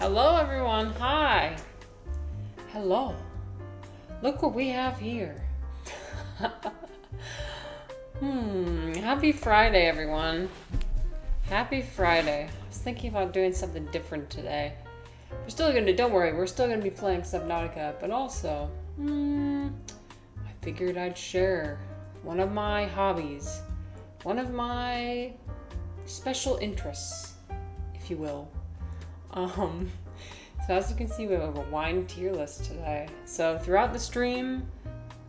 Hello everyone, hi. Hello. Look what we have here. Happy Friday everyone. Happy Friday. I was thinking about doing something different today. Don't worry, we're still gonna be playing Subnautica, but also, I figured I'd share one of my hobbies, one of my special interests, if you will. So as you can see, we have a wine tier list today. So throughout the stream,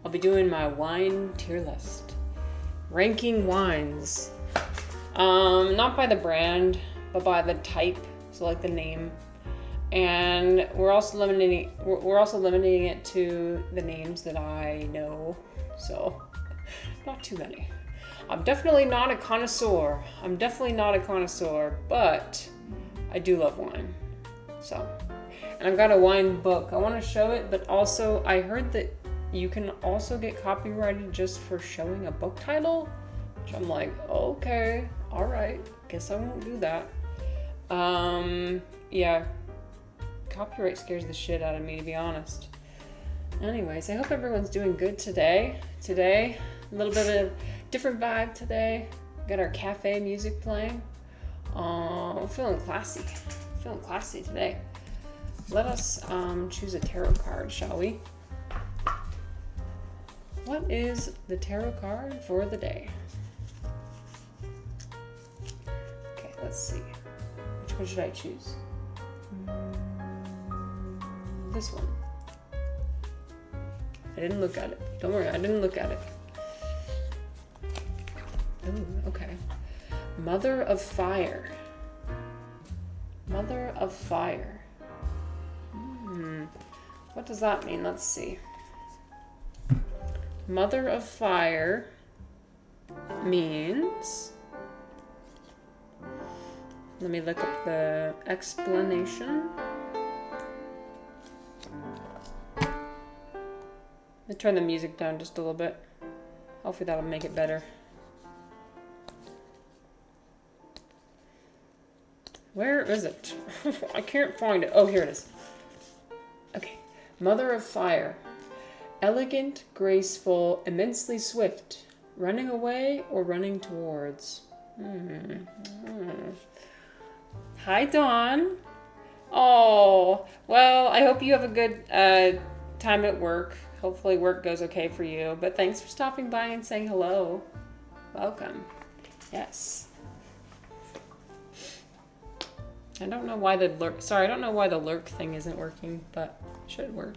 I'll be doing my wine tier list. Ranking wines. Not by the brand, but by the type, so like the name. And we're also limiting it to the names that I know. So not too many. I'm definitely not a connoisseur, but I do love wine. So, and I've got a wine book. I want to show it, but also I heard that you can also get copyrighted just for showing a book title, which I'm like, okay, all right, guess I won't do that. Yeah, copyright scares the shit out of me, to be honest. Anyways, I hope everyone's doing good today. Today, a little bit of different vibe today. Got our cafe music playing. I'm feeling classy today. Let us choose a tarot card, shall we? What is the tarot card for the day? Okay, let's see. Which one should I choose? This one. I didn't look at it. Don't worry, I didn't look at it. Ooh, okay. Mother of Fire. Mother of Fire. What does that mean? Let's see. Mother of Fire means... Let me look up the explanation. Let me turn the music down just a little bit. Hopefully that'll make it better. Where is it? I can't find it. Oh, here it is. Okay. Mother of Fire. Elegant, graceful, immensely swift. Running away or running towards. Hi, Dawn. Oh, well, I hope you have a good time at work. Hopefully work goes okay for you. But thanks for stopping by and saying hello. Welcome. Yes. I don't know why the lurk thing isn't working, but it should work.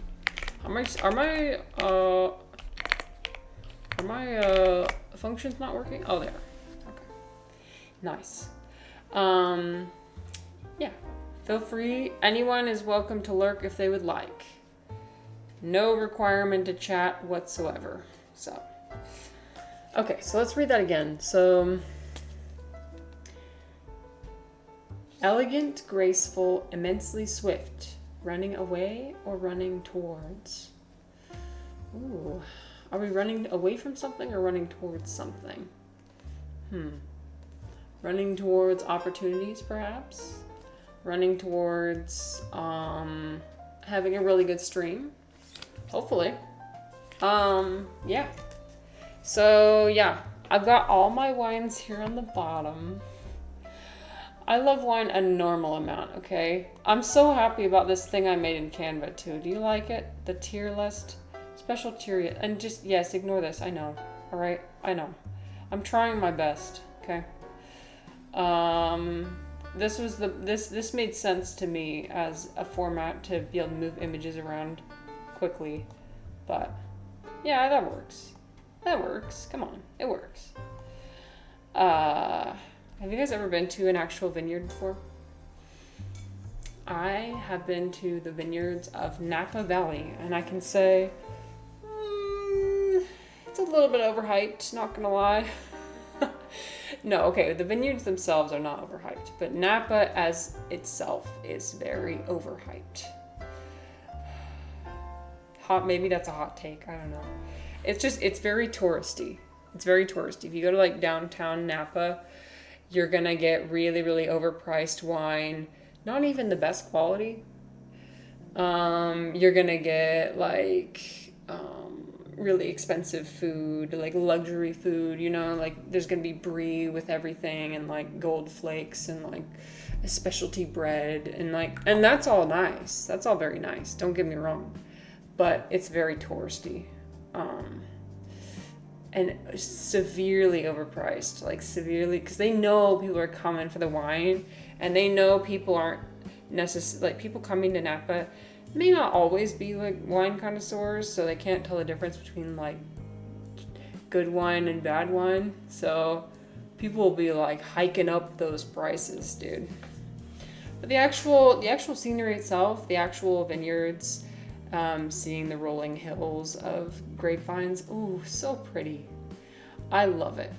Are my functions not working? Oh, they are. Okay. Nice. Yeah. Feel free. Anyone is welcome to lurk if they would like. No requirement to chat whatsoever. So. Okay, so let's read that again. So. Elegant, graceful, immensely swift. Running away or running towards? Ooh. Are we running away from something or running towards something? Running towards opportunities, perhaps? Running towards having a really good stream? Hopefully. Yeah. So, yeah. I've got all my wines here on the bottom. I love wine a normal amount, okay? I'm so happy about this thing I made in Canva, too. Do you like it? The tier list? Special tier... And just, yes, ignore this. I know. All right? I know. I'm trying my best, okay? This made sense to me as a format to be able to move images around quickly. But, yeah, that works. That works. Come on. It works. Have you guys ever been to an actual vineyard before? I have been to the vineyards of Napa Valley, and I can say it's a little bit overhyped, not gonna lie. No, okay, the vineyards themselves are not overhyped, but Napa as itself is very overhyped. Maybe that's a hot take, I don't know. It's very touristy. It's very touristy. If you go to like downtown Napa, you're gonna get really, really overpriced wine, not even the best quality. You're gonna get like really expensive food, like luxury food, you know, like there's gonna be brie with everything and like gold flakes and like a specialty bread and like, and that's all nice. That's all very nice. Don't get me wrong, but it's very touristy. And severely overpriced, like severely, because they know people are coming for the wine, and they know people aren't necessarily, like people coming to Napa may not always be like wine connoisseurs, so they can't tell the difference between like good wine and bad wine. So people will be like hiking up those prices, dude. But the actual scenery itself, the actual vineyards, seeing the rolling hills of grapevines, ooh, so pretty. I love it.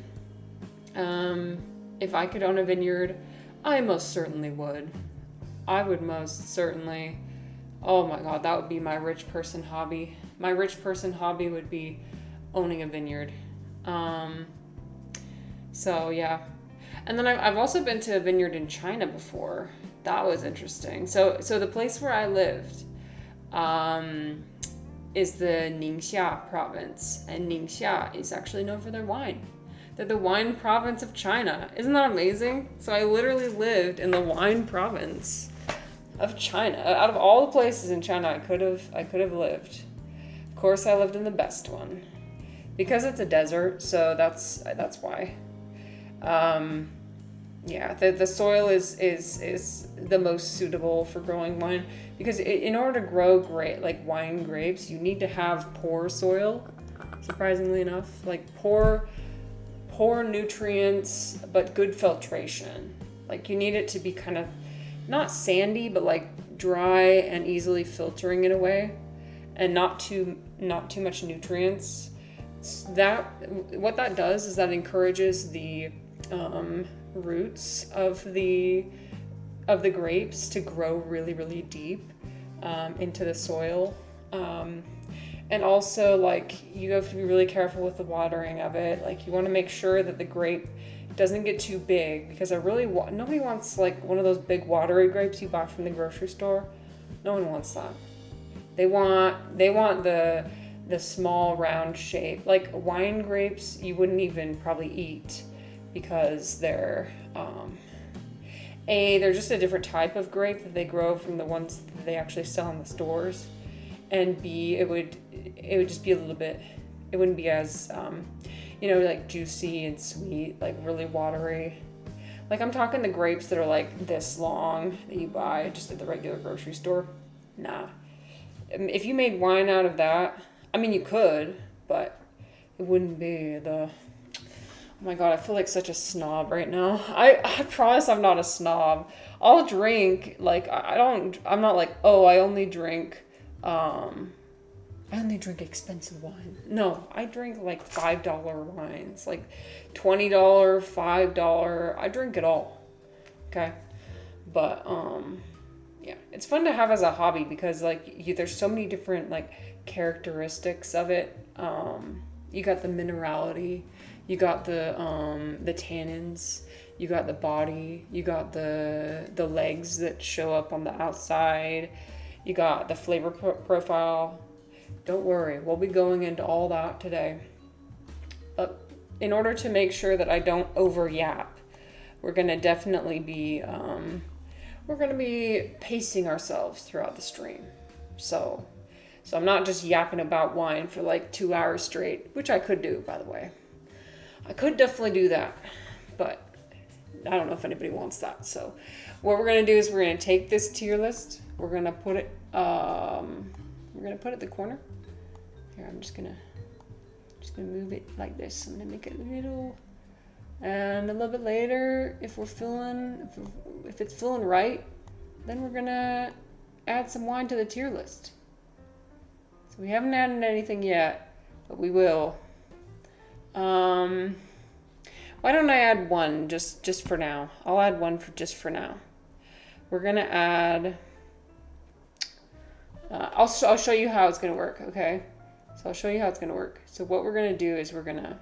If I could own a vineyard, I most certainly would. I would most certainly. Oh my God, that would be my rich person hobby. My rich person hobby would be owning a vineyard. So yeah. And then I've also been to a vineyard in China before. That was interesting. So the place where I lived, is the Ningxia province, and Ningxia is actually known for their wine. They're the wine province of China. Isn't that amazing? So I literally lived in the wine province of China. Out of all the places in China I could have lived. Of course I lived in the best one. Because it's a desert, so that's why. Yeah, the soil is the most suitable for growing wine, because in order to grow wine grapes, you need to have poor soil. Surprisingly enough, like poor nutrients but good filtration. Like you need it to be kind of not sandy but like dry and easily filtering it away, and not too much nutrients. What that does is that encourages the roots of the grapes to grow really, really deep into the soil, and also like you have to be really careful with the watering of it. Like you want to make sure that the grape doesn't get too big, because nobody wants like one of those big watery grapes you buy from the grocery store. No one wants that. They want the small round shape. Like wine grapes you wouldn't even probably eat, because they're just a different type of grape that they grow from the ones that they actually sell in the stores, and B, it would just be a little bit, it wouldn't be as like juicy and sweet, like really watery. Like I'm talking the grapes that are like this long that you buy just at the regular grocery store. Nah. If you made wine out of that, I mean you could, but it wouldn't be the... Oh my God, I feel like such a snob right now. I promise I'm not a snob. I'll drink, like, I'm not like, oh, I only drink expensive wine. No, I drink like $5 wines, like $20, $5. I drink it all. Okay. But, yeah, it's fun to have as a hobby, because like there's so many different like characteristics of it. You got the minerality, you got the tannins, you got the body, you got the legs that show up on the outside, you got the flavor profile. Don't worry, we'll be going into all that today. But in order to make sure that I don't over yap, we're gonna definitely be pacing ourselves throughout the stream. So I'm not just yapping about wine for like 2 hours straight, which I could do, by the way. I could definitely do that, but I don't know if anybody wants that. So what we're going to do is we're going to take this tier list. We're going to put it at the corner. Here, I'm just going to move it like this. I'm going to make it little. And a little bit later, if it's feeling right, then we're going to add some wine to the tier list. So we haven't added anything yet, but we will. Why don't I add one just for now? I'll add one just for now. We're gonna add. I'll show you how it's gonna work. Okay, so I'll show you how it's gonna work. So what we're gonna do is we're gonna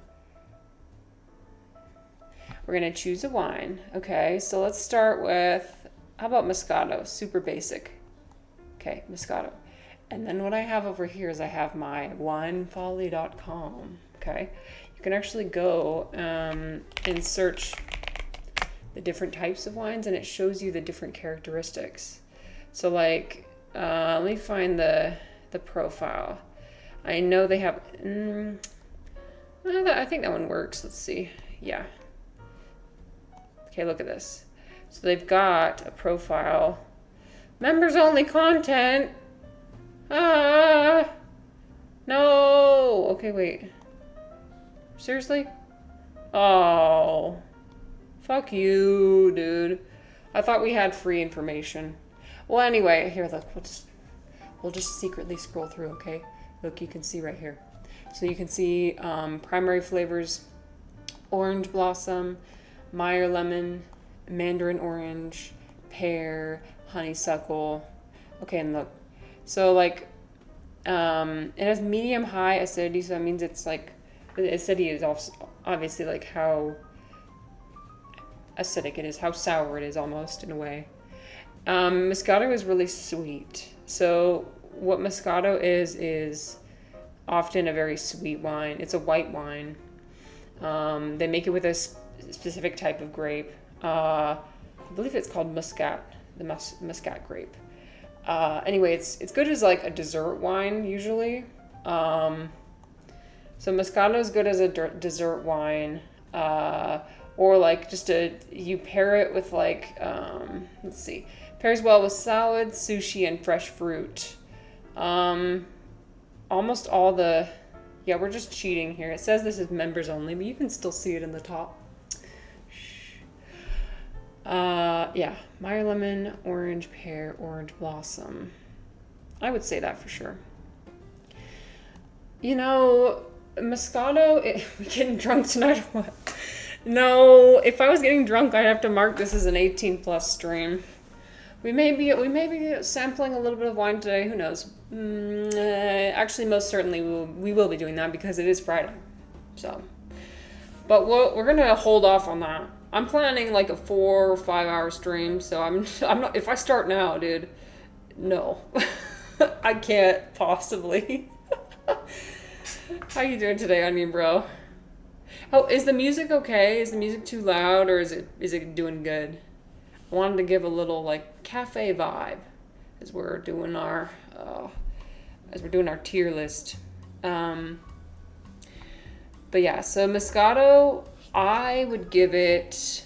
choose a wine. Okay, so let's start with How about Moscato? Super basic. Okay, Moscato. And then what I have over here is I have my winefolly.com. Okay, you can actually go and search the different types of wines, and it shows you the different characteristics. So like, let me find the profile. I know they have. I think that one works. Let's see. Yeah. Okay, look at this. So they've got a profile. Members only content. Ah. No. Okay, wait. Seriously? Oh. Fuck you, dude. I thought we had free information. Well, anyway, here, look. We'll just secretly scroll through, okay? Look, you can see right here. So you can see primary flavors: orange blossom, Meyer lemon, mandarin orange, pear, honeysuckle. Okay, and look. So like, it has medium high acidity, so that means it's like, the acidity is obviously like how acidic it is, how sour it is almost in a way. Moscato is really sweet. So what Moscato is often a very sweet wine. It's a white wine. They make it with a specific type of grape. I believe it's called Muscat, the Muscat grape. Anyway, it's good as like a dessert wine usually. So Moscato is good as a dessert wine, or like you pair it with like, let's see, pairs well with salad, sushi, and fresh fruit. Almost all the, yeah, we're just cheating here. It says this is members only, but you can still see it in the top. Yeah, Meyer lemon, orange, pear, orange blossom. I would say that for sure. You know, Moscato, we getting drunk tonight or what? No, if I was getting drunk, I'd have to mark this as an 18 plus stream. We may be sampling a little bit of wine today. Who knows? Actually, most certainly we will be doing that because it is Friday. So, but we're gonna hold off on that. I'm planning like a 4 or 5 hour stream. So I'm not. If I start now, dude, no, I can't possibly. How you doing today, Onion Bro? Oh, is the music okay? Is the music too loud, or is it doing good? I wanted to give a little like cafe vibe as we're doing our tier list. But yeah, so Moscato, I would give it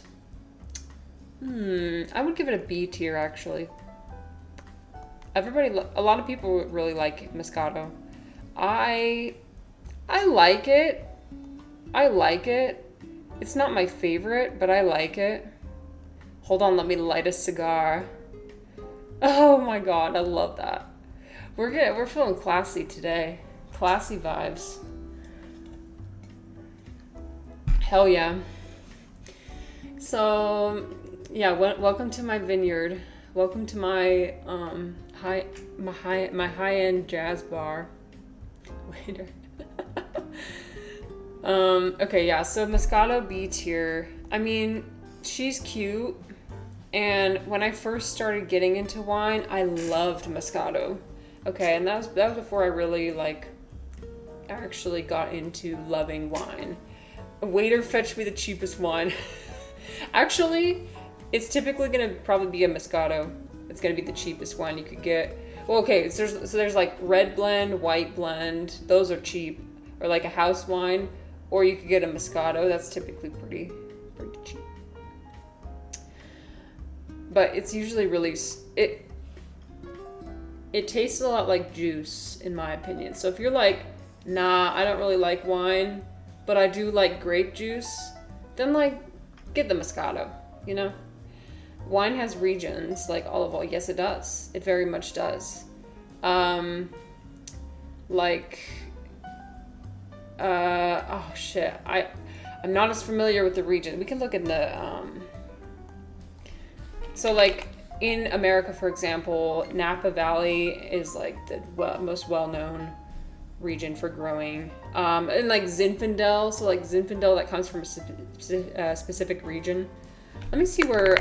a B tier actually. A lot of people really like Moscato. I like it. It's not my favorite, but I like it. Hold on, let me light a cigar. Oh my god, I love that. We're feeling classy today. Classy vibes. Hell yeah. So, yeah, welcome to my vineyard. Welcome to my high-end jazz bar. Waiter. Okay, yeah, so Moscato B tier. I mean, she's cute. And when I first started getting into wine, I loved Moscato. Okay, and that was before I really actually got into loving wine. A waiter fetched me the cheapest wine. Actually, it's typically gonna probably be a Moscato. It's gonna be the cheapest wine you could get. Well, okay, so there's like red blend, white blend. Those are cheap, or like a house wine, or you could get a Moscato. That's typically pretty cheap. But it's usually really, it tastes a lot like juice, in my opinion. So if you're like, nah, I don't really like wine, but I do like grape juice, then get the Moscato, you know? Wine has regions, like olive oil. Yes, it does. It very much does. Oh shit. I'm not as familiar with the region. We can look in the, so like in America, for example, Napa Valley is like the most well-known region for growing. And like Zinfandel, so like Zinfandel that comes from a specific region. Let me see where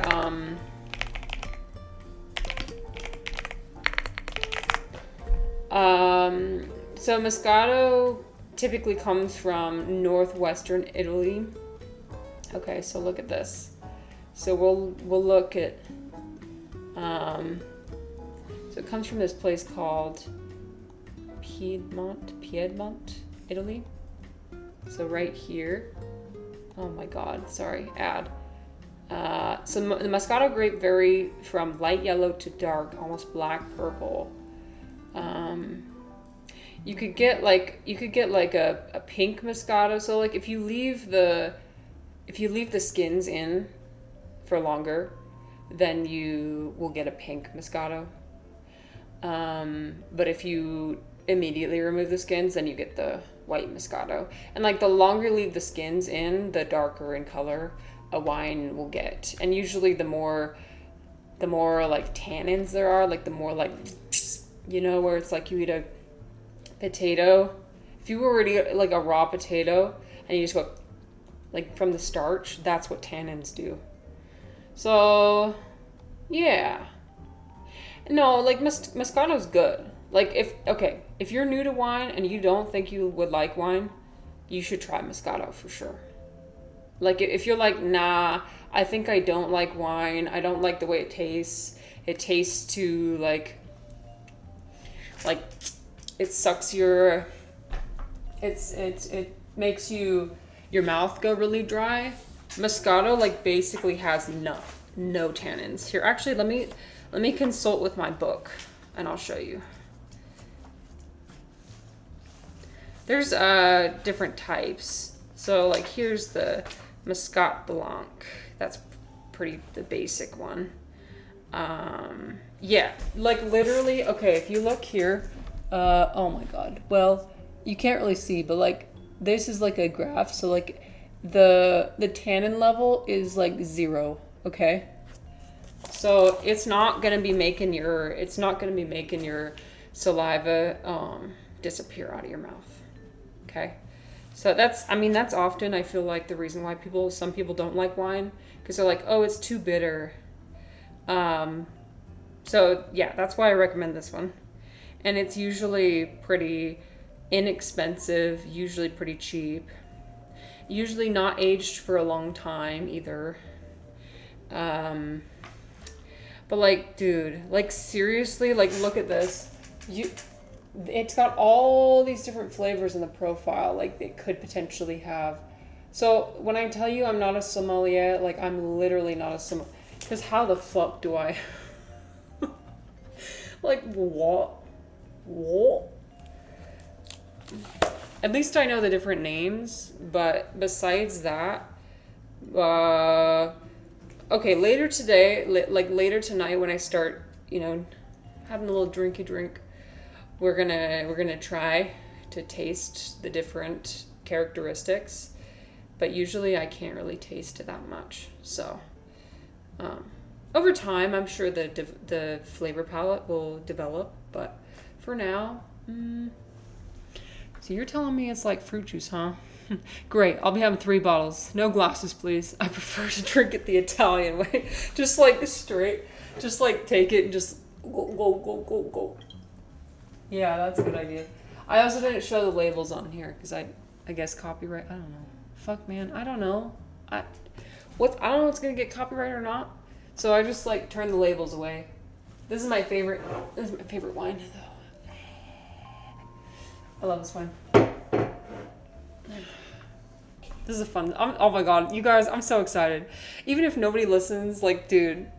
So Moscato typically comes from northwestern Italy. Okay, so look at this. So we'll look at. So it comes from this place called Piedmont, Italy. So right here. Oh my God, sorry, ad. So the Moscato grape vary from light yellow to dark, almost black purple. You could get like a pink Moscato. So like if you leave the skins in for longer, then you will get a pink Moscato. But if you immediately remove the skins, then you get the white Moscato. And like the longer you leave the skins in, the darker in color a wine will get. And usually the more like tannins there are, like the more like, you know, where it's like you eat a potato. If you were to eat like a raw potato and you just go like from the starch, that's what tannins do. So yeah. No, like Moscato's good. Like if you're new to wine and you don't think you would like wine, you should try Moscato for sure. Like if you're like, nah, I think I don't like wine. I don't like the way it tastes. It tastes too like it sucks it makes your mouth go really dry. Moscato like basically has no tannins. Here, actually, let me consult with my book and I'll show you. There's different types. So like here's the Muscat Blanc. That's the basic one. Yeah, like literally, okay, if you look here, oh my God. Well, you can't really see, but like this is like a graph. So like the tannin level is like 0, okay? So it's not gonna be making your saliva disappear out of your mouth. Okay? So that's often I feel like the reason why some people don't like wine, because they're like, oh, it's too bitter. So yeah, that's why I recommend this one. And it's usually pretty inexpensive, usually pretty cheap. Usually not aged for a long time either. But like, dude, like seriously, like look at this. It's got all these different flavors in the profile, like it could potentially have. So when I tell you I'm not a sommelier, like I'm literally not a sommelier. Because how the fuck do I? Like what? At least I know the different names, but besides that, okay, later today, like later tonight when I start, you know, having a little drinky drink, we're gonna try to taste the different characteristics, but usually I can't really taste it that much. So, over time, I'm sure the flavor palette will develop, but for now, so you're telling me it's like fruit juice, huh? Great, I'll be having 3 bottles. No glasses, please. I prefer to drink it the Italian way. Just like straight, just like take it and just go. Yeah, that's a good idea. I also didn't show the labels on here because I guess copyright, I don't know. Fuck, man, I don't know. I don't know what's gonna get copyright or not. So I just like turn the labels away. This is my favorite wine though. I love this wine. This is a fun. Oh my God, you guys, I'm so excited. Even if nobody listens, like, dude,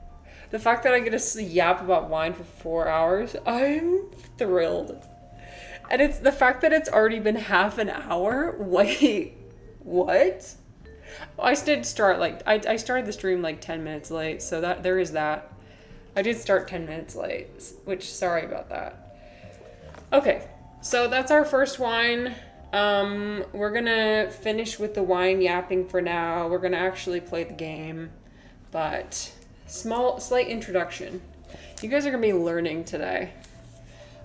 the fact that I get to yap about wine for 4 hours, I'm thrilled. And it's the fact that it's already been half an hour. Wait, what? I did start I started the stream like 10 minutes late, so that there is that. I did start 10 minutes late, which sorry about that. Okay, so that's our first wine. We're gonna finish with the wine yapping for now. We're gonna actually play the game, but slight introduction. You guys are gonna be learning today.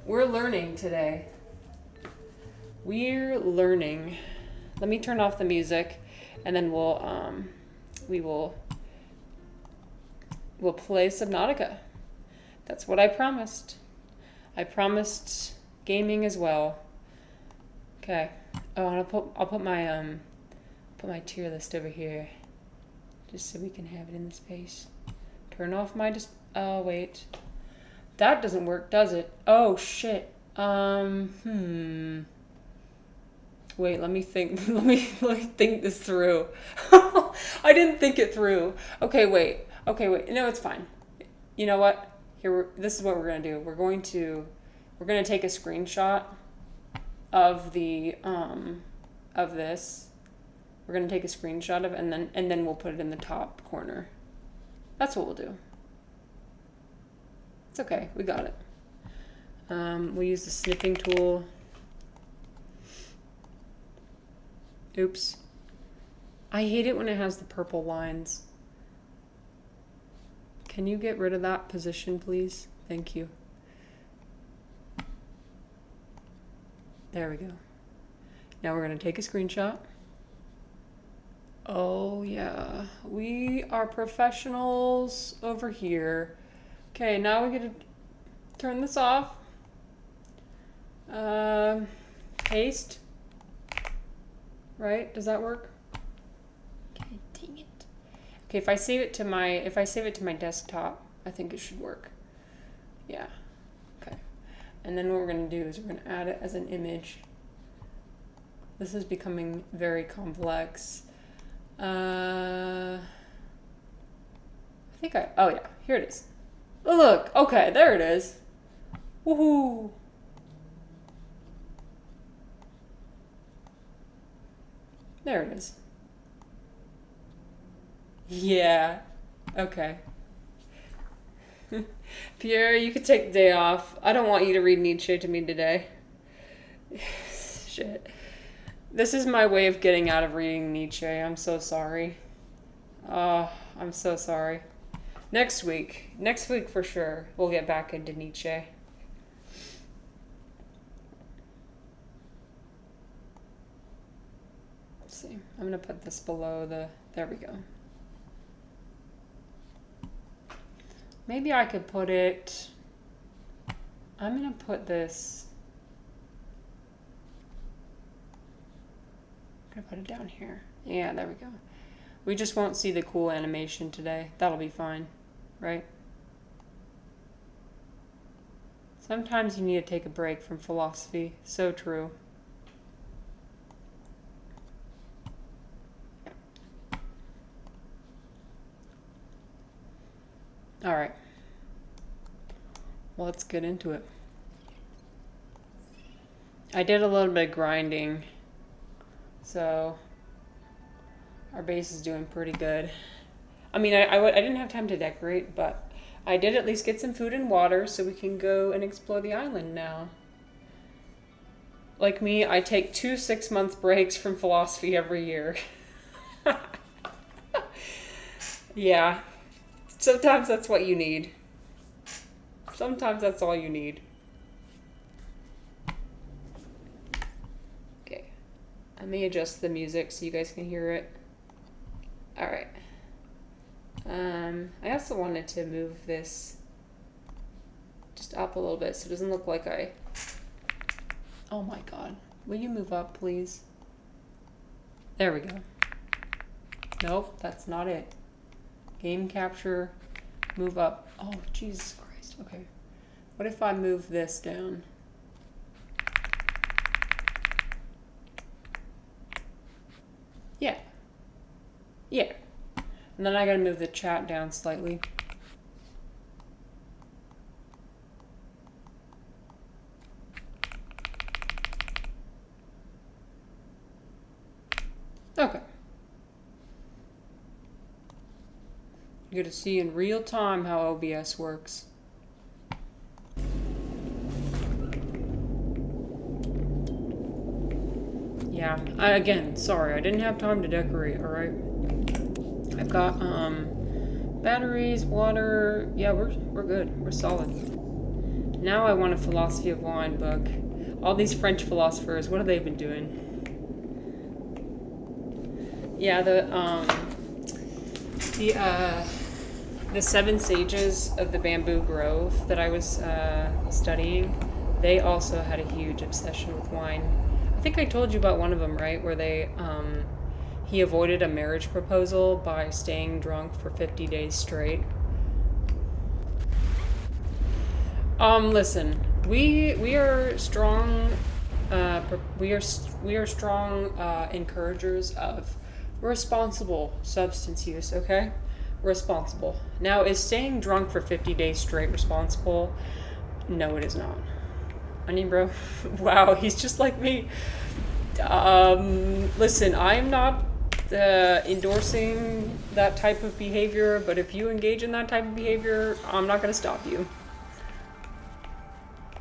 We're learning today. We're learning. Let me turn off the music, and then we'll play Subnautica. That's what I promised. I promised Gaming as well. Okay. Oh, and I'll put my tier list over here, just so we can have it in the space. Turn off my oh wait, that doesn't work, does it? Oh shit. Wait, let me think. let me think this through. I didn't think it through. Okay, wait. No, it's fine. You know what? This is what we're gonna do. We're gonna take a screenshot of the of this. We're gonna take a screenshot of it, and then we'll put it in the top corner. That's what we'll do. It's okay. We got it. We'll use the snipping tool. Oops. I hate it when it has the purple lines. Can you get rid of that position, please? Thank you. There we go. Now we're going to take a screenshot. Oh, yeah. We are professionals over here. Okay, now we get to turn this off. Paste. Right? Does that work? Okay, dang it. Okay, if I save it to my desktop, I think it should work. Yeah. Okay. And then what we're going to do is we're going to add it as an image. This is becoming very complex. I think oh yeah, here it is. Oh, look, okay, there it is. Woohoo! There it is. Yeah. Okay. Pierre, you could take the day off. I don't want you to read Nietzsche to me today. Shit. This is my way of getting out of reading Nietzsche. I'm so sorry. Oh, I'm so sorry. Next week for sure, we'll get back into Nietzsche. See, I'm gonna put this below there we go. Maybe I could put it, I'm gonna put this, I'm gonna put it down here. Yeah, there we go. We just won't see the cool animation today. That'll be fine, right? Sometimes you need to take a break from philosophy. So true. All right, well, let's get into it. I did a little bit of grinding, so our base is doing pretty good. I mean, I didn't have time to decorate, but I did at least get some food and water so we can go and explore the island now. Like me, I take 2 6-month breaks from philosophy every year. Yeah. Sometimes that's what you need. Sometimes that's all you need. Okay. Let me adjust the music so you guys can hear it. Alright. I also wanted to move this just up a little bit so it doesn't look like Oh my god. Will you move up, please? There we go. Nope, that's not it. Game capture, move up. Oh, Jesus Christ. Okay. What if I move this down? Yeah. Yeah. And then I gotta move the chat down slightly. Okay. You get to see in real time how OBS works. Yeah, again, sorry, I didn't have time to decorate, alright? I've got, batteries, water, yeah, we're good, we're solid. Now I want a philosophy of wine book. All these French philosophers, what have they been doing? Yeah, the 7 sages of the bamboo grove that I was studying, they also had a huge obsession with wine. I think I told you about one of them, right? Where he avoided a marriage proposal by staying drunk for 50 days straight. Listen, we are strong. We are strong encouragers of responsible substance use. Okay, responsible. Now, is staying drunk for 50 days straight responsible? No, it is not. Onion bro, wow, he's just like me. Listen, I'm not endorsing that type of behavior, but if you engage in that type of behavior, I'm not gonna stop you.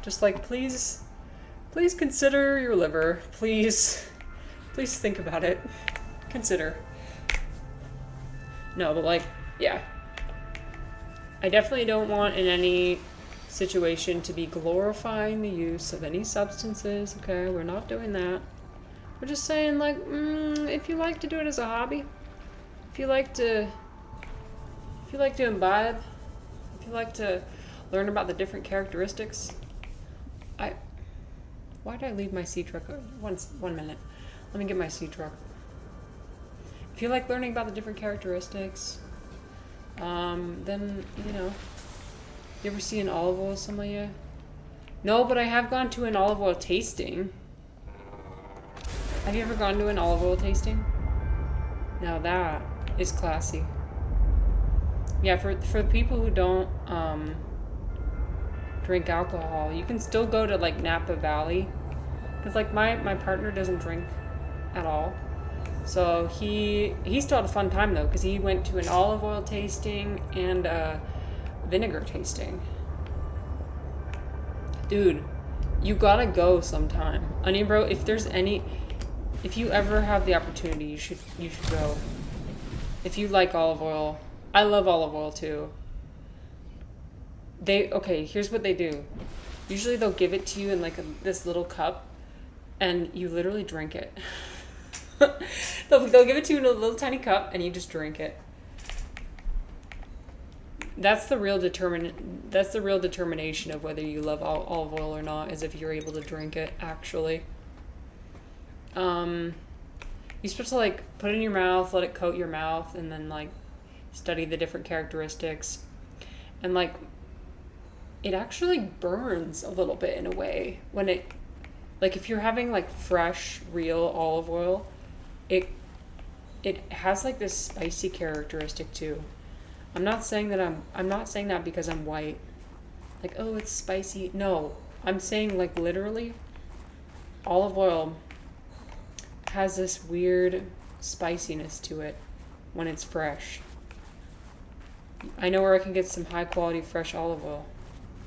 Just like, please consider your liver. Please think about it. Consider. No, but like, yeah. I definitely don't want in any situation to be glorifying the use of any substances, okay? We're not doing that. We're just saying, like, if you like to do it as a hobby, if you like to imbibe, if you like to learn about the different characteristics, why did I leave my sea truck? 1 minute. Let me get my sea truck. If you like learning about the different characteristics, then, you know, you ever see an olive oil sommelier? No, but I have gone to an olive oil tasting. Have you ever gone to an olive oil tasting? Now that is classy. Yeah, for the people who don't drink alcohol, you can still go to like Napa Valley, because like my partner doesn't drink at all, so he still had a fun time though, because he went to an olive oil tasting and a vinegar tasting. Dude, you gotta go sometime. Onion bro, if you ever have the opportunity, you should go. If you like olive oil, I love olive oil too. Okay, here's what they do. Usually they'll give it to you in like this little cup, and you literally drink it. they'll give it to you in a little tiny cup, and you just drink it. That's the real determination of whether you love olive oil or not, is if you're able to drink it, actually. You're supposed to like put it in your mouth, let it coat your mouth, and then like study the different characteristics. And like, it actually burns a little bit in a way when it, like if you're having like fresh, real olive oil, it has like this spicy characteristic too. I'm not saying that because I'm white. Like, oh, it's spicy. No, I'm saying like literally, olive oil has this weird spiciness to it when it's fresh. I know where I can get some high quality fresh olive oil.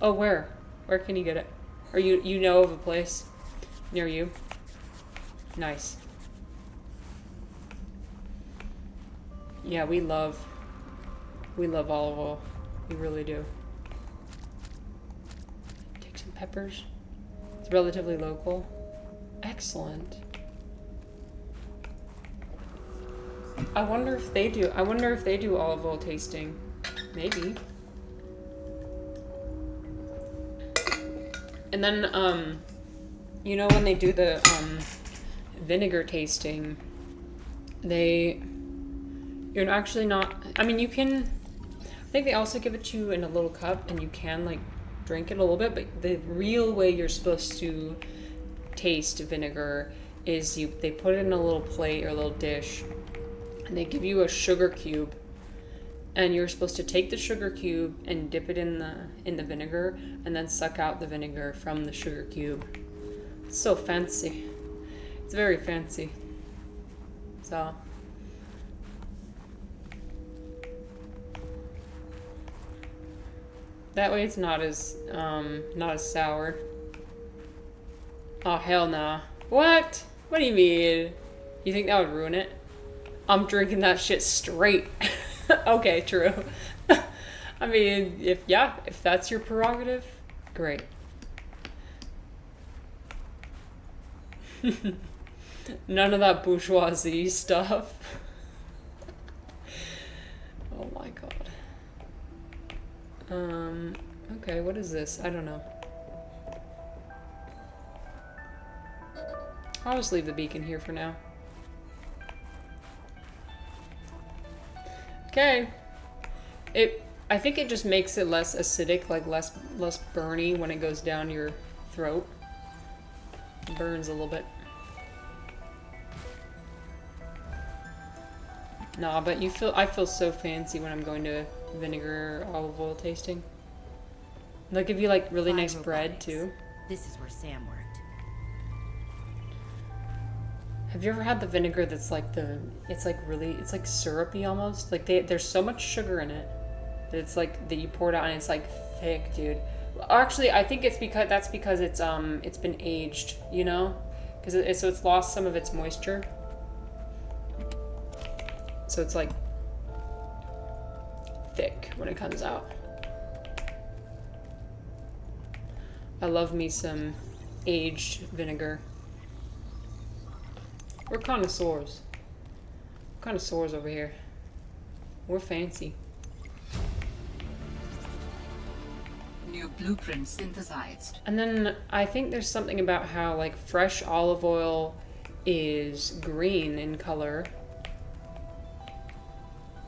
Oh, where? Where can you get it? Or you know of a place near you? Nice. Yeah, we love olive oil. We really do. Take some peppers. It's relatively local. Excellent. I wonder if they do olive oil tasting. Maybe. And then, you know, when they do the vinegar tasting, you're actually not, I mean, you can, I think they also give it to you in a little cup, and you can like drink it a little bit, but the real way you're supposed to taste vinegar is they put it in a little plate or a little dish, and they give you a sugar cube, and you're supposed to take the sugar cube and dip it in the vinegar, and then suck out the vinegar from the sugar cube. It's so fancy. It's very fancy. So that way it's not as sour. Oh hell nah. What? What do you mean? You think that would ruin it? I'm drinking that shit straight. Okay, true. I mean, if that's your prerogative, great. None of that bourgeoisie stuff. Oh my god. Okay, what is this? I don't know. I'll just leave the beacon here for now. Okay. I think it just makes it less acidic, like less burny when it goes down your throat. It burns a little bit. Nah, but I feel so fancy when I'm going to vinegar or olive oil tasting. They'll give you like really nice bread too. This is where Sam worked. Have you ever had the vinegar that's like it's like syrupy almost? Like there's so much sugar in it that it's like, that you pour it out and it's like thick, dude. Actually, I think it's because it's been aged, you know? So it's lost some of its moisture. So it's like thick when it comes out. I love me some aged vinegar. We're connoisseurs. Connoisseurs over here. We're fancy. New blueprint synthesized. And then I think there's something about how like fresh olive oil is green in color.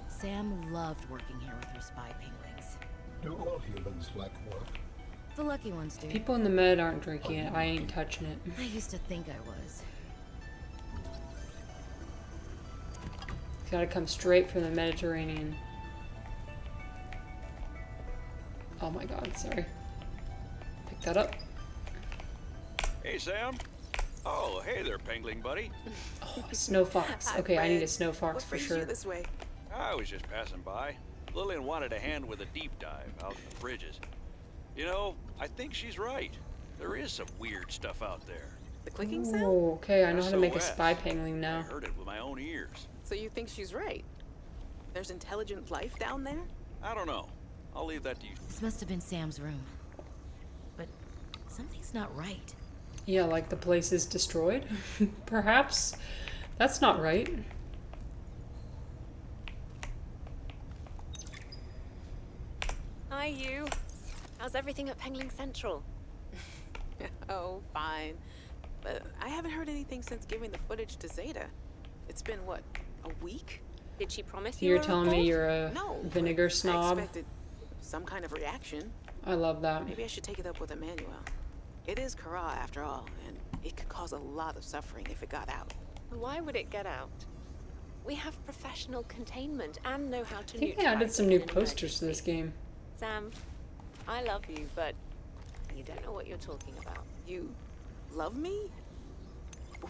Sam loved working here with her spy penguins. Do all humans like work? The lucky ones do. People in the med aren't drinking it. I ain't touching it. I used to think I was. It's gotta come straight from the Mediterranean. Oh my god, sorry. Pick that up. Hey, Sam. Oh, hey there, Pengling buddy. Oh, a snow fox. Okay, I need a snow fox for sure. This way? I was just passing by. Lillian wanted a hand with a deep dive out in the bridges. You know, I think she's right. There is some weird stuff out there. The clicking sound? Oh, okay, I know how to make a SOS. spy pangling now. I heard it with my own ears. So you think she's right? There's intelligent life down there? I don't know. I'll leave that to you. This must have been Sam's room. But something's not right. Yeah, like the place is destroyed? Perhaps? That's not right. Hi, you. How's everything at Pengling Central? Oh, fine. But I haven't heard anything since giving the footage to Zeta. It's been, what, a week? Did she promise you You're a telling me report? you're a No. but vinegar I snob? expected some kind of reaction. I love that. Maybe I should take it up with Emmanuel. It is Kara, after all, and it could cause a lot of suffering if it got out. Why would it get out? We have professional containment and know how to I think they neutralize added some it new in an posters to this emergency. game. Sam, I love you, but you don't know what you're talking about. You love me?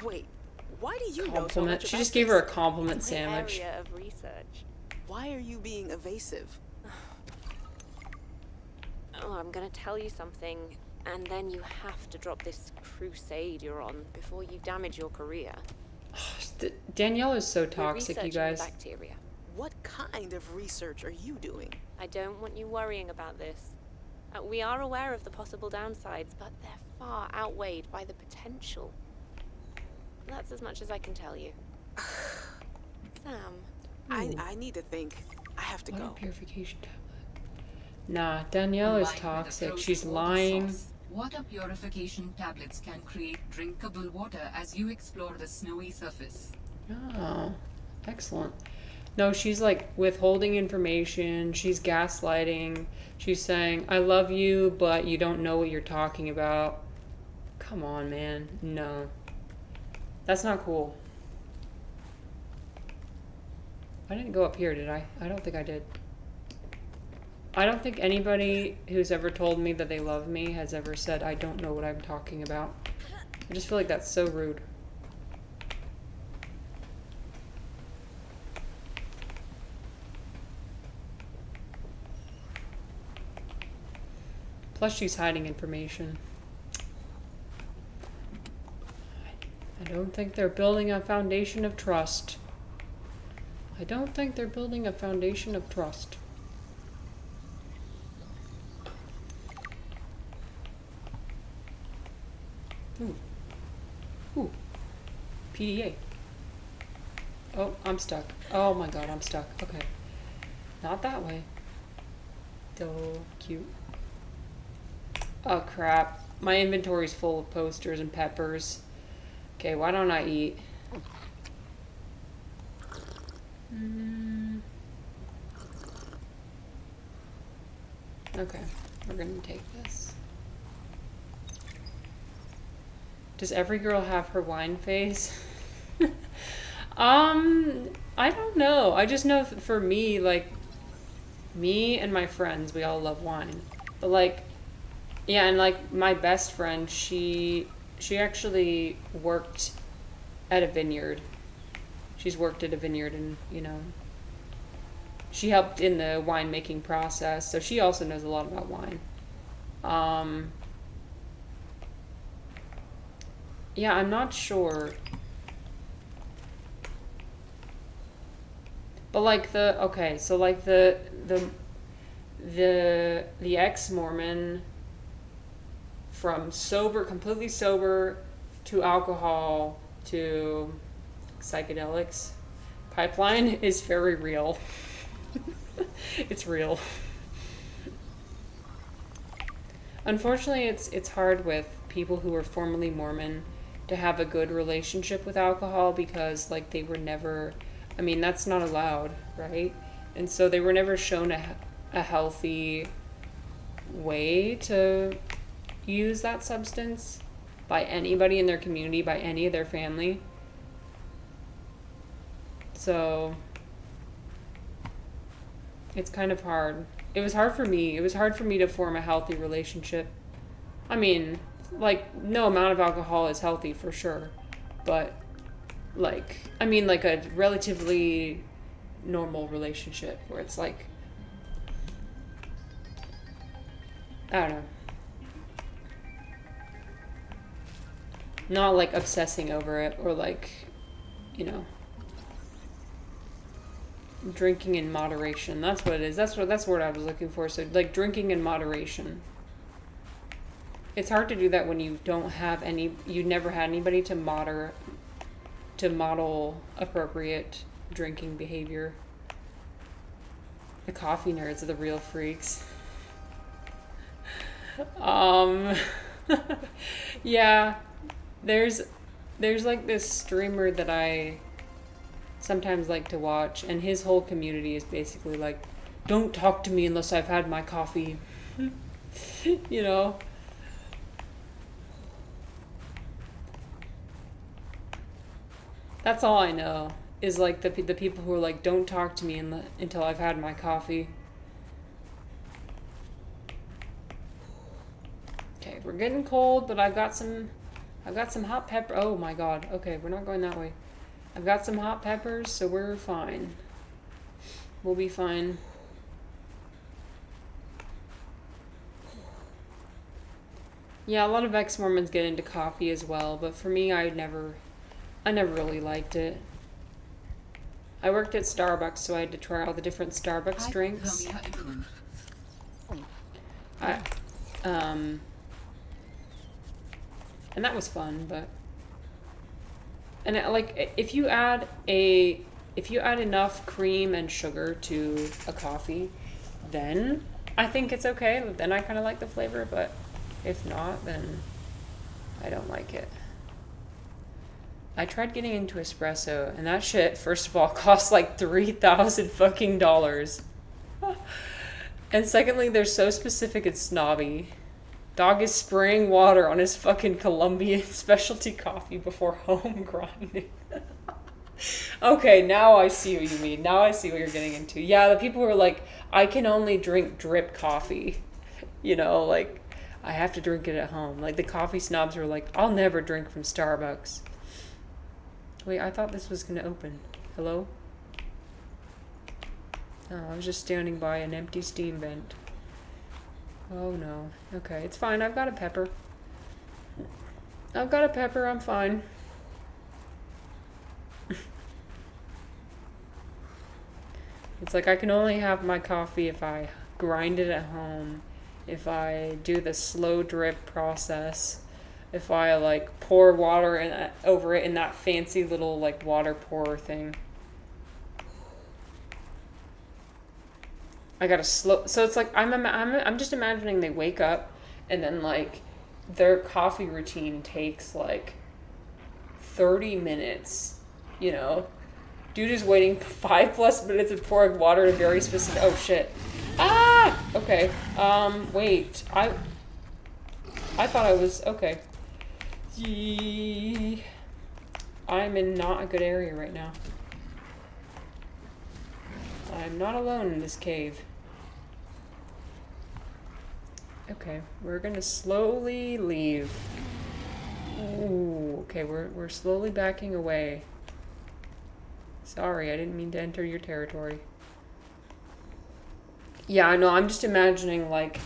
Wait, why do you know so Compliment. much She about just gave her a this? compliment It's my sandwich. area of research. Why are you being evasive? Oh, I'm gonna tell you something, and then you have to drop this crusade you're on before you damage your career. Danielle is so We're toxic, you researching guys. bacteria. What kind of research are you doing? I don't want you worrying about this. We are aware of the possible downsides, but they're far outweighed by the potential. That's as much as I can tell you. Sam. I need to think. I have to Water go. purification tablet. Nah, Danielle is Combined with a toxic. frozen She's water lying. source, water purification tablets can create drinkable water as you explore the snowy surface. Oh, excellent. No, she's like withholding information. She's gaslighting. She's saying, I love you, but you don't know what you're talking about. Come on, man. No. That's not cool. I didn't go up here, did I? I don't think I did. I don't think anybody who's ever told me that they love me has ever said, I don't know what I'm talking about. I just feel like that's so rude. Plus she's hiding information. I don't think they're building a foundation of trust. I don't think they're building a foundation of trust. Ooh. Ooh. PDA. Oh, I'm stuck. Oh my god, I'm stuck. Okay. Not that way. So cute. Oh crap. My inventory's full of posters and peppers. Okay, why don't I eat? Okay, we're gonna take this. Does every girl have her wine face? I don't know. I just know for me, like, me and my friends, we all love wine. But like, yeah, and like my best friend, she actually worked at a vineyard. She's worked at a vineyard and, you know, she helped in the winemaking process, so she also knows a lot about wine. Yeah, I'm not sure. But like so like the ex-Mormon from completely sober to alcohol to psychedelics pipeline is very real. It's real. Unfortunately, it's hard with people who are formerly Mormon to have a good relationship with alcohol because like they were never, I mean, that's not allowed, right? And so they were never shown a healthy way to use that substance by anybody in their community, by any of their family. So it's kind of hard. It was hard for me. It was hard for me to form a healthy relationship. I mean, like, no amount of alcohol is healthy for sure. But, like, I mean, like a relatively normal relationship where it's like, I don't know. Not like obsessing over it or like, you know, drinking in moderation. That's what it is. That's the word I was looking for. So like drinking in moderation. It's hard to do that when you don't have you never had anybody to model appropriate drinking behavior. The coffee nerds are the real freaks. Yeah, there's like this streamer that I sometimes like to watch, and his whole community is basically like, don't talk to me unless I've had my coffee. You know? That's all I know, is like the people who are like, don't talk to me until I've had my coffee. Okay, we're getting cold, but I've got some hot pepper. Oh my god. Okay, we're not going that way. I've got some hot peppers, so we're fine. We'll be fine. Yeah, a lot of ex-Mormons get into coffee as well, but for me, I never really liked it. I worked at Starbucks, so I had to try all the different Starbucks drinks. And that was fun, but like if you add enough cream and sugar to a coffee, then I think it's okay. Then I kind of like the flavor, but if not, then I don't like it. I tried getting into espresso, and that shit, first of all, costs like $3,000 fucking dollars. And secondly, they're so specific it's snobby. Dog is spraying water on his fucking Colombian specialty coffee before home grinding. Okay, now I see what you mean. Now I see what you're getting into. Yeah, the people who are like, I can only drink drip coffee. You know, like, I have to drink it at home. Like, the coffee snobs who are like, I'll never drink from Starbucks. Wait, I thought this was gonna open. Hello? Oh, I was just standing by an empty steam vent. Oh no. Okay, it's fine. I've got a pepper. I'm fine. It's like I can only have my coffee if I grind it at home, if I do the slow drip process, if I like pour water over it in that fancy little like water pourer thing. I gotta slow. So it's like I'm just imagining they wake up and then like their coffee routine takes like 30 minutes, you know. Dude is waiting 5+ minutes of pouring water in a very specific... Oh, shit. Ah! Okay. Wait. I thought I was... Okay. Yee. I'm in not a good area right now. I'm not alone in this cave. Okay, we're gonna slowly leave. Ooh, okay, we're slowly backing away. Sorry, I didn't mean to enter your territory. Yeah, I know, I'm just imagining, like,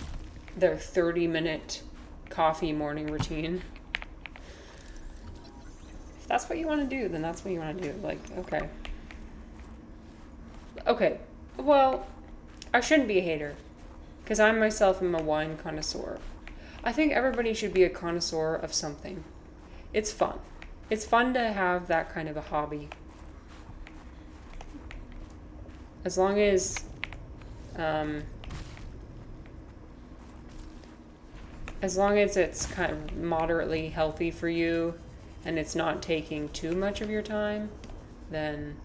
their 30-minute coffee morning routine. If that's what you want to do, then that's what you want to do. Like, okay. Okay, well, I shouldn't be a hater. Because I myself am a wine connoisseur. I think everybody should be a connoisseur of something. It's fun. It's fun to have that kind of a hobby. As long as it's kind of moderately healthy for you and it's not taking too much of your time, then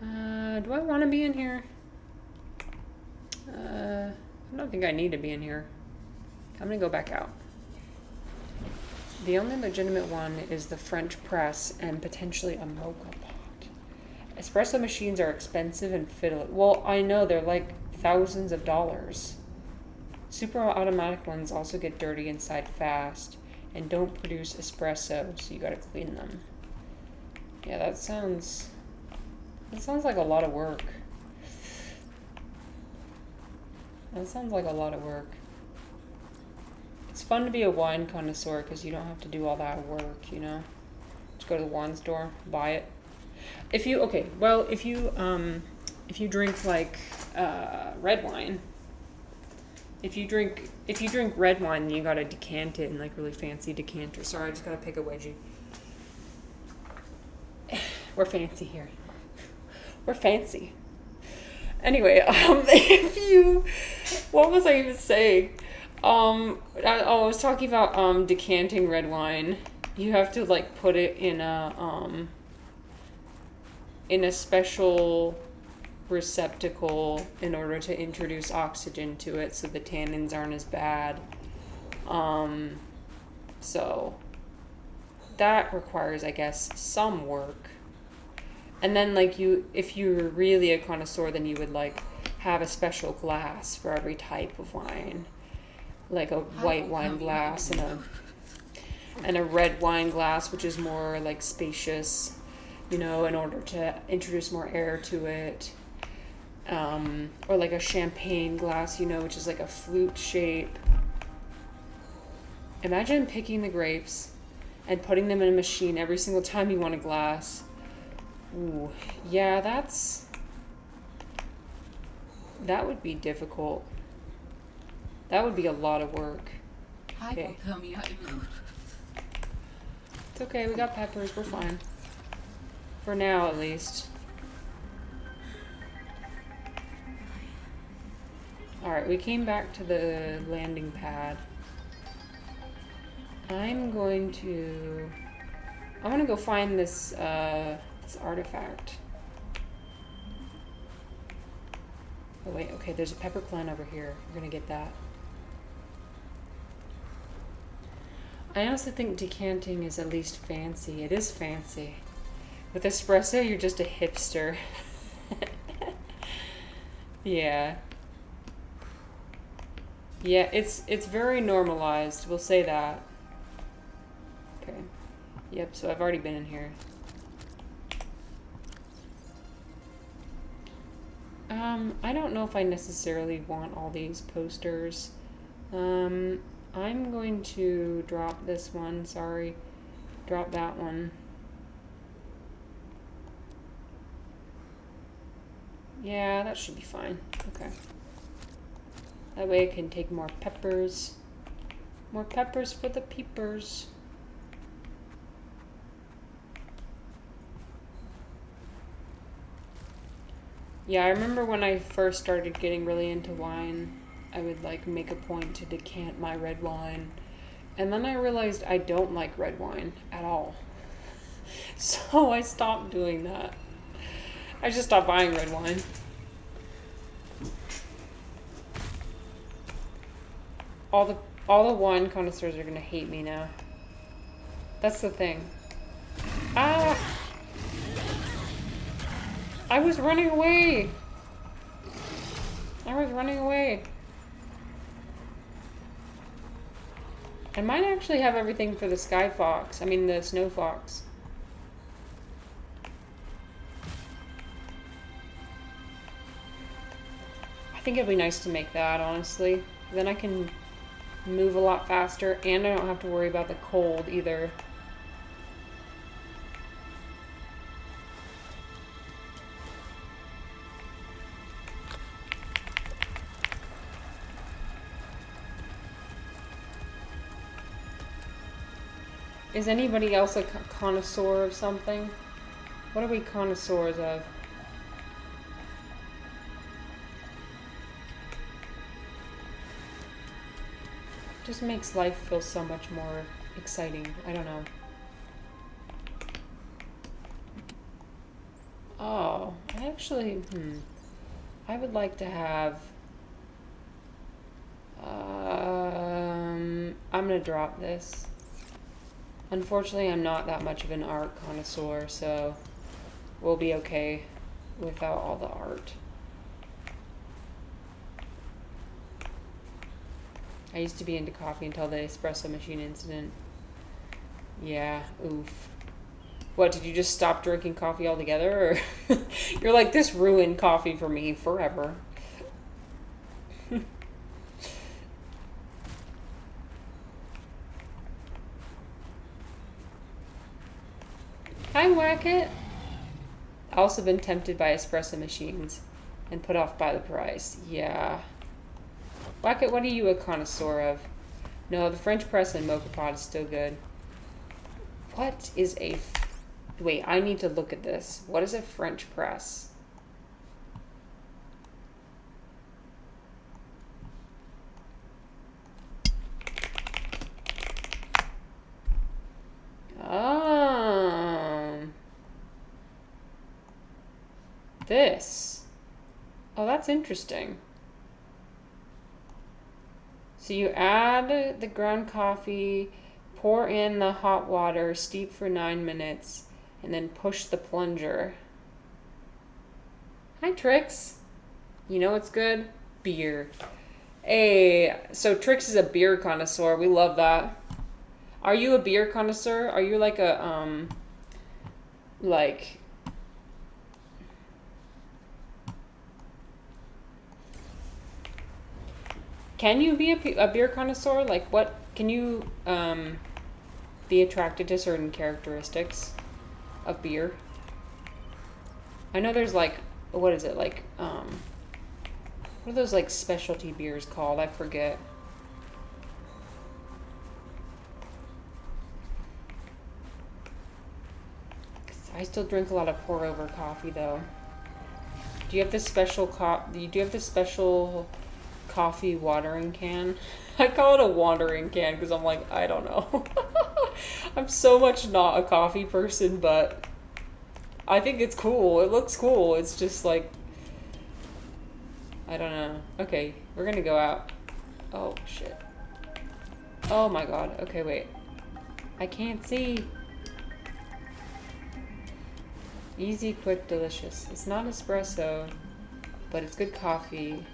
do I want to be in here? I don't think I need to be in here. I'm gonna go back out. The only legitimate one is the French press and potentially a mocha pot. Espresso machines are expensive and fiddly. Well, I know, they're like thousands of dollars. Super automatic ones also get dirty inside fast and don't produce espresso, so you gotta clean them. Yeah, that sounds like a lot of work. That sounds like a lot of work. It's fun to be a wine connoisseur because you don't have to do all that work, you know? Just go to the wine store, buy it. If you drink like red wine, if you drink red wine, then you gotta decant it in like really fancy decanter. Sorry, I just gotta pick a wedgie. We're fancy here. We're fancy. Anyway, what was I even saying? I was talking about decanting red wine. You have to like put it in a special receptacle in order to introduce oxygen to it, so the tannins aren't as bad. So that requires, I guess, some work. And then, like, if you're really a connoisseur, then you would, like, have a special glass for every type of wine. Like a white wine glass and a red wine glass, which is more, like, spacious, you know, in order to introduce more air to it. Or, like, a champagne glass, you know, which is, like, a flute shape. Imagine picking the grapes and putting them in a machine every single time you want a glass. Ooh, yeah, that would be difficult. That would be a lot of work. Okay. It's okay, we got peppers, we're fine. For now, at least. Alright, we came back to the landing pad. I want to go find this artifact. Oh wait, okay, there's a pepper plant over here. We're gonna get that. I honestly think decanting is at least fancy. It is fancy. With espresso, you're just a hipster. Yeah. Yeah, it's very normalized, we'll say that. Okay. Yep, so I've already been in here. I don't know if I necessarily want all these posters. I'm going to drop this one, sorry. Drop that one. Yeah, that should be fine. Okay. That way I can take more peppers. More peppers for the peepers. Yeah, I remember when I first started getting really into wine, I would like make a point to decant my red wine. And then I realized I don't like red wine at all. So I stopped doing that. I just stopped buying red wine. All the wine connoisseurs are gonna hate me now. That's the thing. Ah! I was running away! I was running away. I might actually have everything for the sky fox. I mean the snow fox. I think it'd be nice to make that, honestly. Then I can move a lot faster, and I don't have to worry about the cold either. Is anybody else a connoisseur of something? What are we connoisseurs of? Just makes life feel so much more exciting. I don't know. Oh, I actually, I would like to have, I'm gonna drop this. Unfortunately, I'm not that much of an art connoisseur, so we'll be okay without all the art. I used to be into coffee until the espresso machine incident. Yeah, oof. What, did you just stop drinking coffee altogether? Or you're like, this ruined coffee for me forever. Hi, Wacket. Also been tempted by espresso machines and put off by the price. Yeah. Wacket, what are you a connoisseur of? No, the French press and mocha pot is still good. What is a... Wait, I need to look at this. What is a French press? This. Oh, that's interesting. So you add the ground coffee, pour in the hot water, steep for 9 minutes, and then push the plunger. Hi, Trix. You know what's good? Beer. Hey, so Trix is a beer connoisseur. We love that. Are you a beer connoisseur? Are you like a, like... Can you be a beer connoisseur? Like, what can you be attracted to certain characteristics of beer? I know there's like, what is it, like, what are those like specialty beers called? I forget. I still drink a lot of pour over coffee though. Do you have this special do you have this special coffee watering can? I call it a watering can because I'm like, I don't know. I'm so much not a coffee person, but I think it's cool. It looks cool. It's just like, I don't know. Okay, we're gonna go out. Oh, shit. Oh my god. Okay, wait. I can't see. Easy, quick, delicious. It's not espresso, but it's good coffee.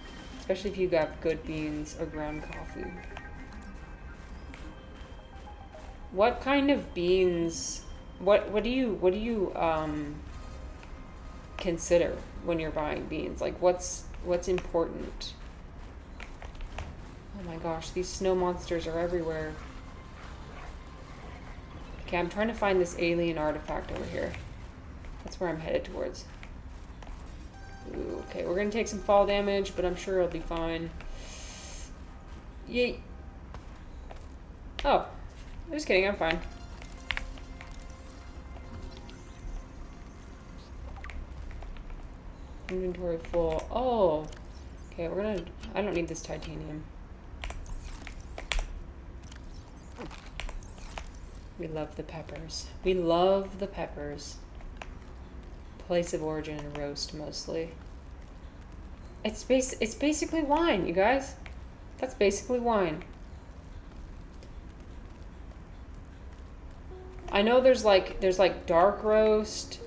Especially if you got good beans or ground coffee. What kind of beans, what do you consider when you're buying beans? Like what's important? Oh my gosh, these snow monsters are everywhere. Okay, I'm trying to find this alien artifact over here. That's where I'm headed towards. Ooh, okay, we're gonna take some fall damage, but I'm sure it'll be fine. Yeet. Oh, just kidding, I'm fine. Inventory full. Oh, okay, we're gonna, I don't need this titanium. We love the peppers. We love the peppers. Place of origin and roast mostly. It's basically wine, you guys. That's basically wine. I know there's like dark roast.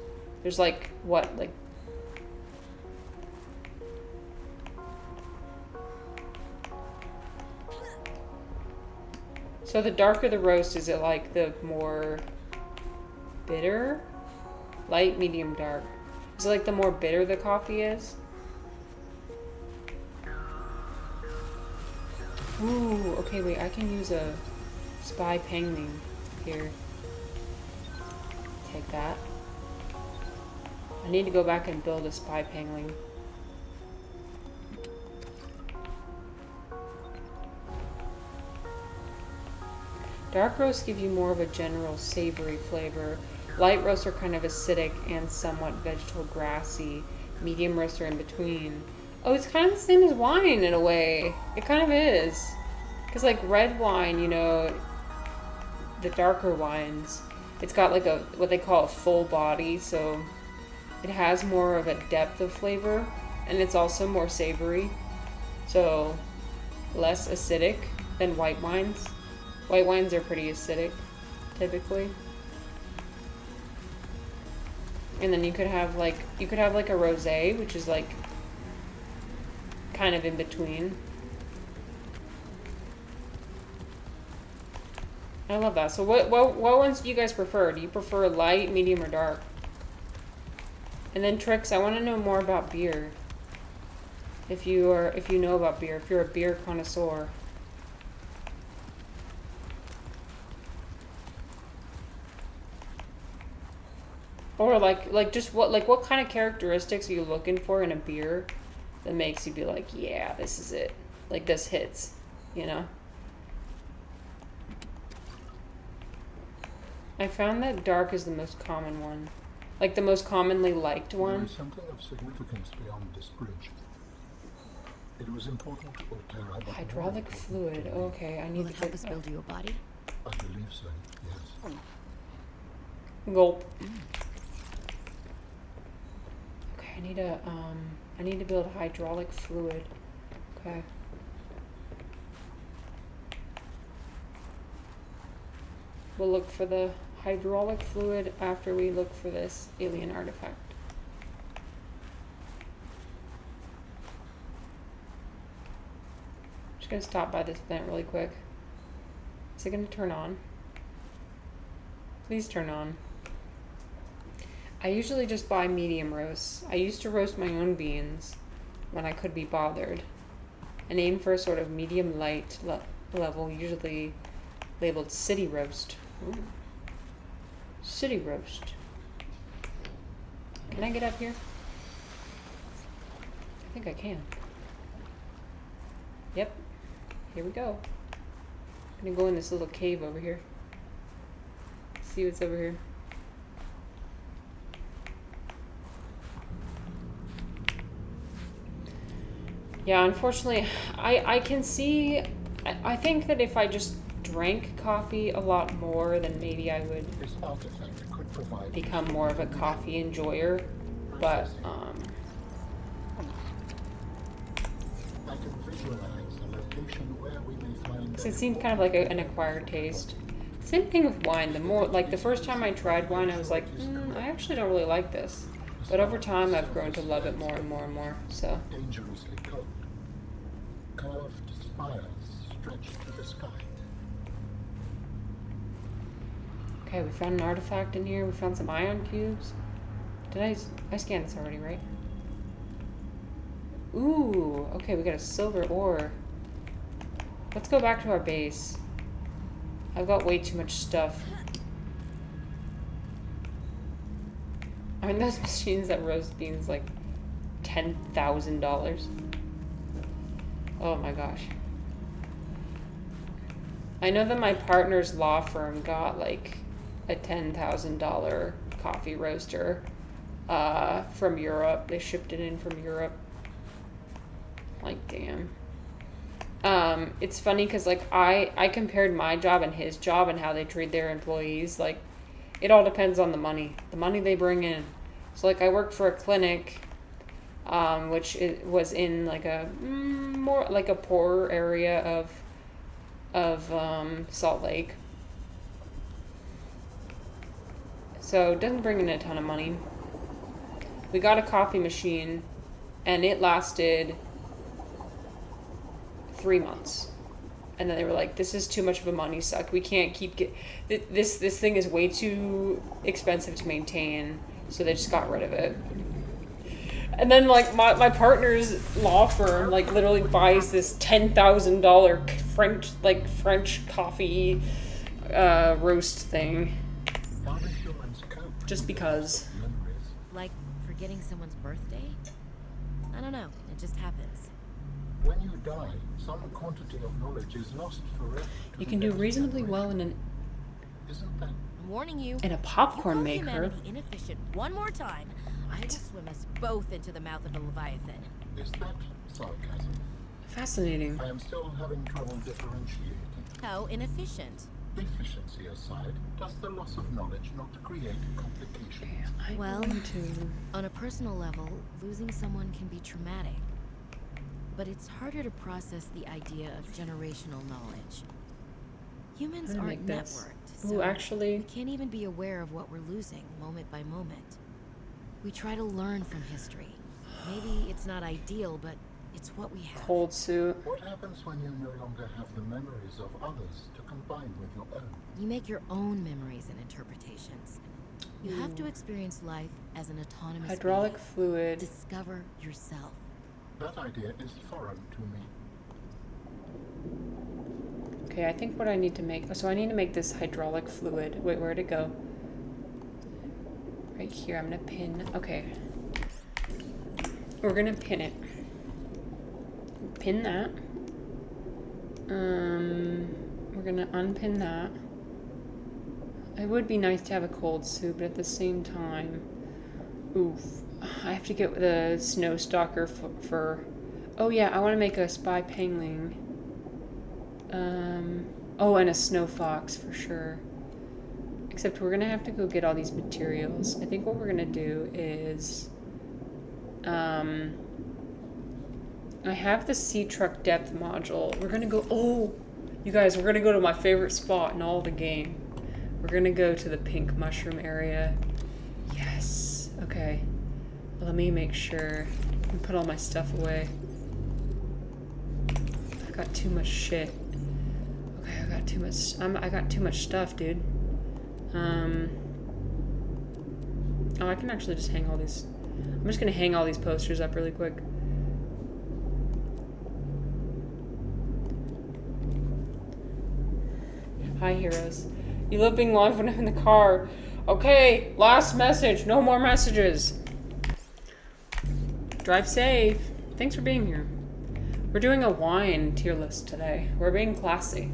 There's like what, like so the darker the roast, is it like the more bitter? Light, medium, dark. Is it like the more bitter the coffee is? Ooh, okay, wait, I can use a spy pangling here. Take that. I need to go back and build a spy pangling. Dark roasts give you more of a general savory flavor. Light roasts are kind of acidic and somewhat vegetal grassy. Medium roasts are in between. Oh, it's kind of the same as wine in a way. It kind of is. Because like red wine, you know, the darker wines, it's got like a, what they call a full body, so it has more of a depth of flavor, and it's also more savory. So less acidic than white wines. White wines are pretty acidic, typically. And then you could have like a rosé, which is like kind of in between. I love that. So what ones do you guys prefer? Do you prefer light, medium, or dark? And then Trix, I want to know more about beer. If you know about beer, if you're a beer connoisseur. Or like just what kind of characteristics are you looking for in a beer that makes you be like, yeah, this is it. Like this hits, you know? I found that dark is the most common one. Like the most commonly liked There one. is something of significance beyond this bridge. It was important to Otera. but Hydraulic more fluid. important to me. Okay, I need Will to it help get us build you a body? I believe so, yes. Gulp. Okay, I need to build hydraulic fluid. Okay. We'll look for the hydraulic fluid after we look for this alien artifact. Just gonna stop by this vent really quick. Is it gonna turn on? Please turn on. I usually just buy medium roasts. I used to roast my own beans when I could be bothered, and aim for a sort of medium light level, usually labeled city roast. Ooh. City roast. Can I get up here? I think I can. Yep. Here we go. I'm gonna go in this little cave over here. See what's over here. Yeah, unfortunately, I can see, I think that if I just drank coffee a lot more, then maybe I would This artifact could provide become more of a coffee enjoyer, but, I can visualize a location where we may find 'cause it seemed kind of like an acquired taste. Same thing with wine. The more, like the first time I tried wine, I was like, I actually don't really like this. But over time, I've grown to love it more and more and more, so. dangerously cold. Curved spires stretch to the sky. Okay, we found an artifact in here. We found some ion cubes. I scanned this already, right? Ooh, okay, we got a silver ore. Let's go back to our base. I've got way too much stuff. I mean, those machines that roast beans like $10,000. Oh my gosh. I know that my partner's law firm got like a $10,000 coffee roaster from Europe. They shipped it in from Europe. Like, damn. It's funny because like I compared my job and his job and how they treat their employees. Like, it all depends on the money they bring in. So like I worked for a clinic, which was in like a more like a poorer area of Salt Lake. So it doesn't bring in a ton of money. We got a coffee machine, and it lasted 3 months. And then they were like, this is too much of a money suck. We can't keep this thing is way too expensive to maintain. So they just got rid of it. And then like my partner's law firm like literally buys this $10,000 French coffee roast thing. How do humans cope Just with because. memories? Like forgetting someone's birthday? I don't know. It just happens. When you die, some quantity of knowledge is lost forever. to You the can do next reasonably generation. well Isn't that I'm warning you. in a You popcorn call maker. humanity inefficient one more time, I will swim us both into the mouth of a leviathan. is that sarcasm? Fascinating. I am still having trouble differentiating. How inefficient? Efficiency aside, does the loss of knowledge not create complications? I'm Well, going to... On a personal level, losing someone can be traumatic. But it's harder to process the idea of generational knowledge. Humans I'm gonna aren't make this. networked, Ooh, so actually... we can't even be aware of what we're losing moment by moment. We try to learn from history. Maybe it's not ideal, but it's what we have. Cold suit. What happens when you no longer have the memories of others to combine with your own? You make your own memories and interpretations. You have to experience life as an autonomous Hydraulic being. fluid. Discover yourself. That idea is foreign to me. Okay, I think what I need to make... So I need to make this hydraulic fluid. Wait, where'd it go? Right here. I'm gonna pin... Okay. We're gonna pin it. Pin that. We're gonna unpin that. It would be nice to have a cold suit, but at the same time... Oof. I have to get the snow stalker for... Oh yeah, I want to make a spy pangling. Oh, and a snow fox for sure. Except we're gonna have to go get all these materials. I think what we're gonna do is... I have the sea truck depth module. We're gonna go... Oh! You guys, we're gonna go to my favorite spot in all the game. We're gonna go to the pink mushroom area. Yes. Okay. Let me make sure and put all my stuff away. I got too much shit. Okay, I got too much. I got too much stuff, dude. Oh, I can actually just hang all these. I'm just gonna hang all these posters up really quick. Hi, heroes. You love being live when I'm in the car. Okay, last message. No more messages. Drive safe. Thanks for being here. We're doing a wine tier list today. We're being classy.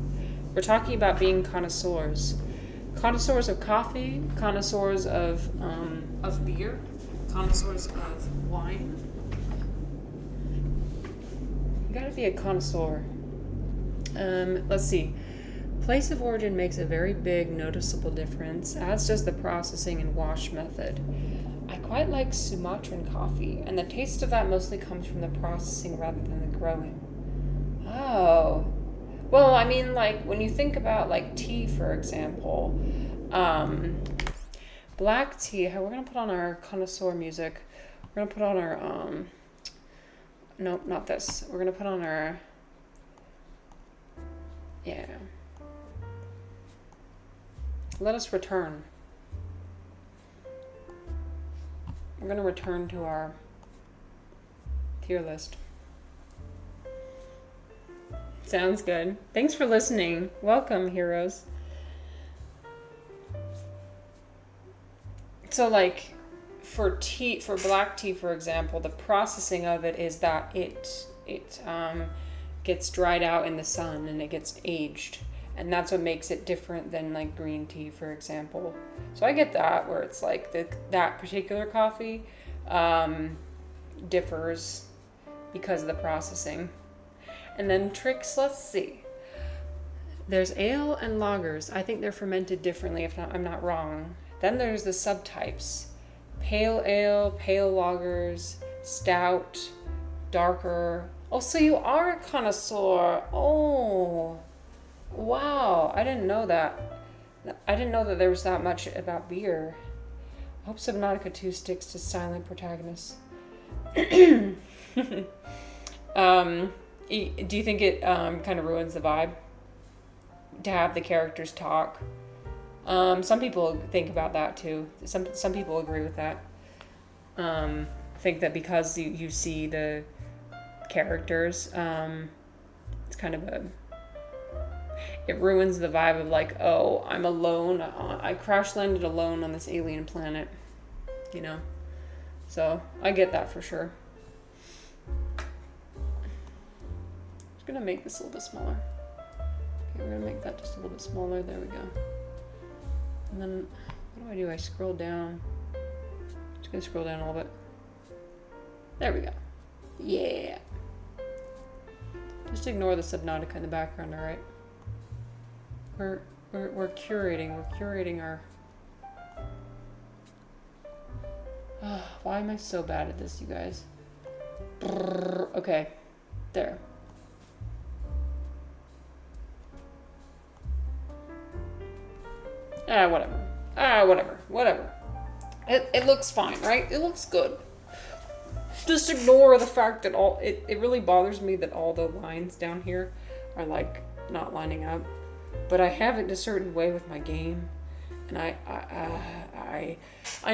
We're talking about being connoisseurs. Connoisseurs of coffee, connoisseurs of beer, connoisseurs of wine. You gotta be a connoisseur. Let's see. Place of origin makes a very big noticeable difference, as does the processing and wash method. I quite like Sumatran coffee, and the taste of that mostly comes from the processing rather than the growing. Oh. Well, I mean, like, when you think about, like, tea, for example, black tea, we're going to put on our connoisseur music. We're going to put on our, nope, not this. We're going to put on our, yeah. Let us return. We're going to return to our tier list. Sounds good. Thanks for listening. Welcome, heroes. So, like, for black tea, for example, the processing of it is that it gets dried out in the sun and it gets aged. And that's what makes it different than, like, green tea, for example. So I get that, where it's like that particular coffee differs because of the processing. And then tricks, let's see. There's ale and lagers. I think they're fermented differently if I'm not wrong. Then there's the subtypes. Pale ale, pale lagers, stout, darker. Oh, so you are a connoisseur. Oh, wow. I didn't know that. I didn't know that there was that much about beer. I hope Subnautica 2 sticks to silent protagonists. Do you think it kind of ruins the vibe to have the characters talk? Some people think about that too. Some people agree with that. Think that because you see the characters, it's kind of it ruins the vibe of like, oh, I'm alone. I crash landed alone on this alien planet, you know? So I get that for sure. Just gonna make this a little bit smaller. Okay, we're gonna make that just a little bit smaller. There we go. And then, what do? I scroll down. Just gonna scroll down a little bit. There we go. Yeah. Just ignore the Subnautica in the background, alright? We're curating. We're curating our... why am I so bad at this, you guys? Okay. There. Whatever. It looks fine, right? It looks good. Just ignore the fact that it really bothers me that all the lines down here are like not lining up. But I have it a certain way with my game, and I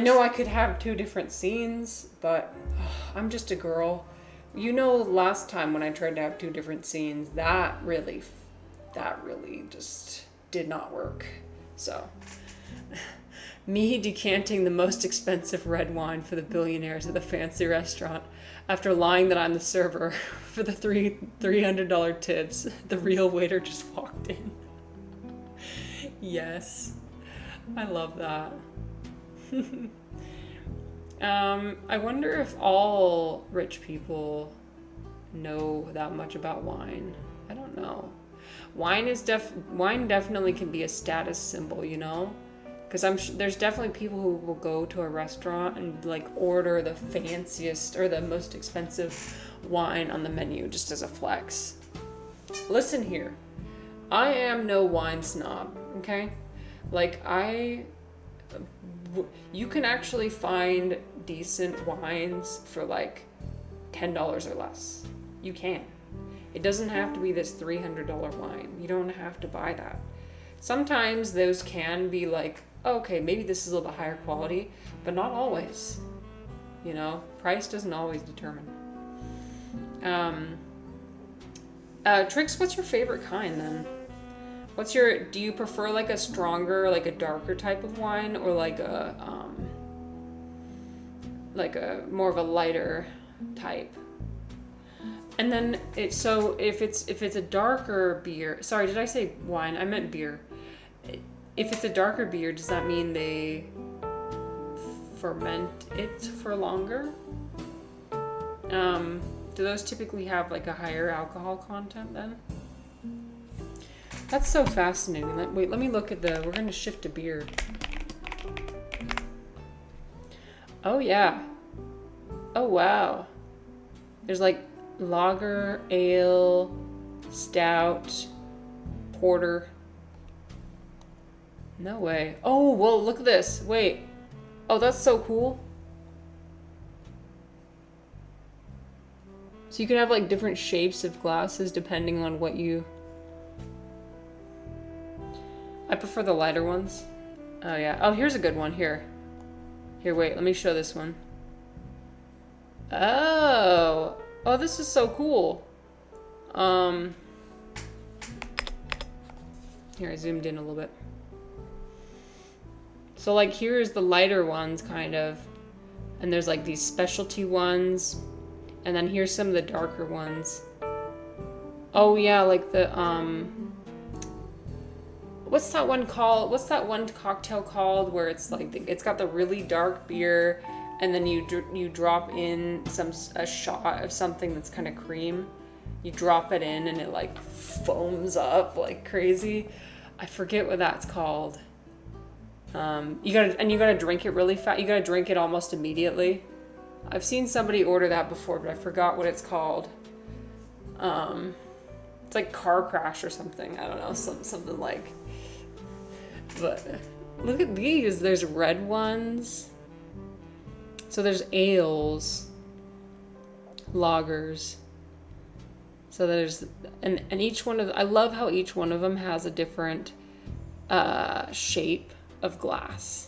know I could have 2 different scenes, but I'm just a girl. You know, last time when I tried to have 2 different scenes, that really just did not work. So, me decanting the most expensive red wine for the billionaires at the fancy restaurant after lying that I'm the server for the $300 tips. The real waiter just walked in. Yes, I love that. I wonder if all rich people know that much about wine. I don't know. Wine definitely can be a status symbol, you know? Because there's definitely people who will go to a restaurant and like order the fanciest or the most expensive wine on the menu just as a flex. Listen here. I am no wine snob, okay? Like, you can actually find decent wines for like $10 or less. You can. It doesn't have to be this $300 wine. You don't have to buy that. Sometimes those can be like, okay, maybe this is a little bit higher quality, but not always. You know, price doesn't always determine. Trix, what's your favorite kind then? Do you prefer like a stronger, like a darker type of wine, or like a more of a lighter type? And then if it's a darker beer, sorry, did I say wine? I meant beer. If it's a darker beer, does that mean they ferment it for longer? Do those typically have like a higher alcohol content then? That's so fascinating. Wait, let me look at we're going to shift to beer. Oh yeah. Oh wow. There's like lager, ale, stout, porter. No way. Oh, well, look at this. Wait. Oh, that's so cool. So you can have like different shapes of glasses depending on what you... I prefer the lighter ones. Oh yeah. Oh, here's a good one. Here, wait, let me show this one. Oh, this is so cool. Here, I zoomed in a little bit. So like here's the lighter ones kind of, and there's like these specialty ones, and then here's some of the darker ones. Oh yeah, like the what's that one called? What's that one cocktail called where it's like it's got the really dark beer, and then you drop in a shot of something that's kind of cream. You drop it in and it like foams up like crazy. I forget what that's called. You gotta drink it really fast. You gotta drink it almost immediately. I've seen somebody order that before, but I forgot what it's called. It's like car crash or something. I don't know, something like. But look at these. There's red ones. So there's ales, lagers. So there's and each one of, I love how each one of them has a different shape of glass.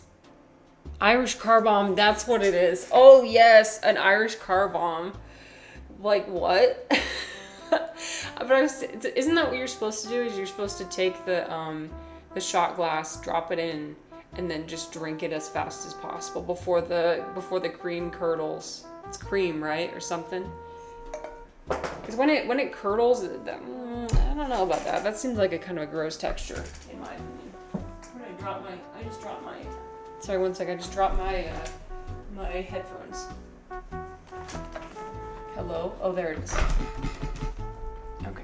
Irish car bomb, that's what it is. Oh yes, an Irish car bomb. Like what? But isn't that what you're supposed to do? Is you're supposed to take the shot glass, drop it in, and then just drink it as fast as possible before the cream curdles. It's cream, right, or something? Because when it curdles, I don't know about that. That seems like a kind of a gross texture, in my opinion. Where did I drop my? I just dropped my. Sorry, one sec. I just dropped my my headphones. Hello. Oh, there it is. Okay,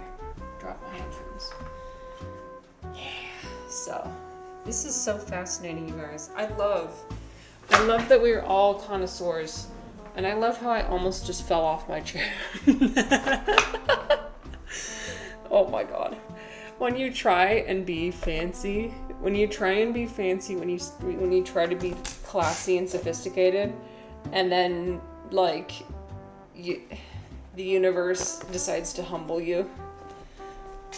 drop my headphones. Yeah. So, this is so fascinating, you guys. I love that we're all connoisseurs. And I love how I almost just fell off my chair. Oh my god. When you try and be fancy, when you try to be classy and sophisticated, and then like the universe decides to humble you.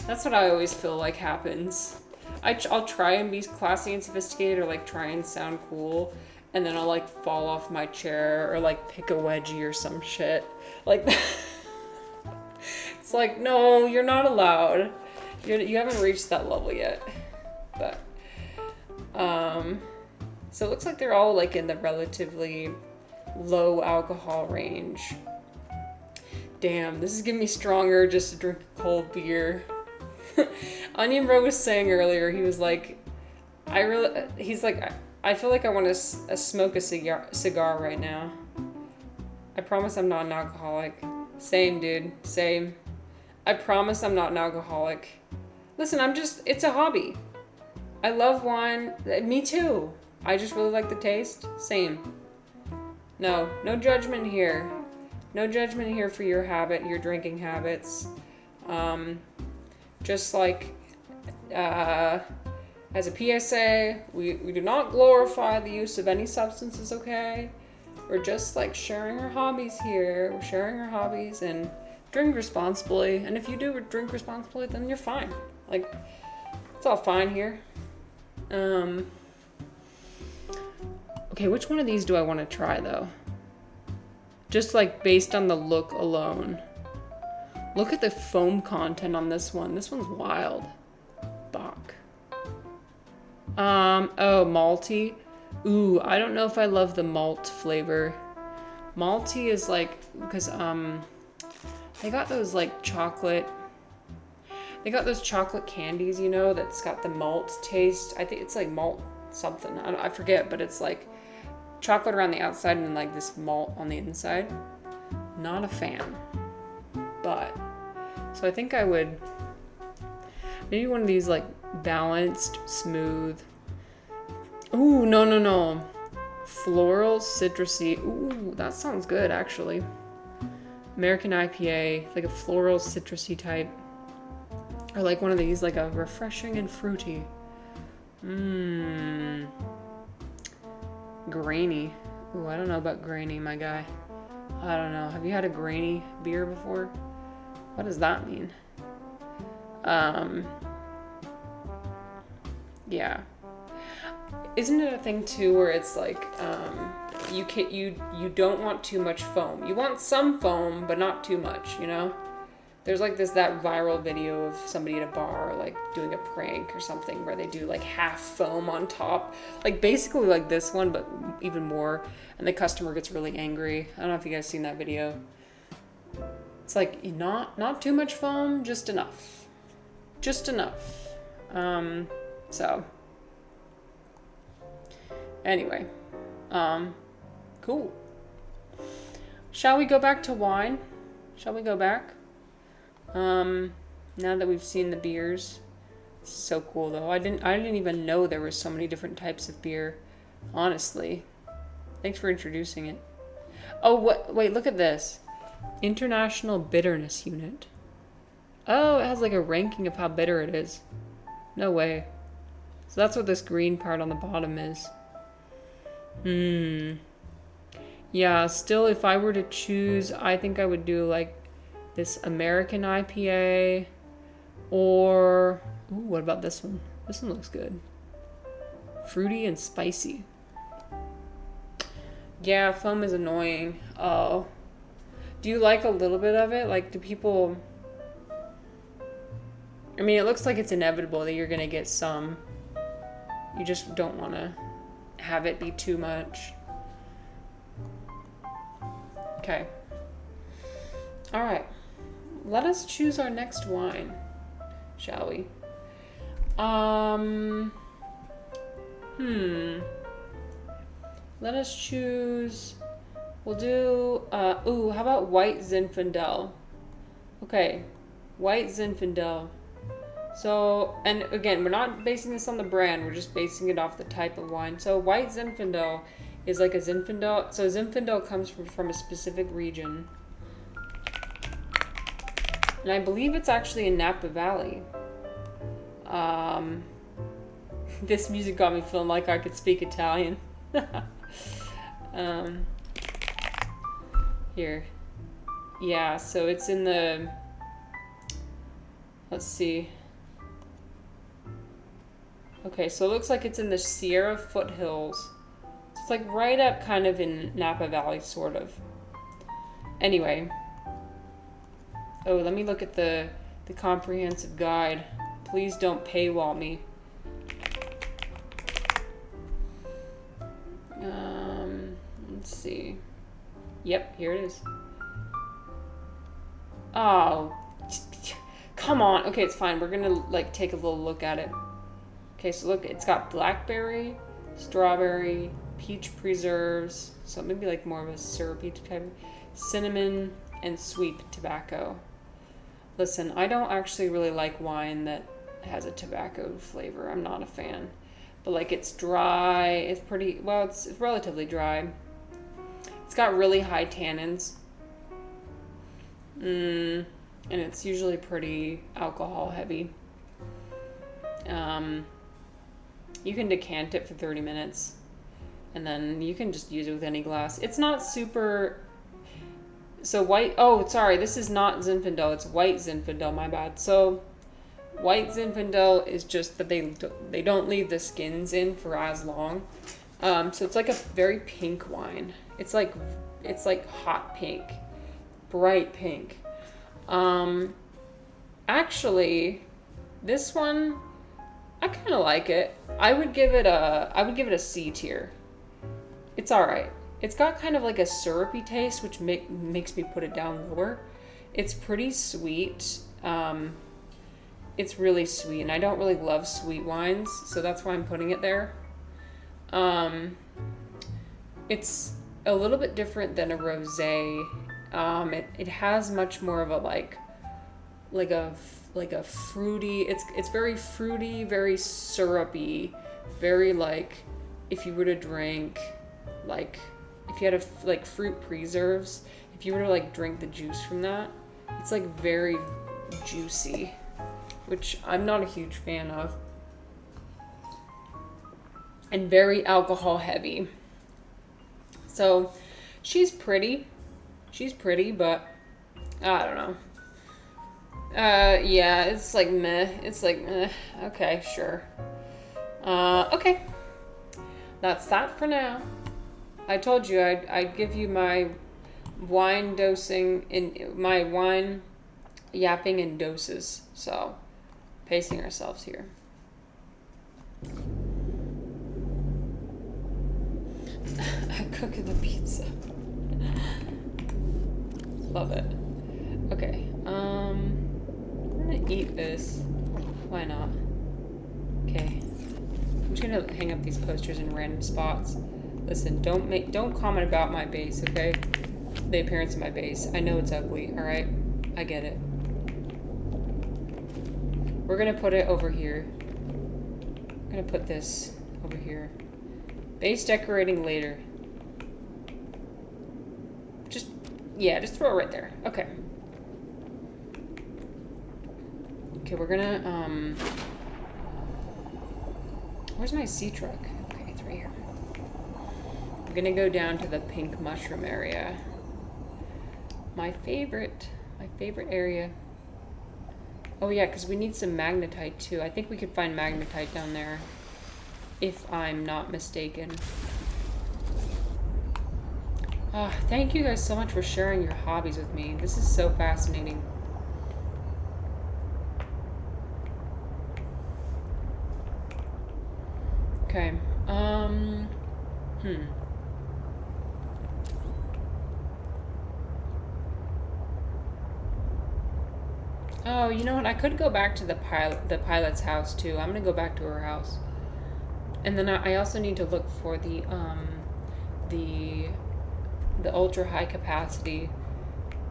That's what I always feel like happens. I'll try and be classy and sophisticated, or like try and sound cool, and then I'll like fall off my chair or like pick a wedgie or some shit. Like, it's like, no, you're not allowed. You haven't reached that level yet. But, so it looks like they're all like in the relatively low alcohol range. Damn, this is getting me stronger just to drink a cold beer. Onion Bro was saying earlier, he was like, I feel like I want to smoke a cigar right now. I promise I'm not an alcoholic. Same, dude. Same. I promise I'm not an alcoholic. Listen, it's a hobby. I love wine. Me too. I just really like the taste. Same. No judgment here. No judgment here for your drinking habits. Just like, as a PSA, we do not glorify the use of any substances, okay? We're just like sharing our hobbies here. We're sharing our hobbies, and drink responsibly. And if you do drink responsibly, then you're fine. Like, it's all fine here. Okay, which one of these do I want to try though? Just like based on the look alone. Look at the foam content on this one. This one's wild. Bach. Oh, malty. Ooh, I don't know if I love the malt flavor. Malty is like, because, they got those like chocolate, they got those chocolate candies, you know, that's got the malt taste. I think it's like malt something. I forget, but it's like chocolate around the outside and then like this malt on the inside. Not a fan. But, so I think I would, maybe one of these like balanced, smooth. Ooh, no. Floral, citrusy. Ooh, that sounds good, actually. American IPA, like a floral, citrusy type. Or like one of these, like a refreshing and fruity. Grainy. Ooh, I don't know about grainy, my guy. I don't know. Have you had a grainy beer before? What does that mean? Yeah. Isn't it a thing too where it's like you don't want too much foam. You want some foam, but not too much, you know? There's like that viral video of somebody at a bar like doing a prank or something where they do like half foam on top. Like basically like this one, but even more, and the customer gets really angry. I don't know if you guys seen that video. It's like not too much foam, just enough. Just enough. So anyway, cool. Shall we go back to wine? Shall we go back? Now that we've seen the beers, it's so cool though. I didn't even know there were so many different types of beer, honestly. Thanks for introducing it. Oh, wait, look at this. International Bitterness Unit. Oh, it has like a ranking of how bitter it is. No way. So that's what this green part on the bottom is. Yeah, still if I were to choose, I think I would do like this American IPA or... Ooh, what about this one? This one looks good. Fruity and spicy. Yeah, foam is annoying. Oh. Do you like a little bit of it? Like, do people... I mean, it looks like it's inevitable that you're gonna get some. You just don't want to have it be too much. Okay. Alright. Let us choose our next wine, shall we? Let us choose... We'll do... ooh, how about White Zinfandel? Okay. White Zinfandel. So, and again, we're not basing this on the brand, we're just basing it off the type of wine. So White Zinfandel is like a Zinfandel. So Zinfandel comes from a specific region. And I believe it's actually in Napa Valley. This music got me feeling like I could speak Italian. Here. Yeah, so it's in the... Let's see. Okay, so it looks like it's in the Sierra foothills. It's like right up kind of in Napa Valley, sort of. Anyway. Oh, let me look at the comprehensive guide. Please don't paywall me. Let's see. Yep, here it is. Oh, come on. Okay, it's fine. We're gonna like take a little look at it. Okay, so look, it's got blackberry, strawberry, peach preserves, so maybe like more of a syrupy type, cinnamon, and sweet tobacco. Listen, I don't actually really like wine that has a tobacco flavor. I'm not a fan. But like it's dry, it's pretty, well, it's relatively dry. It's got really high tannins. And it's usually pretty alcohol heavy. You can decant it for 30 minutes and then you can just use it with any glass. It's not super... So white... Oh, sorry, this is not Zinfandel. It's White Zinfandel, my bad. So White Zinfandel is just that they don't leave the skins in for as long. So it's like a very pink wine. It's like hot pink. Bright pink. Actually, this one... I kind of like it. I would give it a C tier. It's all right. It's got kind of like a syrupy taste, which makes me put it down lower. It's pretty sweet. It's really sweet, and I don't really love sweet wines, so that's why I'm putting it there. It's a little bit different than a rosé. It has much more of a like a fruity, it's very fruity, very syrupy, very like if you were to drink like if you had like fruit preserves, if you were to like drink the juice from that, it's like very juicy, which I'm not a huge fan of, and very alcohol heavy. So she's pretty, but I don't know. Yeah, it's like meh. It's like meh. Okay, sure. Okay. That's that for now. I told you I'd give you my wine dosing in my wine yapping in doses. So, pacing ourselves here. I'm cooking the pizza. Love it. Okay. I'm gonna eat this. Why not? Okay. I'm just gonna hang up these posters in random spots. Listen, don't comment about my base, okay? The appearance of my base. I know it's ugly, alright? I get it. We're gonna put it over here. I'm gonna put this over here. Base decorating later. Just, yeah, just throw it right there. Okay. Okay, we're gonna, where's my sea truck? Okay, it's right here. We're gonna go down to the pink mushroom area. My favorite area. Oh yeah, because we need some magnetite too. I think we could find magnetite down there, if I'm not mistaken. Thank you guys so much for sharing your hobbies with me. This is so fascinating. Okay, Oh, you know what? I could go back to the pilot's house too. I'm gonna go back to her house, and then I also need to look for the ultra high capacity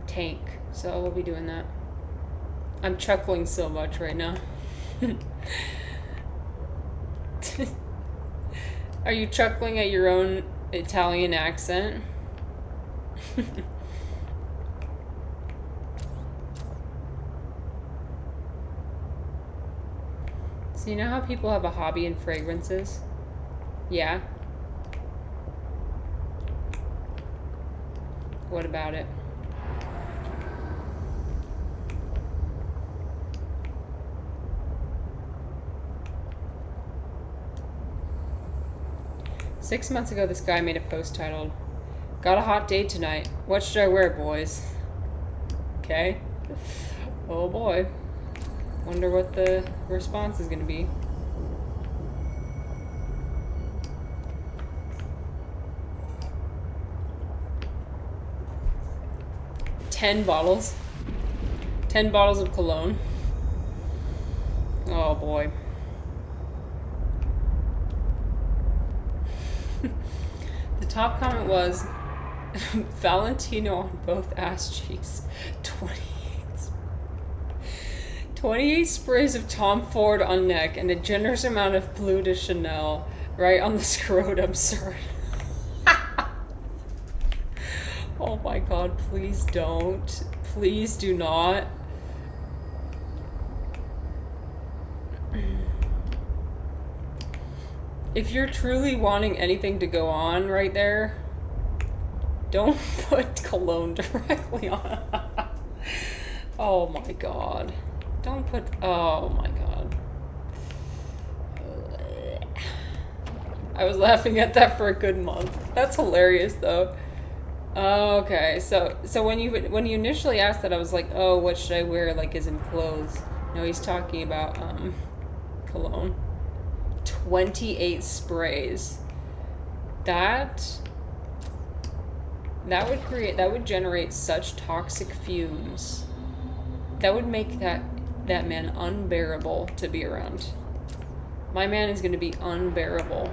tank. So we'll be doing that. I'm chuckling so much right now. Are you chuckling at your own Italian accent? So you know how people have a hobby in fragrances? Yeah? What about it? "6 months ago, this guy made a post titled, 'Got a hot date tonight. What should I wear, boys?'" Okay. Oh boy. Wonder what the response is going to be. "10 bottles. 10 bottles of cologne." Oh boy. The top comment was, "Valentino on both ass cheeks. 28 sprays of Tom Ford on neck and a generous amount of Bleu de Chanel right on the scrotum, sir." Oh my god, please don't. Please do not. If you're truly wanting anything to go on right there, don't put cologne directly on. Oh my god. Don't put, oh my god. I was laughing at that for a good month. That's hilarious though. Okay, so when you initially asked that, I was like, oh, what should I wear, like, as in clothes? No, he's talking about cologne. 28 sprays. That would generate such toxic fumes. That would make that man unbearable to be around. My man is going to be unbearable.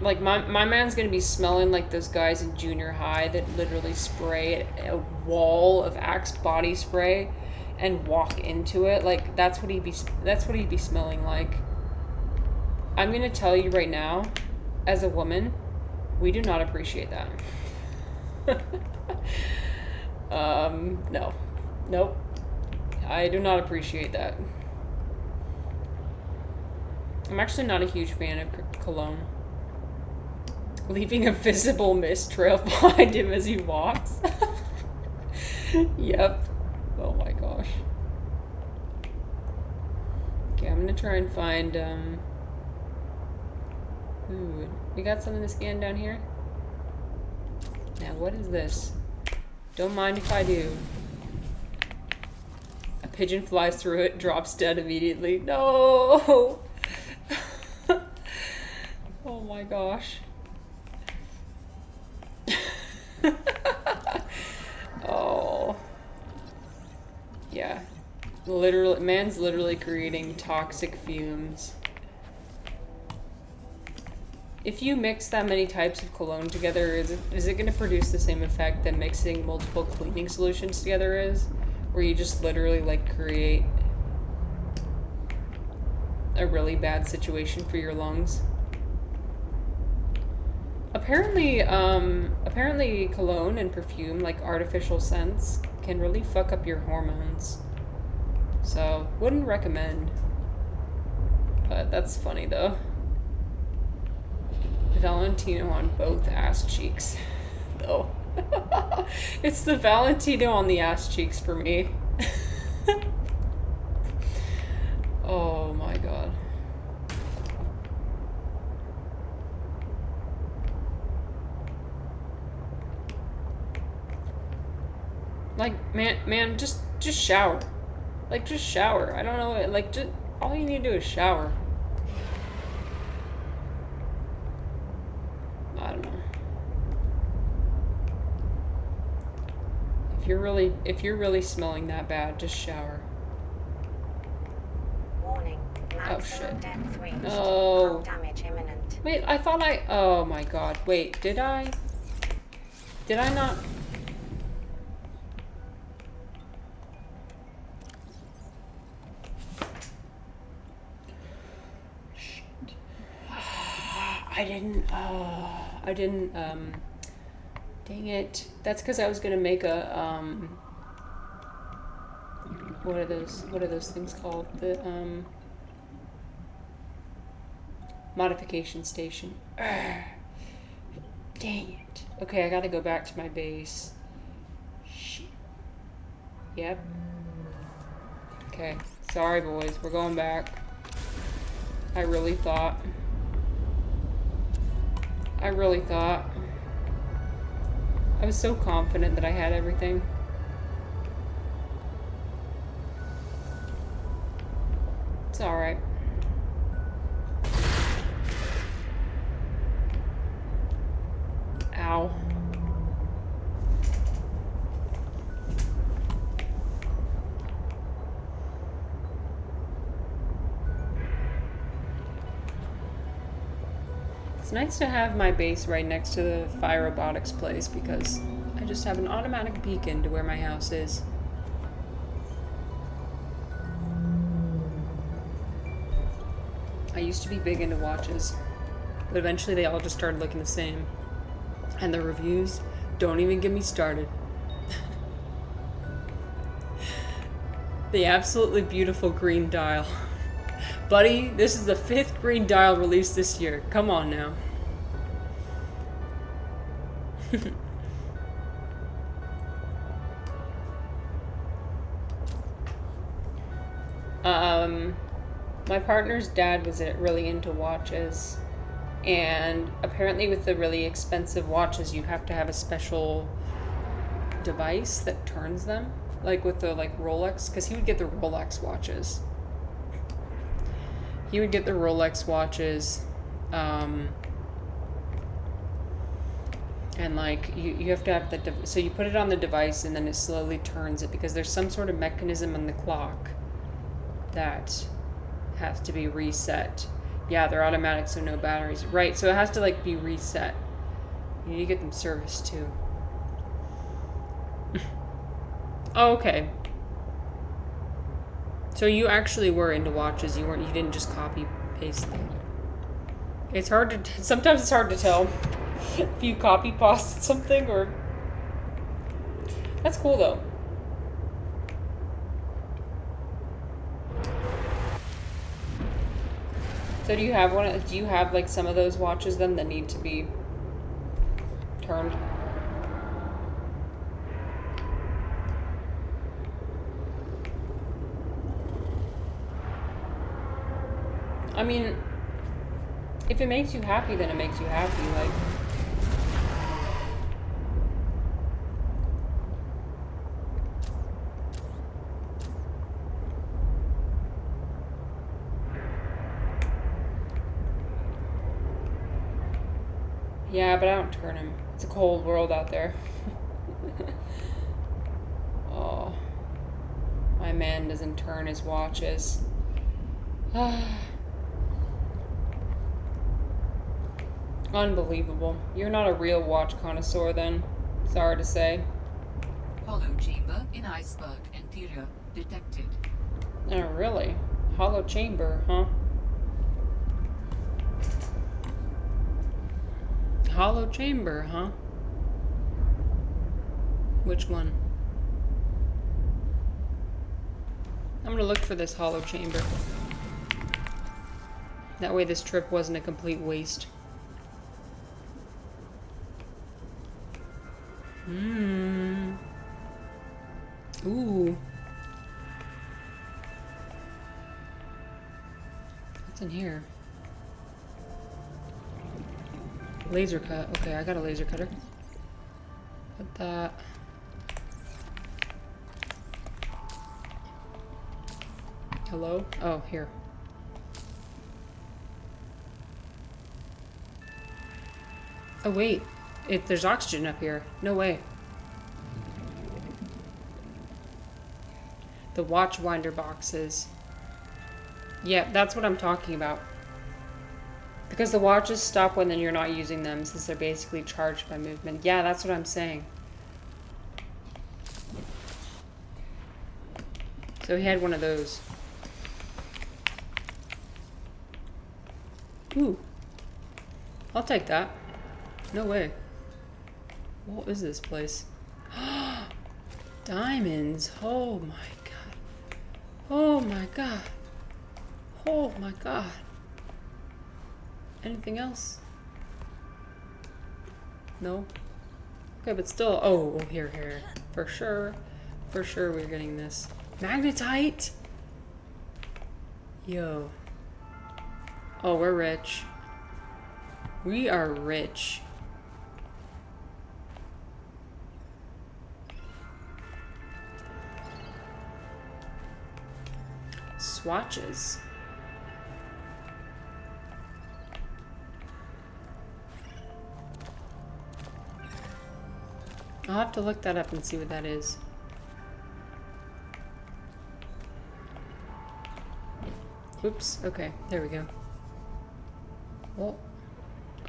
Like, my man's going to be smelling like those guys in junior high that literally spray a wall of Axe body spray and walk into it. Like, that's what he'd be smelling like. I'm going to tell you right now, as a woman, we do not appreciate that. No. Nope. I do not appreciate that. I'm actually not a huge fan of cologne. Leaving a visible mist trail behind him as he walks. Yep. Oh my gosh. Okay, I'm gonna try and find, ooh, we got something to scan down here? Now, what is this? Don't mind if I do. A pigeon flies through it, drops dead immediately. No! Oh my gosh. Oh. Yeah. Literally, man's literally creating toxic fumes. If you mix that many types of cologne together, is it going to produce the same effect that mixing multiple cleaning solutions together is? where you just literally like create a really bad situation for your lungs. Apparently cologne and perfume, like artificial scents, can really fuck up your hormones. So, wouldn't recommend. But that's funny though. Valentino on both ass cheeks. Though. It's the Valentino on the ass cheeks for me. Oh my god. Like, man, just shower. Like, just shower. I don't know, like, just, all you need to do is shower. I don't know. If you're really smelling that bad, just shower. Warning. Oh shit. Depth reached. No. Hull damage imminent. Wait, I thought oh my god. Wait, did I not? I didn't, dang it. That's because I was gonna make a, what are those things called? The, modification station. Urgh. Dang it. Okay, I gotta go back to my base. Shit. Yep. Okay. Sorry, boys. We're going back. I really thought. I was so confident that I had everything. It's alright. Ow. It's nice to have my base right next to the fire robotics place because I just have an automatic beacon to where my house is. I used to be big into watches, but eventually they all just started looking the same. And the reviews, don't even get me started. The absolutely beautiful green dial. Buddy, this is the 5th green dial released this year. Come on now. My partner's dad was really into watches. And apparently with the really expensive watches, you have to have a special device that turns them. Like with the Rolex, because he would get the Rolex watches. And you have to have so you put it on the device and then it slowly turns it because there's some sort of mechanism in the clock that has to be reset. Yeah, they're automatic, so no batteries. Right, so it has to be reset. You need to get them serviced too. Oh, okay. So you actually were into watches. You didn't just copy paste them. It's hard to sometimes it's hard to tell if you copy pasted something or. That's cool though. So do you have some of those watches then that need to be turned? I mean, if it makes you happy, then it makes you happy, Yeah, but I don't turn him. It's a cold world out there. Oh. My man doesn't turn his watches. Unbelievable. You're not a real watch connoisseur then. Sorry to say. Hollow chamber in iceberg interior detected. Oh, really? Hollow chamber, huh? Hollow chamber, huh? Which one? I'm gonna look for this hollow chamber. That way this trip wasn't a complete waste. Ooh. What's in here? Laser cut. Okay, I got a laser cutter. Put that. Hello? Oh, here. Oh, wait. There's oxygen up here. No way. The watch winder boxes. Yeah, that's what I'm talking about. Because the watches stop when you're not using them, since they're basically charged by movement. Yeah, that's what I'm saying. So he had one of those. Ooh. I'll take that. No way. What is this place? Diamonds. Oh my god. Oh my god. Oh my god. Anything else? No? Okay, but still. Oh, here. For sure. For sure we're getting this. Magnetite? Yo. Oh, we're rich. We are rich. Swatches. I'll have to look that up and see what that is. Oops. Okay, there we go. Well,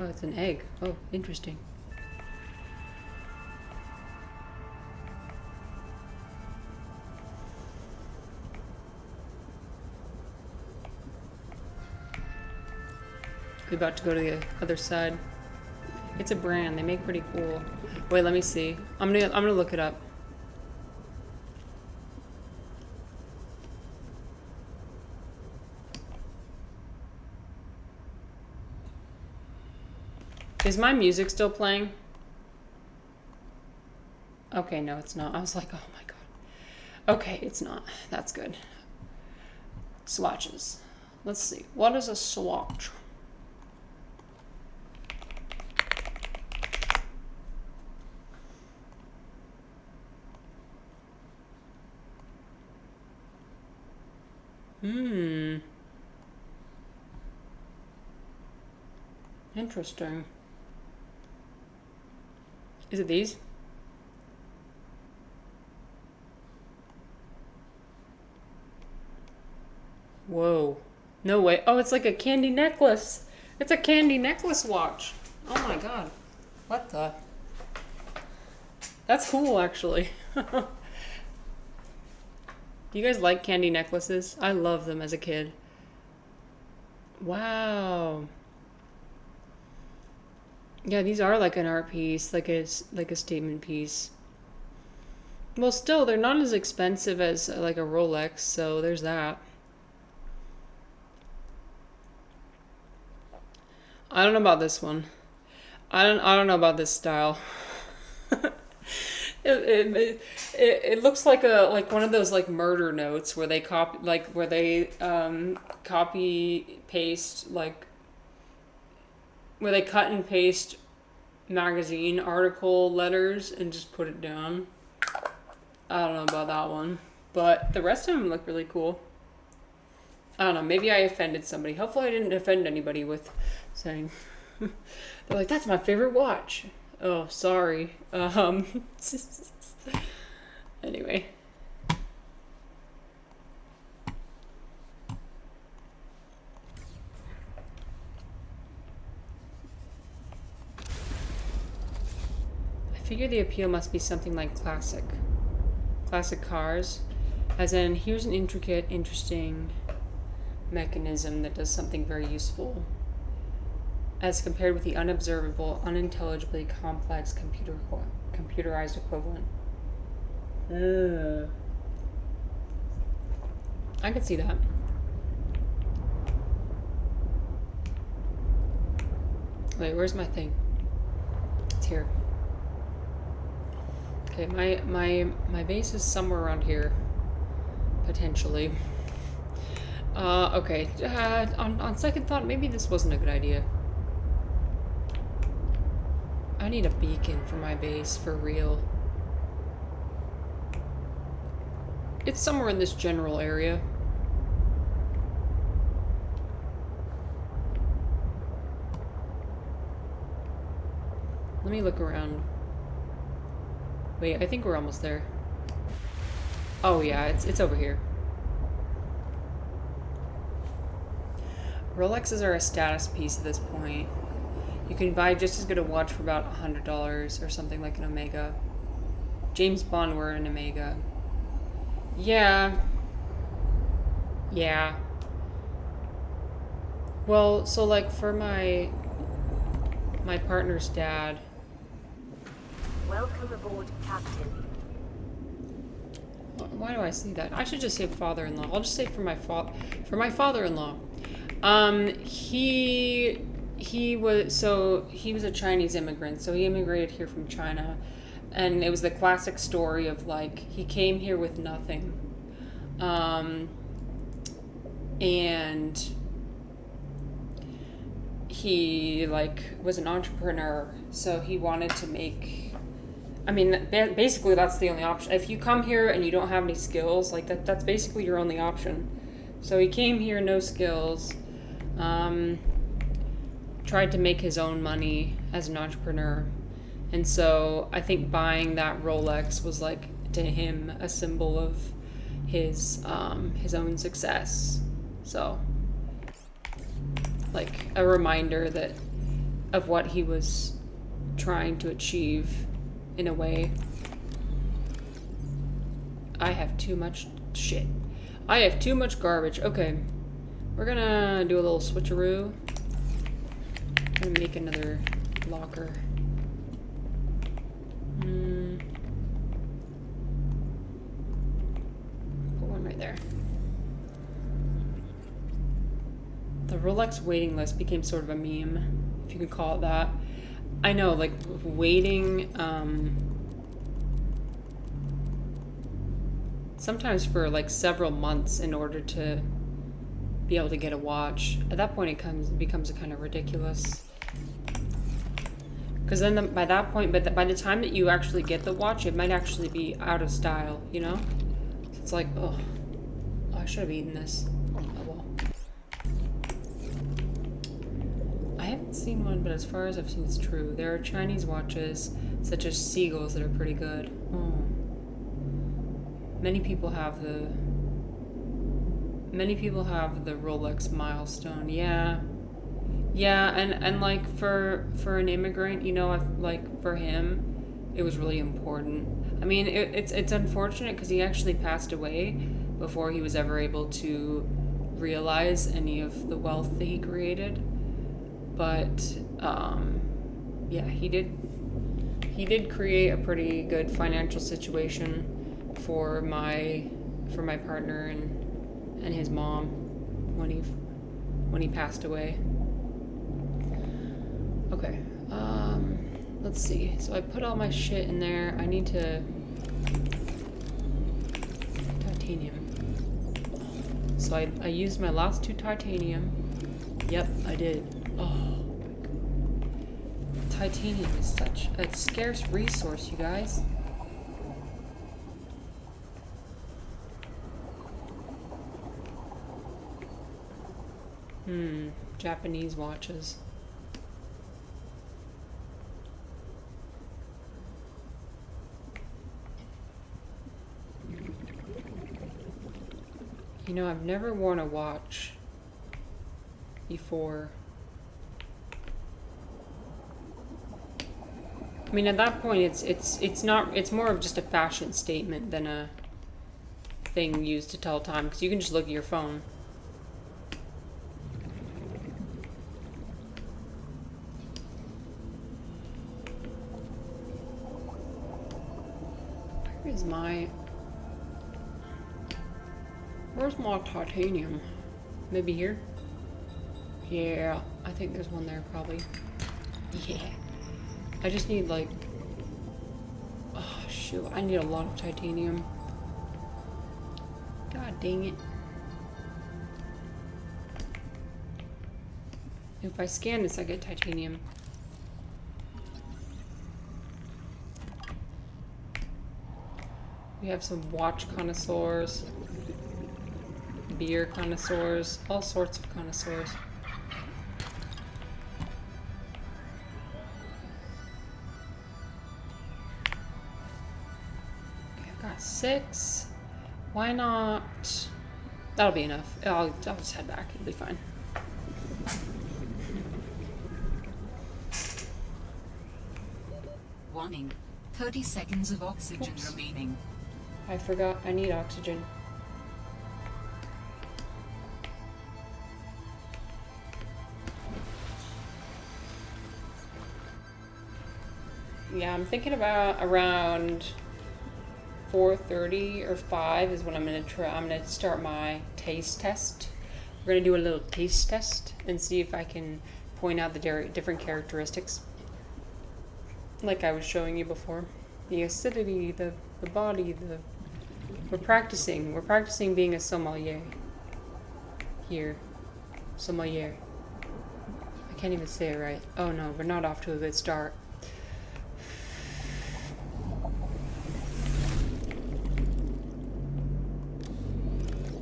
oh, it's an egg. Oh, interesting. We're about to go to the other side. It's a brand. They make pretty cool. Wait, let me see. I'm gonna look it up. Is my music still playing? Okay, no, it's not. I was like, oh my god. Okay, it's not. That's good. Swatches. Let's see. What is a swatch? Interesting. Is it these? Whoa. No way. Oh, it's like a candy necklace. It's a candy necklace watch. Oh my god. What the? That's cool, actually. Do you guys like candy necklaces? I love them as a kid. Wow. Yeah, these are like an art piece, like a statement piece. Well, still, they're not as expensive as like a Rolex, so there's that. I don't know about this one. I don't know about this style. It looks like one of those like murder notes where they copy paste, like where they cut and paste magazine article letters and just put it down. I don't know about that one, but the rest of them look really cool. I don't know, maybe I offended somebody. Hopefully I didn't offend anybody with saying they're like, that's my favorite watch. Oh, sorry. Anyway. I figure the appeal must be something like classic. Classic cars. As in, here's an intricate, interesting mechanism that does something very useful, as compared with the unobservable, unintelligibly complex computerized equivalent. I could see that. Wait, where's my thing? It's here. Okay, my base is somewhere around here, potentially. Okay. On second thought, maybe this wasn't a good idea. I need a beacon for my base, for real. It's somewhere in this general area. Let me look around. Wait, I think we're almost there. Oh yeah, it's over here. Rolexes are a status piece at this point. You can buy just as good a watch for about $100 or something like an Omega. James Bond wore an Omega. Yeah. Yeah. Well, so like for my partner's dad. Welcome aboard, Captain. Why do I say that? I should just say father-in-law. I'll just say for my father-in-law. He was a Chinese immigrant, so he immigrated here from China, and it was the classic story of like he came here with nothing, and he like was an entrepreneur, so he wanted to make. I mean, basically that's the only option. If you come here and you don't have any skills, like that's basically your only option. So he came here, no skills, tried to make his own money as an entrepreneur. And so I think buying that Rolex was like, to him, a symbol of his own success. So, like a reminder that of what he was trying to achieve. In a way. I have too much shit. I have too much garbage. Okay. We're gonna do a little switcheroo. I'm gonna make another locker. Put one right there. The Rolex waiting list became sort of a meme, if you could call it that. I know, like, waiting, sometimes for, like, several months in order to be able to get a watch. At that point, it becomes kind of ridiculous. Because then, by that point, by the time that you actually get the watch, it might actually be out of style, you know? So it's like, oh, I should have eaten this. Oh, well. I haven't seen one, but as far as I've seen, it's true. There are Chinese watches, such as Seagulls, that are pretty good. Oh. Many people have the Rolex milestone. Yeah, and like for an immigrant, you know, like for him, it was really important. I mean, it's unfortunate because he actually passed away before he was ever able to realize any of the wealth that he created. But yeah, he did create a pretty good financial situation for my partner and his mom when he passed away. Okay, let's see. So I put all my shit in there. I need to titanium. So I used my last 2 titanium. Yep, I did. Oh. Titanium is such a scarce resource, you guys. Japanese watches. You know, I've never worn a watch before. I mean, at that point, it's not. It's more of just a fashion statement than a thing used to tell time, because you can just look at your phone. Where's my titanium? Maybe here? Yeah, I think there's one there probably. Yeah. I just need like... Oh shoot, I need a lot of titanium. God dang it. If I scan this, I get titanium. We have some watch connoisseurs, beer connoisseurs, all sorts of connoisseurs. Okay, I've got 6. Why not? That'll be enough. I'll just head back. It'll be fine. Warning. 30 seconds of oxygen remaining. I forgot I need oxygen. Yeah, I'm thinking about around 4:30 or 5 is when I'm gonna try. I'm gonna start my taste test. We're gonna do a little taste test and see if I can point out the different characteristics, like I was showing you before. The acidity, the body, we're practicing being a sommelier. Here. Sommelier. I can't even say it right. Oh no, we're not off to a good start.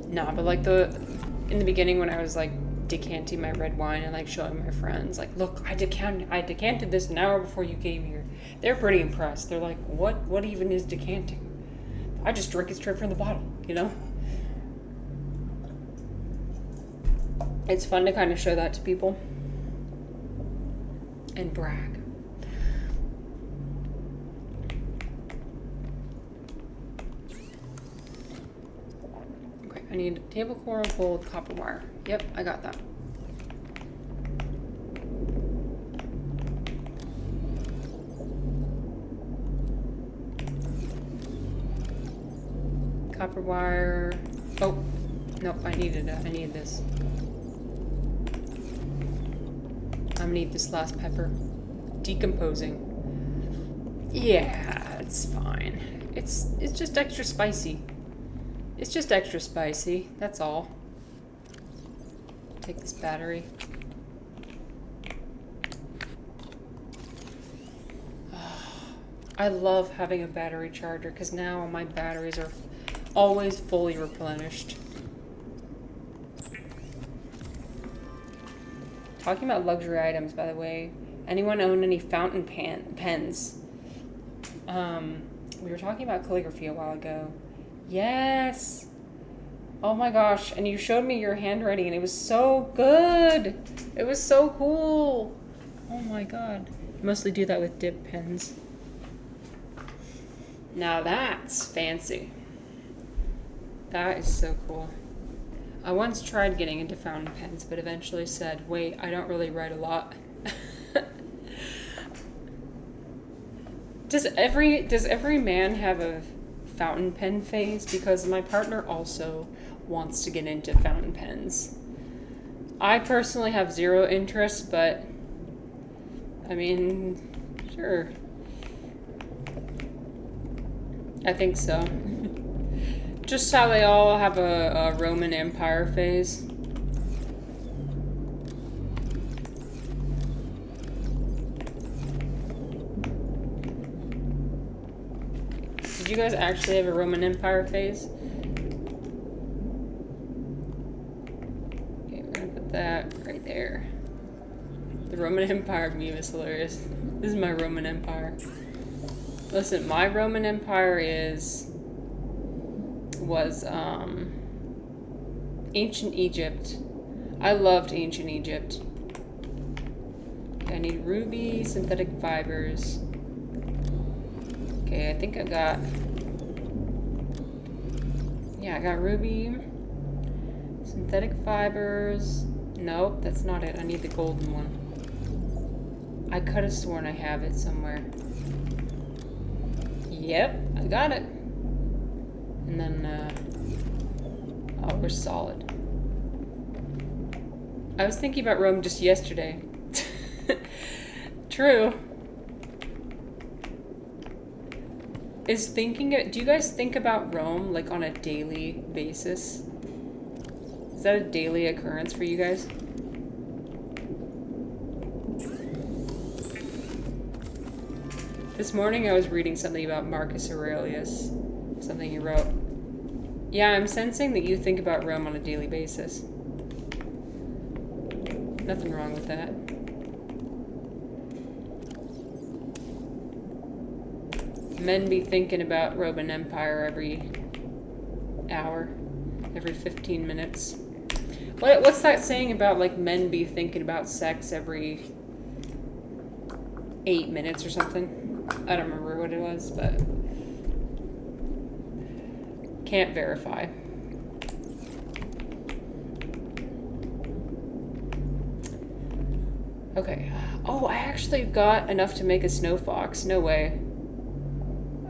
Nah, but like in the beginning when I was like decanting my red wine and like showing my friends, like, look, I decanted this an hour before you came here. They're pretty impressed. They're like, what even is decanting? I just drink it straight from the bottle, you know? It's fun to kind of show that to people and brag. Okay, I need table coral, gold, copper wire. Yep, I got that. Copper wire. Oh, nope, I need this. I'm gonna need this last pepper. Decomposing. Yeah, it's fine. It's just extra spicy. It's just extra spicy, that's all. Take this battery. I love having a battery charger because now my batteries are always fully replenished. Talking about luxury items, by the way, anyone own any fountain pens? We were talking about calligraphy a while ago. Yes! Oh my gosh, and you showed me your handwriting and it was so good! It was so cool! Oh my god. I mostly do that with dip pens. Now that's fancy. That is so cool. I once tried getting into fountain pens, but eventually said, wait, I don't really write a lot. Does every man have a fountain pen phase? Because my partner also wants to get into fountain pens. I personally have zero interest, but I mean, sure. I think so. Just how they all have a Roman Empire phase. Did you guys actually have a Roman Empire phase? Okay, we're gonna put that right there. The Roman Empire meme is hilarious. This is my Roman Empire. Listen, my Roman Empire was ancient Egypt. I loved ancient Egypt. Okay, I need ruby, synthetic fibers, Okay, I think I got... Yeah, I got ruby. Synthetic fibers. Nope, that's not it. I need the golden one. I could have sworn I have it somewhere. Yep, I got it. And then, oh, we're solid. I was thinking about Rome just yesterday. True. Do you guys think about Rome, like, on a daily basis? Is that a daily occurrence for you guys? This morning I was reading something about Marcus Aurelius. Something he wrote. Yeah, I'm sensing that you think about Rome on a daily basis. Nothing wrong with that. Men be thinking about Roman Empire every hour, every 15 minutes. What's that saying about, like, men be thinking about sex every 8 minutes or something? I don't remember what it was, but can't verify. Okay. Oh, I actually got enough to make a snow fox. No way.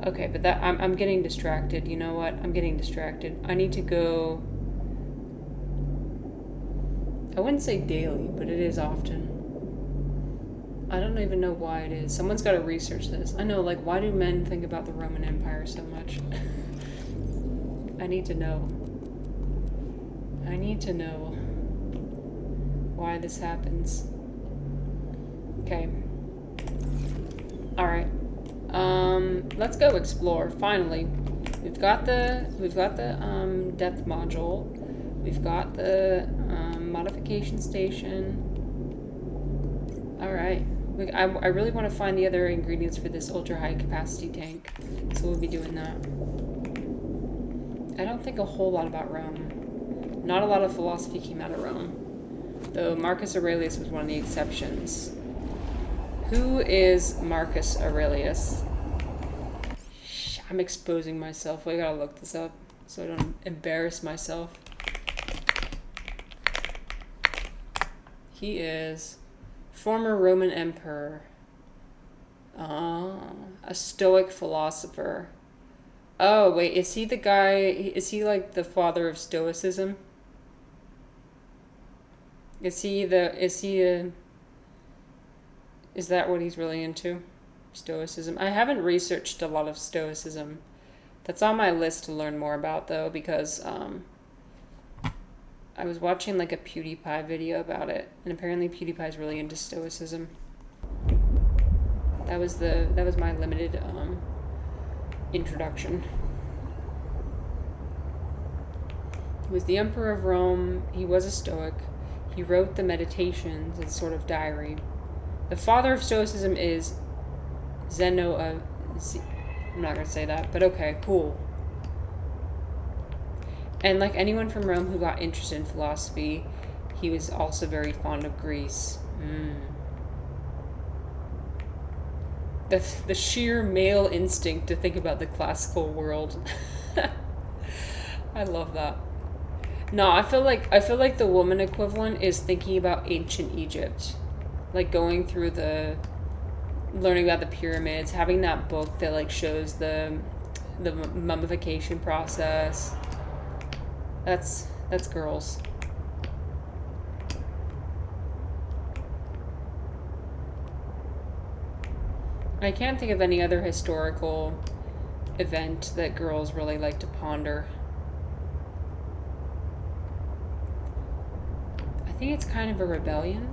Okay, but that I'm getting distracted. You know what? I'm getting distracted. I need to go. I wouldn't say daily, but it is often. I don't even know why it is. Someone's got to research this. I know, like, why do men think about the Roman Empire so much? I need to know. I need to know why this happens. Okay. Alright. Let's go explore, finally. We've got the depth module. We've got the modification station. Alright. I really want to find the other ingredients for this ultra high capacity tank. So we'll be doing that. I don't think a whole lot about Rome. Not a lot of philosophy came out of Rome. Though Marcus Aurelius was one of the exceptions. Who is Marcus Aurelius? Shh, I'm exposing myself. I gotta look this up so I don't embarrass myself. He is former Roman emperor. A Stoic philosopher. Oh, wait, is he the guy, is he like the father of Stoicism? Is that what he's really into? Stoicism? I haven't researched a lot of Stoicism. That's on my list to learn more about, though, because I was watching like a PewDiePie video about it, and apparently PewDiePie's really into Stoicism. That was my limited introduction. He was the emperor of Rome. He was a Stoic. He wrote the Meditations, a sort of diary. The father of Stoicism is Zeno. I'm not gonna say that, but okay, cool. And like anyone from Rome who got interested in philosophy, he was also very fond of Greece. The sheer male instinct to think about the classical world. I love that. No, I feel like the woman equivalent is thinking about ancient Egypt. Like going through learning about the pyramids, having that book that like shows the mummification process. That's girls. I can't think of any other historical event that girls really like to ponder. I think it's kind of a rebellion.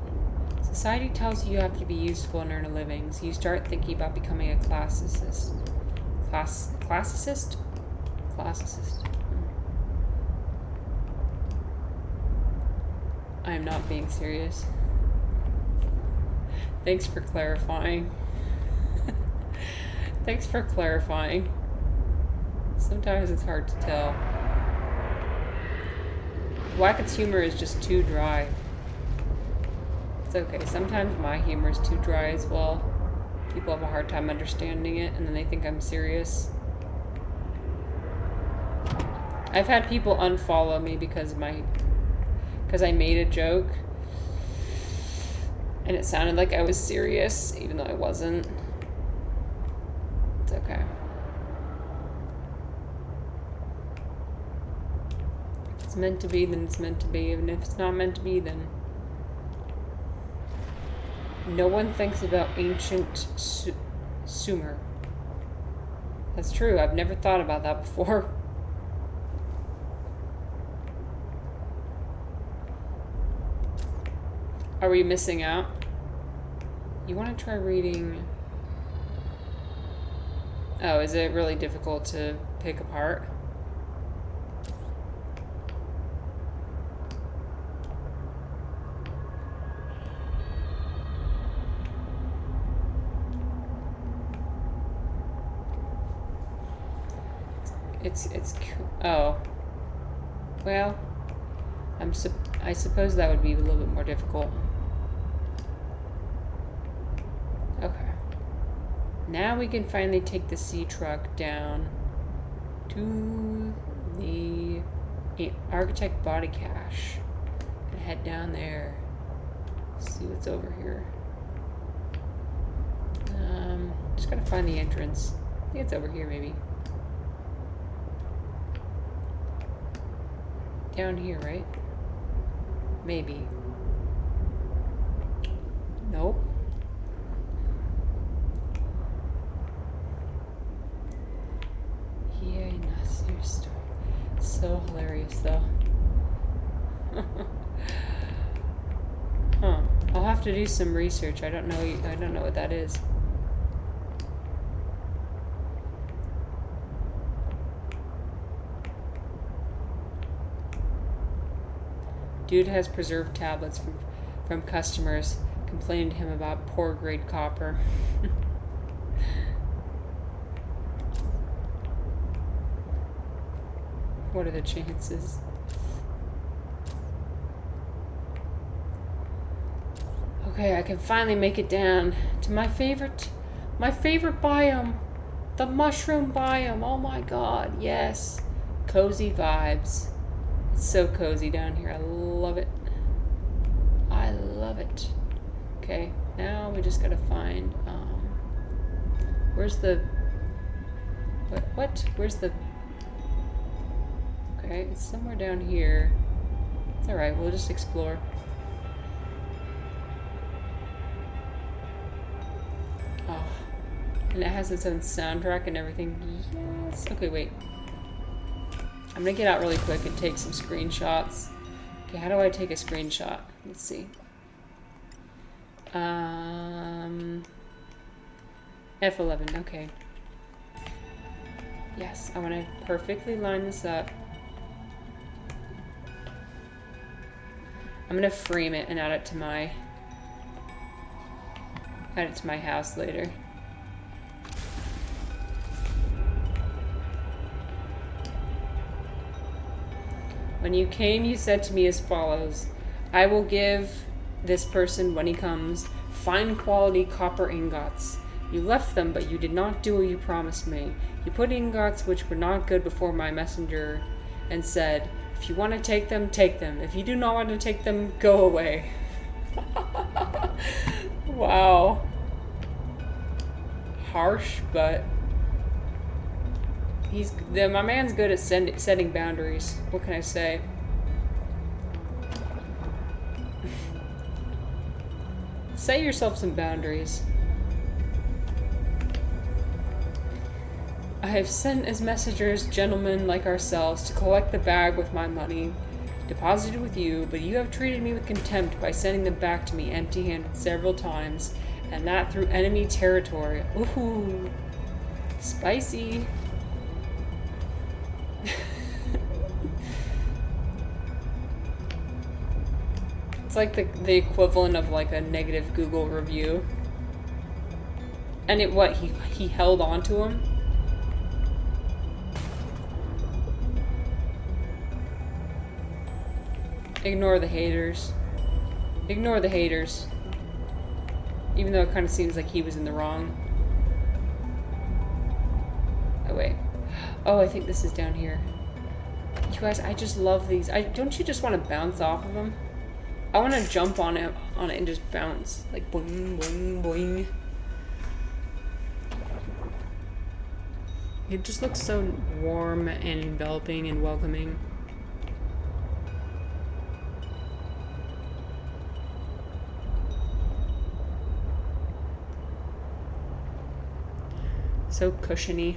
Society tells you you have to be useful and earn a living, so you start thinking about becoming a classicist. Classicist? I am not being serious. Thanks for clarifying. Thanks for clarifying. Sometimes it's hard to tell. Wackett's humor is just too dry. It's okay. Sometimes my humor is too dry as well. People have a hard time understanding it, and then they think I'm serious. I've had people unfollow me because I made a joke, and it sounded like I was serious, even though I wasn't. It's okay. If it's meant to be, then it's meant to be. Even if it's not meant to be, then... No one thinks about ancient Sumer. That's true. I've never thought about that before. Are we missing out? You want to try reading... Oh, is it really difficult to pick apart? Oh. Well, I suppose that would be a little bit more difficult. Okay. Now we can finally take the sea truck down to the Architect Body Cache and head down there. See what's over here. Just gotta find the entrance. I think it's over here, maybe. Down here, right? Maybe. Nope. Yeah, that's your story. So hilarious, though. Huh. I'll have to do some research. I don't know what that is. Dude has preserved tablets from customers complaining to him about poor grade copper. What are the chances? Okay, I can finally make it down to my favorite biome, the mushroom biome. Oh my god, yes. Cozy vibes. It's so cozy down here. I love it. I love it. Okay, now we just gotta find, where's the, what? Where's the, okay, it's somewhere down here. It's alright, we'll just explore. Oh, and it has its own soundtrack and everything. Yes. Okay, wait. I'm gonna get out really quick and take some screenshots. Okay, how do I take a screenshot? Let's see. F11, okay. Yes, I want to perfectly line this up. I'm gonna frame it and add it to my house later. When you came, you said to me as follows: I will give this person, when he comes, fine quality copper ingots. You left them, but you did not do what you promised me. You put ingots which were not good before my messenger and said, if you want to take them, take them. If you do not want to take them, go away. Wow. Harsh, but my man's good at setting boundaries. What can I say? Set yourself some boundaries. I have sent as messengers gentlemen like ourselves to collect the bag with my money deposited with you, but you have treated me with contempt by sending them back to me empty-handed several times, and that through enemy territory. Ooh, spicy. It's like the equivalent of like a negative Google review. And he held on to him. Ignore the haters. Ignore the haters. Even though it kind of seems like he was in the wrong. Oh, wait. Oh, I think this is down here. You guys, I just love these. Don't you just want to bounce off of them? I want to jump on it and just bounce. Like, boing, boing, boing. It just looks so warm and enveloping and welcoming. So cushiony.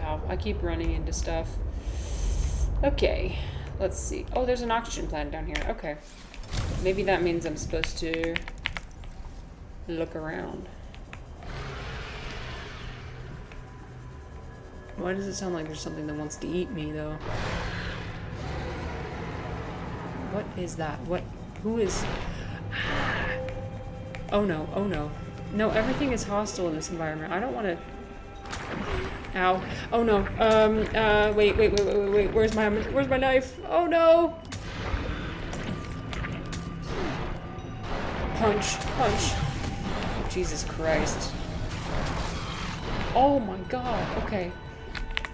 Ow, I keep running into stuff. Okay, let's see. Oh, there's an oxygen plant down here. Okay. Maybe that means I'm supposed to look around. Why does it sound like there's something that wants to eat me, though? What is that? What? Who is... Oh no, oh no. No, everything is hostile in this environment. I don't want to... Ow. Oh no. Wait. Where's my knife? Oh no! Punch. Jesus Christ. Oh my god. Okay.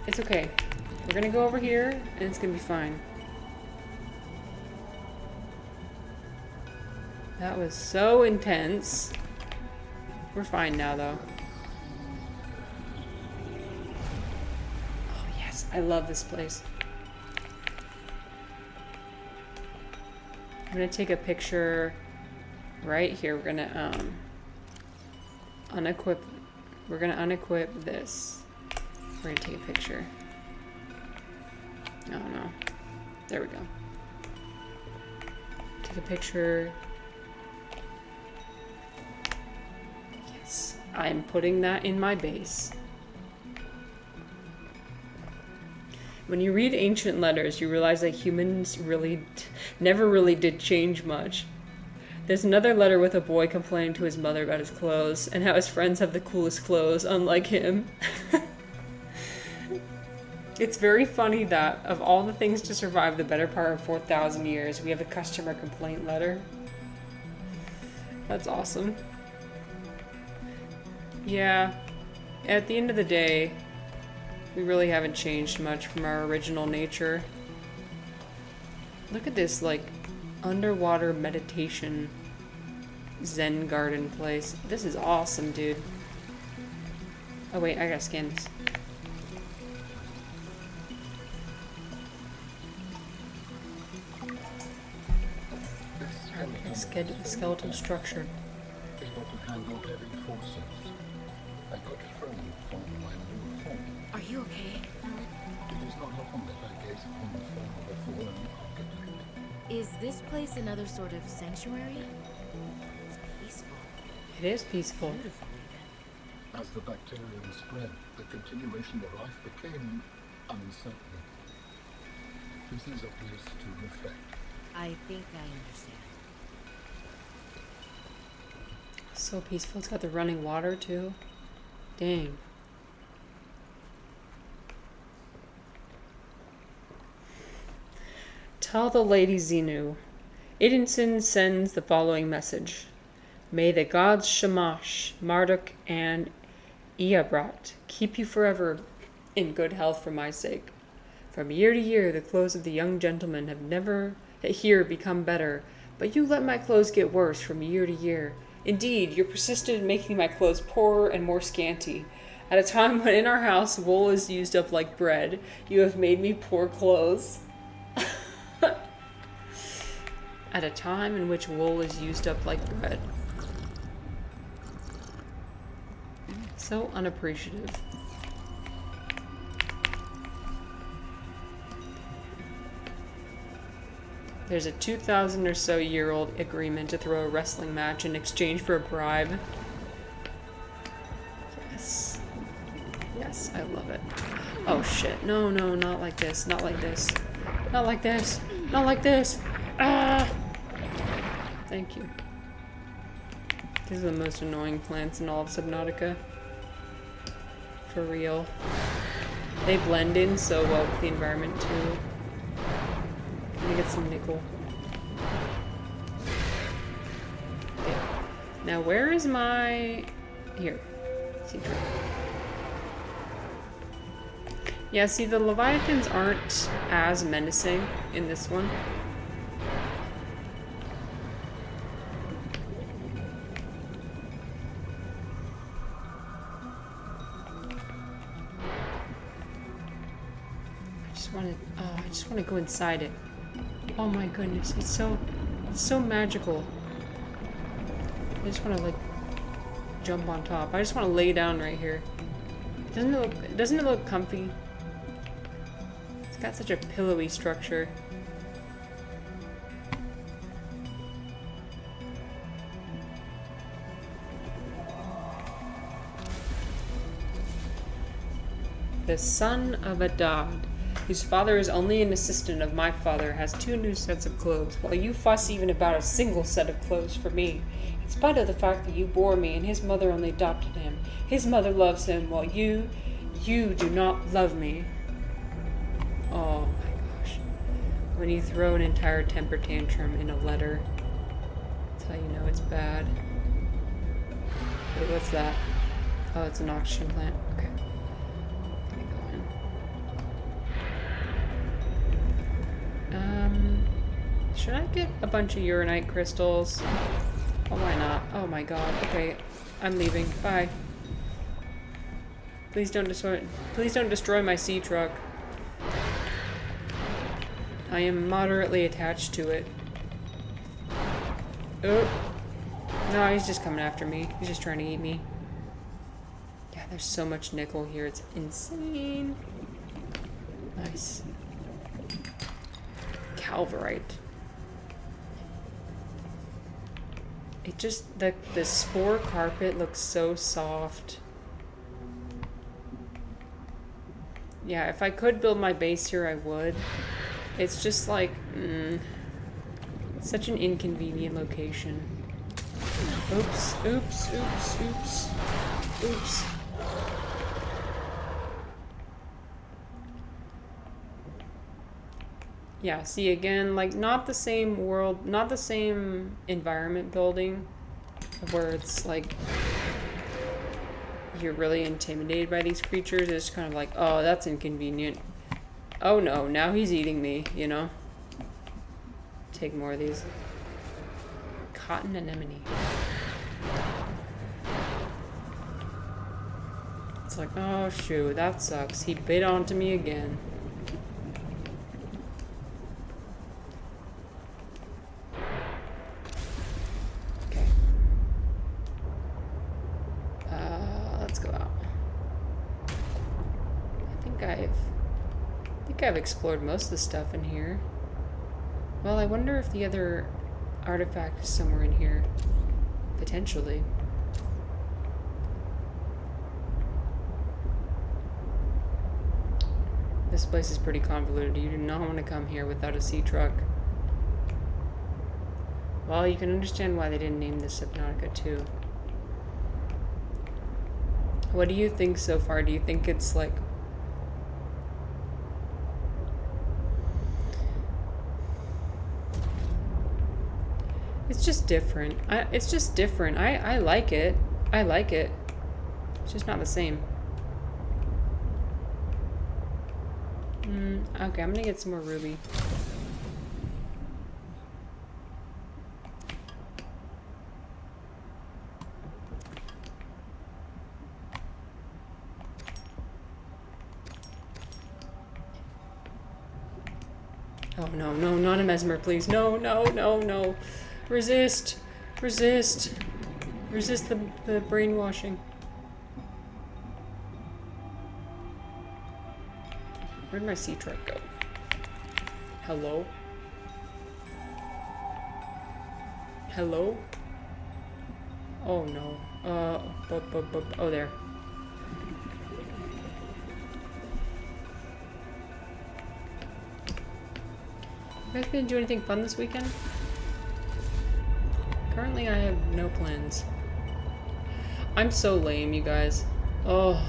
It's okay. We're gonna go over here, and it's gonna be fine. That was so intense. We're fine now, though. Oh, yes. I love this place. I'm gonna take a picture right here. We're gonna, unequip. We're gonna unequip this. We're gonna take a picture. Oh, no. There we go. Take a picture. I'm putting that in my base. When you read ancient letters, you realize that humans never really did change much. There's another letter with a boy complaining to his mother about his clothes and how his friends have the coolest clothes, unlike him. It's very funny that of all the things to survive the better part of 4,000 years, we have a customer complaint letter. That's awesome. Yeah, at the end of the day, we really haven't changed much from our original nature. Look at this, like, underwater meditation Zen garden place. This is awesome, dude. Oh wait, I gotta scan this. Skeletal structure. Able to handle heavy forces. I got thrown from my new form. Are you okay? It is not often that I gaze upon the form of a fallen architect. Is this place another sort of sanctuary? It's peaceful. It is peaceful. Beautiful even. As the bacterium spread, the continuation of life became uncertain. This is a place to reflect. I think I understand. So peaceful. It's got the running water too. Dang. Tell the Lady Xenu. Idinson sends the following message. May the gods Shamash, Marduk, and Iabrat keep you forever in good health for my sake. From year to year, the clothes of the young gentlemen have never here become better, but you let my clothes get worse from year to year. Indeed, you persisted in making my clothes poorer and more scanty. At a time when in our house wool is used up like bread, you have made me poor clothes. At a time in which wool is used up like bread. So unappreciative. There's a 2,000 or so year old agreement to throw a wrestling match in exchange for a bribe. Yes. Yes, I love it. Oh shit. No, no, not like this. Not like this. Not like this. Not like this. Ah! Thank you. These are the most annoying plants in all of Subnautica. For real. They blend in so well with the environment too. Let me get some nickel. Okay. Now where is my... Here. Sea trap. Yeah, see, the Leviathans aren't as menacing in this one. I just want to go inside it. Oh my goodness, it's so magical. I just want to like jump on top. I just want to lay down right here. Doesn't it look comfy? It's got such a pillowy structure. The son of a dog, whose father is only an assistant of my father, has 2 new sets of clothes, while you fuss even about a single set of clothes for me. In spite of the fact that you bore me and his mother only adopted him. His mother loves him, while you do not love me. Oh my gosh. When you throw an entire temper tantrum in a letter, that's how you know it's bad. Wait, what's that? Oh, it's an oxygen plant. Okay. Should I get a bunch of uranite crystals? Oh, why not? Oh my god. Okay, I'm leaving. Bye. Please don't destroy my sea truck. I am moderately attached to it. Oh. No, he's just coming after me. He's just trying to eat me. Yeah, there's so much nickel here. It's insane. Nice. Calverite. It just, the spore carpet looks so soft. Yeah, if I could build my base here, I would. It's just like, such an inconvenient location. Oops, oops, oops, oops, oops. Yeah, see again, like not the same world, not the same environment building where it's like you're really intimidated by these creatures. It's kind of like, oh, that's inconvenient. Oh no, now he's eating me, you know? Take more of these. Cotton anemone. It's like, oh shoot, that sucks. He bit onto me again. I've explored most of the stuff in here. Well, I wonder if the other artifact is somewhere in here. Potentially. This place is pretty convoluted. You do not want to come here without a sea truck. Well, you can understand why they didn't name this Subnautica 2. What do you think so far? Do you think it's like... It's just different. It's just different. I like it. I like it. It's just not the same. Okay, I'm gonna get some more ruby. Oh no, no, not a mesmer, please. No, no, no, no. Resist! Resist! Resist the brainwashing. Where'd my sea truck go? Hello? Hello? Oh no. Oh, there. You guys gonna do anything fun this weekend? Currently, I have no plans. I'm so lame, you guys. Oh.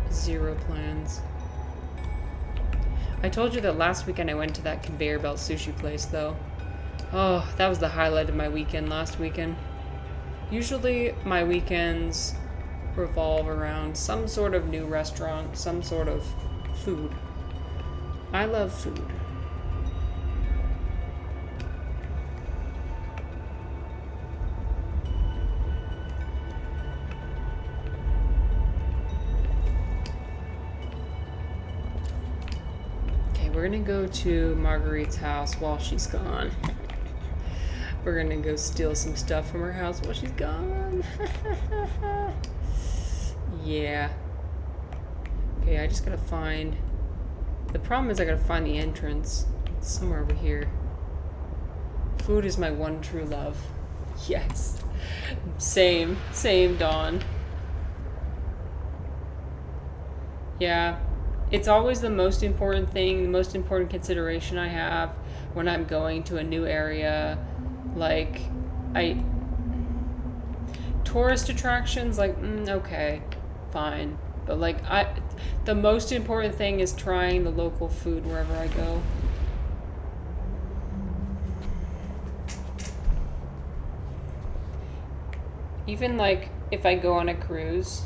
0 plans. I told you that last weekend I went to that conveyor belt sushi place, though. Oh, that was the highlight of my weekend last weekend. Usually, my weekends revolve around some sort of new restaurant, some sort of food. I love food. We're gonna go to Marguerite's house while she's gone. We're gonna go steal some stuff from her house while she's gone. Yeah. Okay, I just gotta find... The problem is I gotta find the entrance. It's somewhere over here. Food is my one true love. Yes. Same, Dawn. Yeah. It's always the most important thing, the most important consideration I have when I'm going to a new area. Like, tourist attractions, like, okay, fine. But like, the most important thing is trying the local food wherever I go. Even like, if I go on a cruise,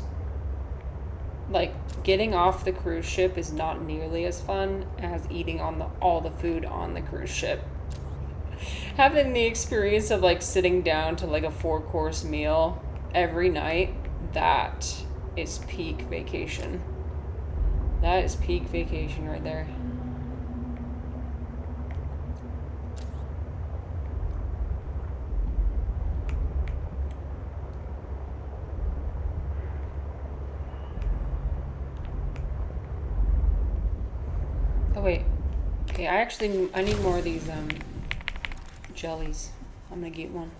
like, getting off the cruise ship is not nearly as fun as eating on all the food on the cruise ship. Having the experience of like sitting down to like a 4-course meal every night, that is peak vacation. That is peak vacation right there. Oh wait, okay, I need more of these jellies. I'm gonna get one.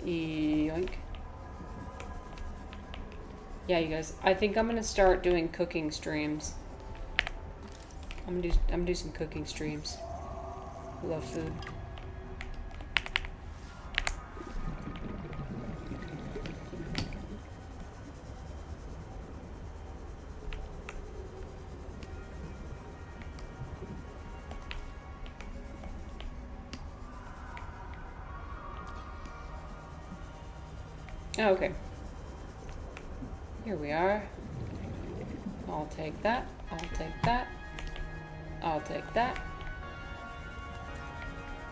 Yoink. Yeah, you guys, I think I'm gonna start doing cooking streams. I'm gonna do some cooking streams. I love food. Oh, okay. Here we are. I'll take that. I'll take that. I'll take that.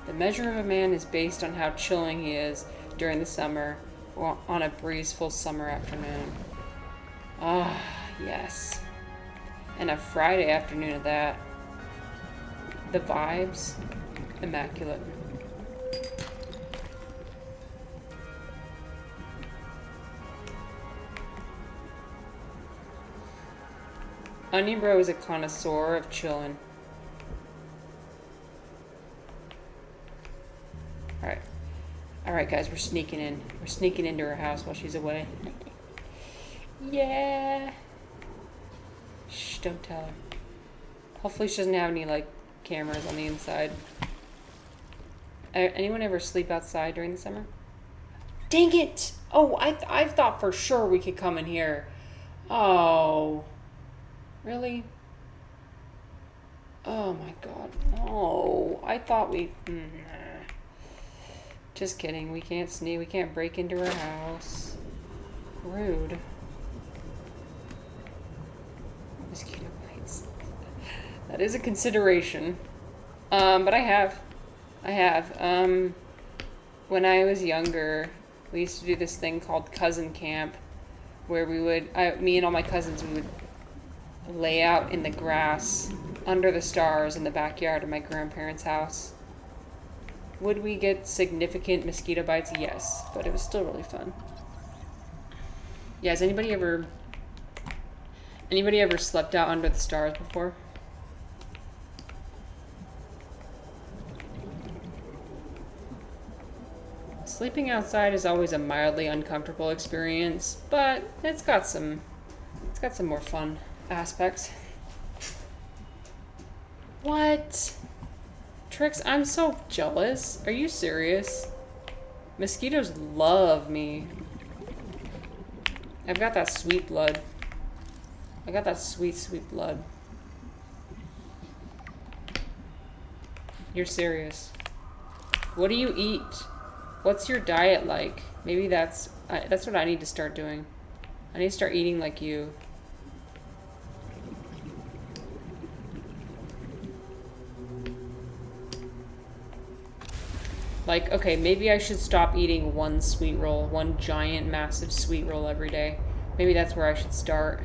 The measure of a man is based on how chilling he is during the summer or on a breezeful summer afternoon. Ah, yes. And a Friday afternoon at that. The vibes, immaculate. Onion Bro is a connoisseur of chillin'. Alright. Alright, guys, we're sneaking in. We're sneaking into her house while she's away. Yeah. Shh, don't tell her. Hopefully she doesn't have any, like, cameras on the inside. Anyone ever sleep outside during the summer? Dang it! Oh, I thought for sure we could come in here. Oh. Really? Oh my god. No. I thought we... Just kidding. We can't sneak. We can't break into her house. Rude. Mosquito bites. That is a consideration. But I have. When I was younger, we used to do this thing called cousin camp, where we would... me and all my cousins, we would lay out in the grass under the stars in the backyard of my grandparents' house. Would we get significant mosquito bites? Yes, but it was still really fun. Yeah, has anybody ever slept out under the stars before? Sleeping outside is always a mildly uncomfortable experience, but it's got some more fun aspects. What? Trix, I'm so jealous. Are you serious? Mosquitoes love me. I've got that sweet blood. I got that sweet, sweet blood. You're serious. What do you eat? What's your diet like? Maybe that's what I need to start doing. I need to start eating like you. Like, okay, maybe I should stop eating one sweet roll, one giant, massive sweet roll every day. Maybe that's where I should start.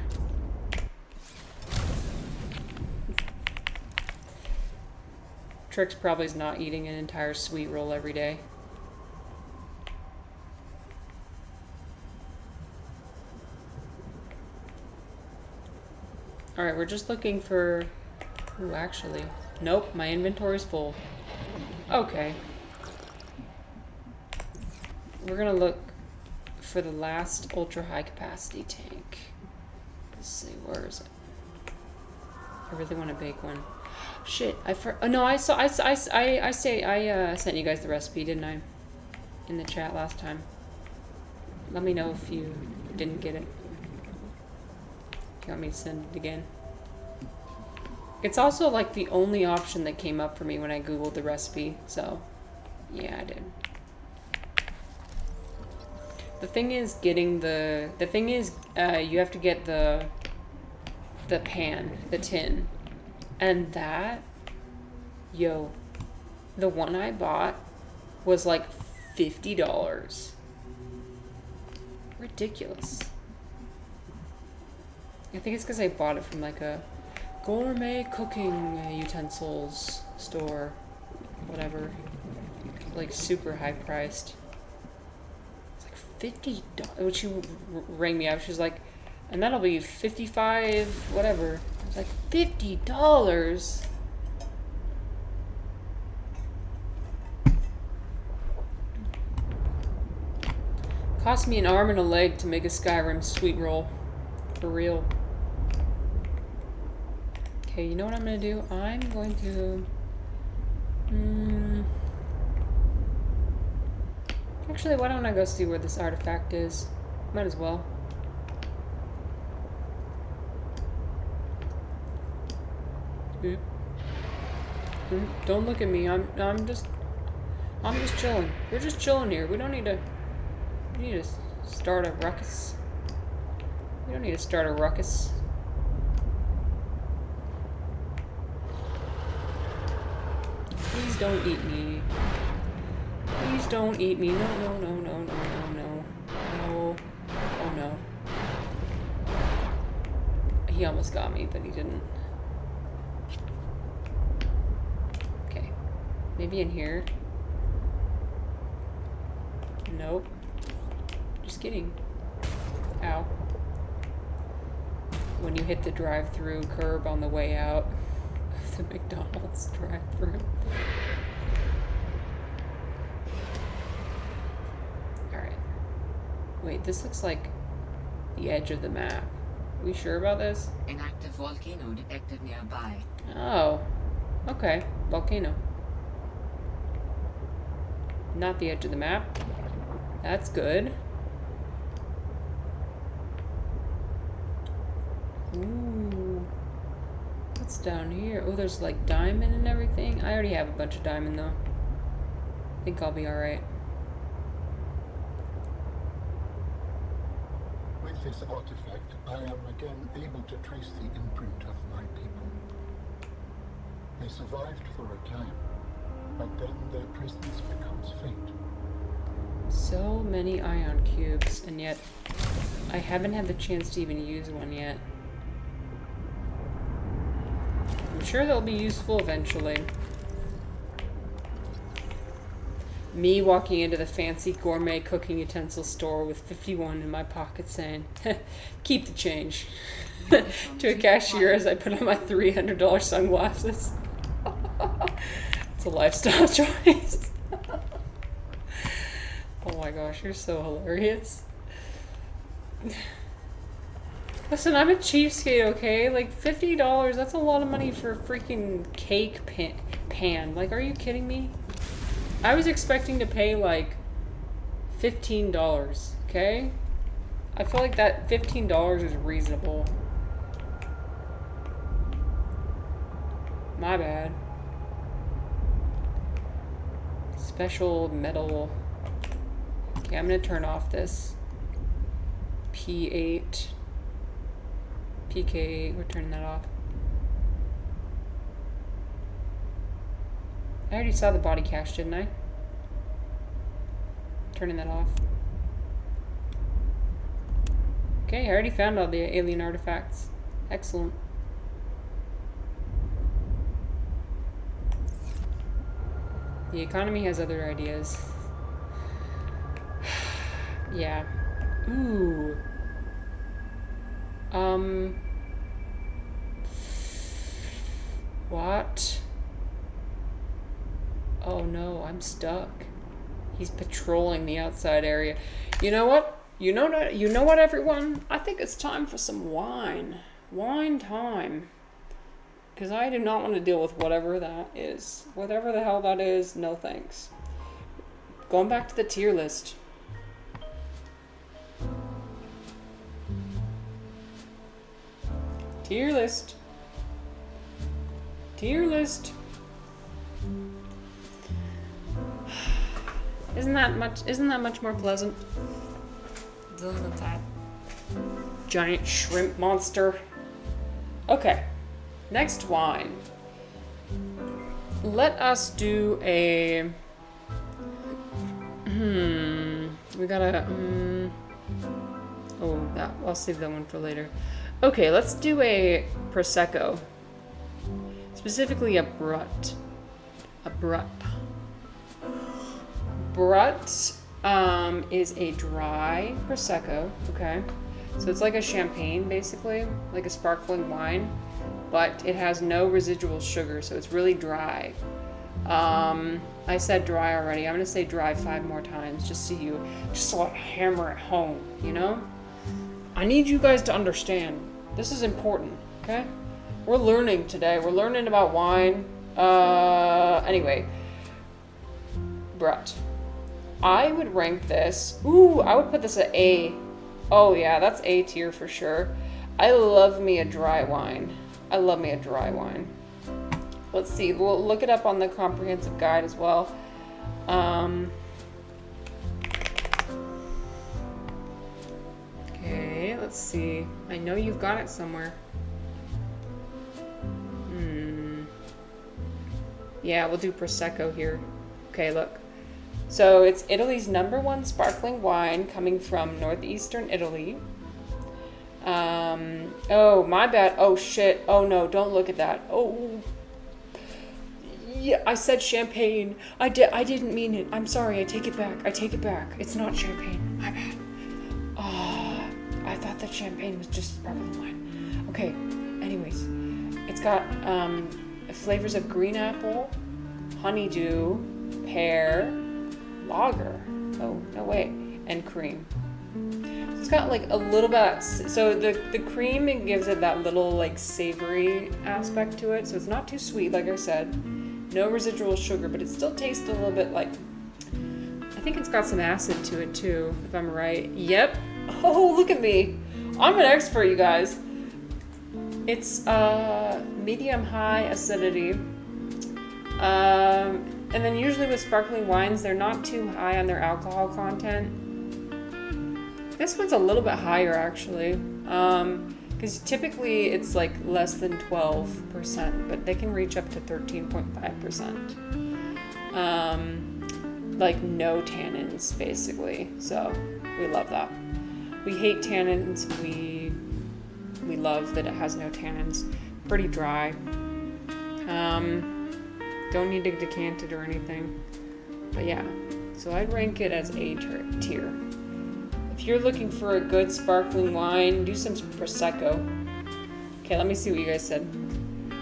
Trix probably is not eating an entire sweet roll every day. Alright, we're just looking for... Ooh, actually. Nope, my inventory's full. Okay. We're gonna look for the last ultra high capacity tank. Let's see, where is it? I really want to bake one. Shit, oh no, I sent you guys the recipe, didn't I? In the chat last time. Let me know if you didn't get it. You want me to send it again? It's also like the only option that came up for me when I googled the recipe, so yeah, I did. The thing is getting you have to get the pan, the tin. And that, yo, the one I bought was like $50. Ridiculous. I think it's because I bought it from like a gourmet cooking utensils store, whatever. Like super high priced. $50, when she rang me up, she was like, and that'll be 55, whatever. I was like, $50? Cost me an arm and a leg to make a Skyrim sweet roll. For real. Okay, you know what I'm gonna do? I'm going to... Actually, why don't I go see where this artifact is? Might as well. Oop. Oop. Don't look at me. I'm just chilling. We're just chilling here. We don't need to start a ruckus. We don't need to start a ruckus. Please don't eat me. Please don't eat me. No, no, no, no, no, no, no. No. Oh no. He almost got me, but he didn't. Okay. Maybe in here. Nope. Just kidding. Ow. When you hit the drive-through curb on the way out of the McDonald's drive-through. Wait, this looks like the edge of the map. Are we sure about this? An active volcano detected nearby. Oh. Okay. Volcano. Not the edge of the map. That's good. Ooh. What's down here? Oh, there's like diamond and everything. I already have a bunch of diamond though. I think I'll be alright. With this artifact, I am again able to trace the imprint of my people. They survived for a time, but then their presence becomes faint. So many ion cubes, and yet I haven't had the chance to even use one yet. I'm sure they'll be useful eventually. Me walking into the fancy gourmet cooking utensil store with 51 in my pocket saying, keep the change. To a cashier as I put on my $300 sunglasses. It's a lifestyle choice. Oh my gosh, you're so hilarious. Listen, I'm a cheapskate, okay? Like, $50, that's a lot of money for a freaking cake pan. Like, are you kidding me? I was expecting to pay, like, $15, okay? I feel like that $15 is reasonable. My bad. Special metal. Okay, I'm gonna turn off this P8. PK8, we're turning that off. I already saw the body cache, didn't I? Turning that off. Okay, I already found all the alien artifacts. Excellent. The economy has other ideas. Yeah. Ooh. What? Oh no, I'm stuck. He's patrolling the outside area. You know what? You know what, everyone? I think it's time for some wine. Wine time. Because I do not want to deal with whatever that is. Whatever the hell that is, no thanks. Going back to the tier list. Tier list. Tier list. Isn't that much more pleasant? Than that giant shrimp monster. Okay. Next wine. Let us do a we gotta oh, that I'll save that one for later. Okay, let's do a Prosecco. Specifically a Brut. A Brut. Brut is a dry Prosecco, okay? So it's like a champagne, basically, like a sparkling wine, but it has no residual sugar, so it's really dry. I said dry already. I'm gonna say dry 5 more times, just so I hammer it home, you know? I need you guys to understand. This is important, okay? We're learning today. We're learning about wine. Anyway. Brut. I would rank this. Ooh, I would put this at A. Oh yeah, that's A tier for sure. I love me a dry wine. I love me a dry wine. Let's see. We'll look it up on the comprehensive guide as well. Okay, let's see. I know you've got it somewhere. Yeah, we'll do Prosecco here. Okay, look. So it's Italy's #1 sparkling wine coming from northeastern Italy. Oh, my bad. Oh, shit. Oh, no, don't look at that. Oh, yeah, I said champagne. I didn't mean it. I'm sorry. I take it back. It's not champagne. My bad. Oh, I thought that champagne was just sparkling wine. Okay, anyways. It's got flavors of green apple, honeydew, pear, lager. Oh, no way. And cream. It's got like a little bit, so the cream, it gives it that little like savory aspect to it. So it's not too sweet, like I said. No residual sugar, but it still tastes a little bit like, I think it's got some acid to it too, if I'm right. Yep. Oh, look at me. I'm an expert, you guys. It's medium-high acidity. And then usually with sparkling wines, they're not too high on their alcohol content. This one's a little bit higher, actually. Because typically it's like less than 12%, but they can reach up to 13.5%. Like no tannins, basically. So we love that. We hate tannins. We love that it has no tannins. Pretty dry. Don't need to decant it or anything. But yeah, so I'd rank it as A tier. If you're looking for a good sparkling wine, do some Prosecco. Okay, let me see what you guys said.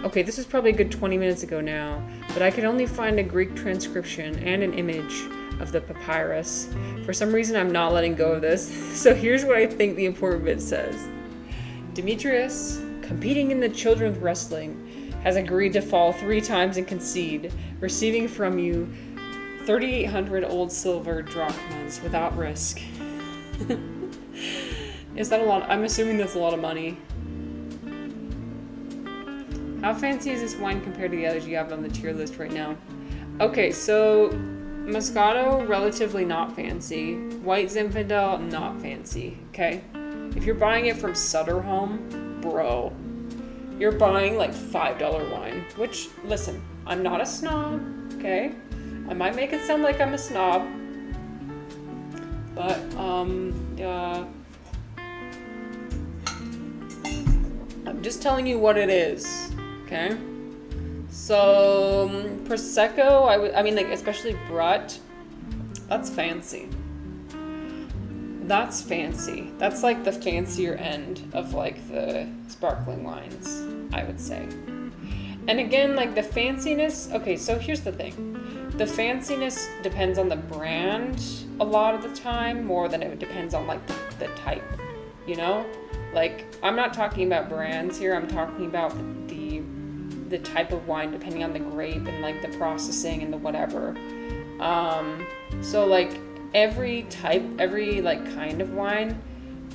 Okay, this is probably a good 20 minutes ago now, but I could only find a Greek transcription and an image of the papyrus. For some reason, I'm not letting go of this. So here's what I think the important bit says. Demetrius, competing in the children's wrestling, has agreed to fall 3 times and concede, receiving from you 3,800 old silver drachmas without risk. Is that a lot? I'm assuming that's a lot of money. How fancy is this wine compared to the others you have on the tier list right now? Okay, so Moscato, relatively not fancy. White Zinfandel, not fancy. Okay? If you're buying it from Sutter Home, bro, you're buying like $5 wine. Which, listen, I'm not a snob, okay? I might make it sound like I'm a snob. But, I'm just telling you what it is, okay? So, Prosecco, I mean, like, especially Brut, that's fancy. That's fancy. That's like the fancier end of like the sparkling wines, I would say. And again, like the fanciness, okay, so here's the thing. The fanciness depends on the brand a lot of the time, more than it depends on like the type, you know? Like, I'm not talking about brands here, I'm talking about the type of wine depending on the grape and like the processing and the whatever. So like every like kind of wine,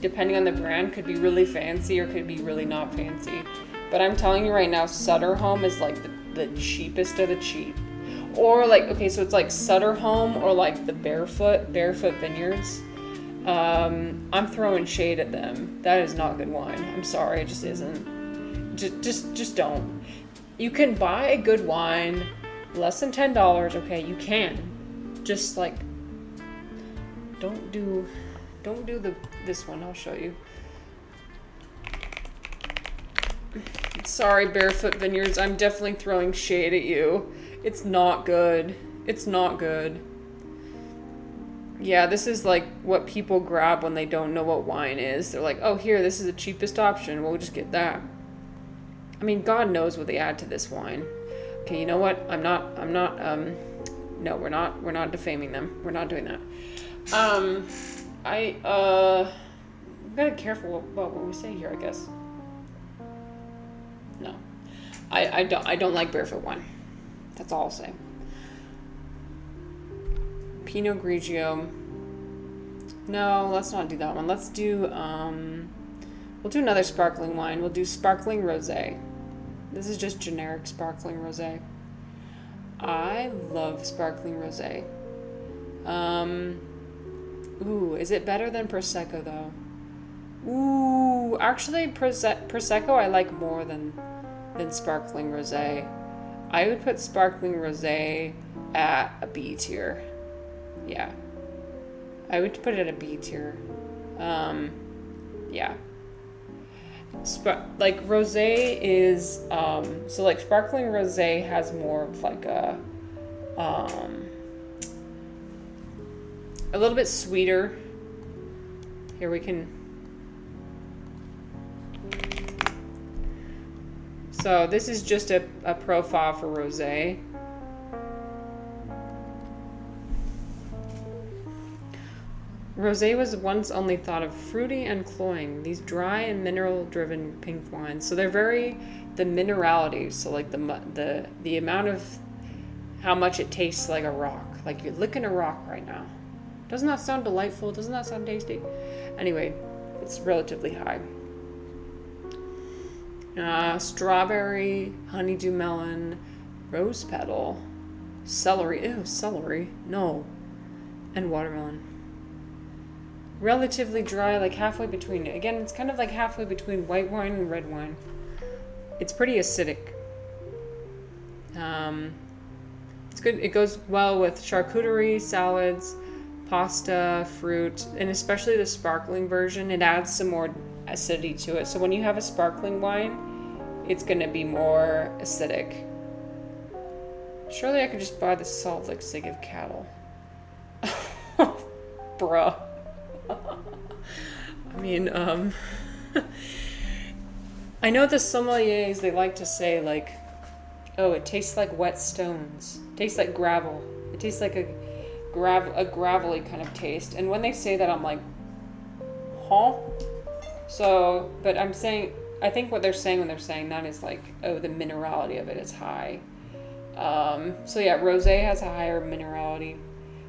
depending on the brand, could be really fancy or could be really not fancy. But I'm telling you right now, Sutter Home is like the cheapest of the cheap. Or like, okay, so it's like Sutter Home or like the Barefoot Vineyards. I'm throwing shade at them. That is not good wine. I'm sorry, it just isn't. Just don't. You can buy a good wine less than $10, okay? You can. Just like don't do this one. I'll show you. Sorry, Barefoot Vineyards. I'm definitely throwing shade at you. It's not good. It's not good. Yeah, this is like what people grab when they don't know what wine is. They're like, oh, here, this is the cheapest option. We'll just get that. I mean, God knows what they add to this wine. Okay, you know what? No, we're not defaming them. We're not doing that. I'm gonna be careful about what we say here, I guess. No. I don't like Barefoot wine. That's all I'll say. Pinot Grigio. No, let's not do that one. Let's do, we'll do another sparkling wine. We'll do sparkling rosé. This is just generic sparkling rosé. I love sparkling rosé. Ooh, is it better than Prosecco though? Ooh, actually Prosecco I like more than sparkling rosé. I would put sparkling rosé at a B tier. Yeah. I would put it at a B tier. Yeah. Like rosé is so like sparkling rosé has more of like a little bit sweeter. Here we can. So this is just a profile for rosé. Rosé was once only thought of fruity and cloying, these dry and mineral-driven pink wines. So they're very, the minerality, so like the amount of how much it tastes like a rock. Like you're licking a rock right now. Doesn't that sound delightful? Doesn't that sound tasty? Anyway, it's relatively high. Strawberry, honeydew melon, rose petal, celery. Ew, celery. No. And watermelon. Relatively dry, like halfway between. Again, it's kind of like halfway between white wine and red wine. It's pretty acidic. It's good. It goes well with charcuterie, salads, pasta, fruit, and especially the sparkling version. It adds some more acidity to it. So when you have a sparkling wine, it's going to be more acidic. Surely I could just buy the Salt Lake City of cattle. Bruh. I mean, I know the sommeliers, they like to say like, oh, it tastes like wet stones. It tastes like gravel. It tastes like a gravelly kind of taste. And when they say that, I'm like, huh? So, but I'm saying, I think what they're saying when they're saying that is like, oh, the minerality of it is high. So yeah, rosé has a higher minerality.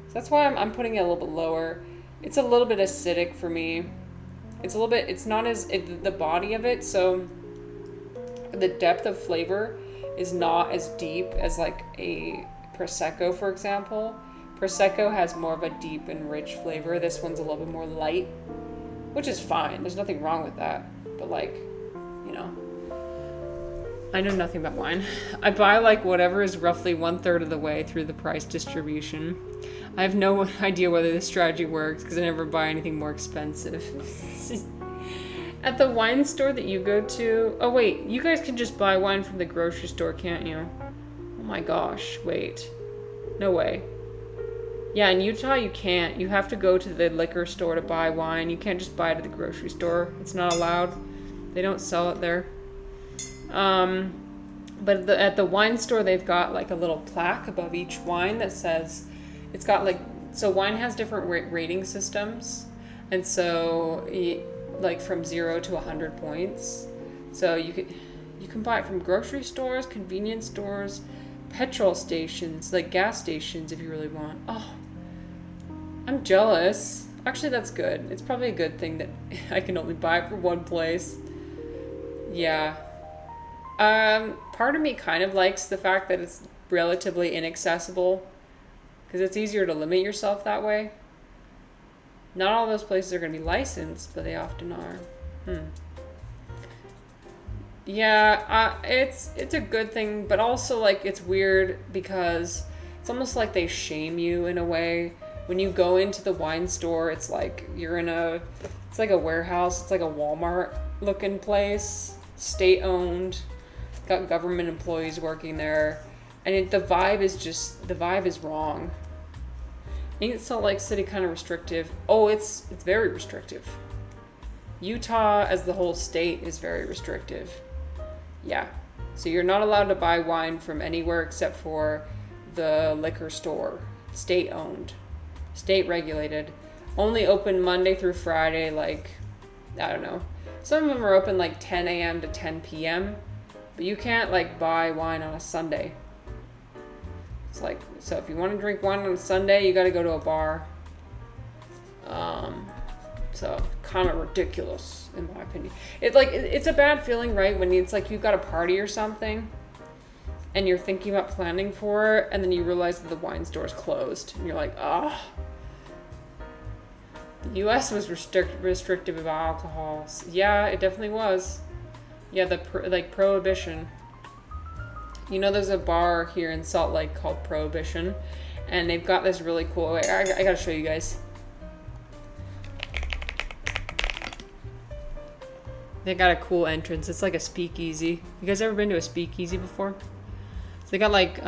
So that's why I'm putting it a little bit lower. It's a little bit acidic for me. It's a little bit, it's not as, the body of it, so the depth of flavor is not as deep as like a Prosecco, for example. Prosecco has more of a deep and rich flavor. This one's a little bit more light, which is fine. There's nothing wrong with that. But like, you know, I know nothing about wine. I buy like whatever is roughly 1/3 of the way through the price distribution. I have no idea whether this strategy works because I never buy anything more expensive. At the wine store that you go to... Oh wait, you guys can just buy wine from the grocery store, can't you? Oh my gosh, wait. No way. Yeah, in Utah you can't. You have to go to the liquor store to buy wine. You can't just buy it at the grocery store. It's not allowed. They don't sell it there. But at the wine store they've got like a little plaque above each wine that says... It's got like... So wine has different rating systems. And so... like from 0 to 100 points. So you can buy it from grocery stores, convenience stores, petrol stations, like gas stations if you really want. Oh, I'm jealous. Actually, that's good. It's probably a good thing that I can only buy it from one place. Yeah. Part of me kind of likes the fact that it's relatively inaccessible because it's easier to limit yourself that way. Not all those places are going to be licensed, but they often are. Yeah, it's a good thing, but also like it's weird because it's almost like they shame you in a way. When you go into the wine store, it's like you're in it's like a warehouse. It's like a Walmart looking place, state owned, got government employees working there, and the vibe is wrong. Ain't Salt Lake City kind of restrictive? Oh, it's very restrictive. Utah as the whole state is very restrictive. Yeah. So you're not allowed to buy wine from anywhere except for the liquor store. State owned. State regulated. Only open Monday through Friday, like, I don't know. Some of them are open like 10 a.m. to 10 p.m. But you can't like buy wine on a Sunday. It's like, so if you want to drink wine on a Sunday, you got to go to a bar. So kind of ridiculous in my opinion. It's a bad feeling, right? When it's like you've got a party or something and you're thinking about planning for it and then you realize that the wine store's closed and you're like, ah. The US was restrictive about alcohol. Yeah, it definitely was. Yeah, the prohibition. You know, there's a bar here in Salt Lake called Prohibition, and they've got this really cool... Wait, I gotta show you guys. They got a cool entrance. It's like a speakeasy. You guys ever been to a speakeasy before? So they got like,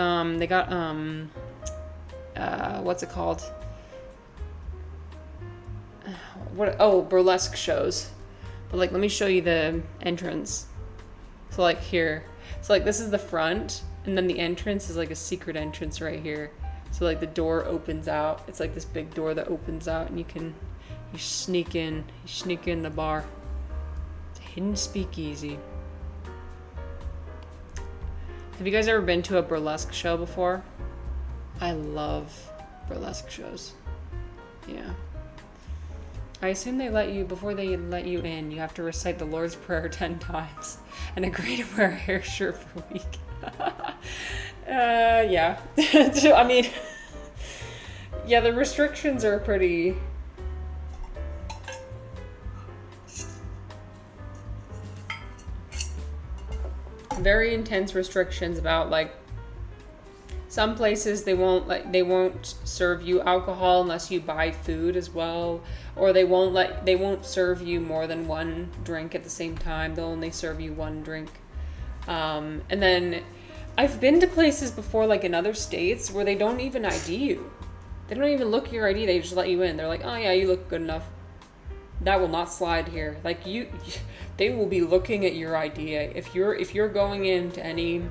what's it called? Burlesque shows. But like, let me show you the entrance. So like here. So like this is the front, and then the entrance is like a secret entrance right here. So like the door opens out. It's like this big door that opens out, and you sneak in the bar. It's a hidden speakeasy. Have you guys ever been to a burlesque show before? I love burlesque shows. Yeah. I assume before they let you in, you have to recite the Lord's Prayer 10 times and agree to wear a hair shirt for a week. Yeah. I mean, yeah, the restrictions are pretty... very intense restrictions about like some places they won't serve you alcohol unless you buy food as well, or they won't serve you more than one drink at the same time. They'll only serve you one drink. And then I've been to places before, like in other states, where they don't even ID you. They don't even look at your ID. They just let you in. They're like, oh yeah, you look good enough. That will not slide here. Like they will be looking at your ID. If you're going into any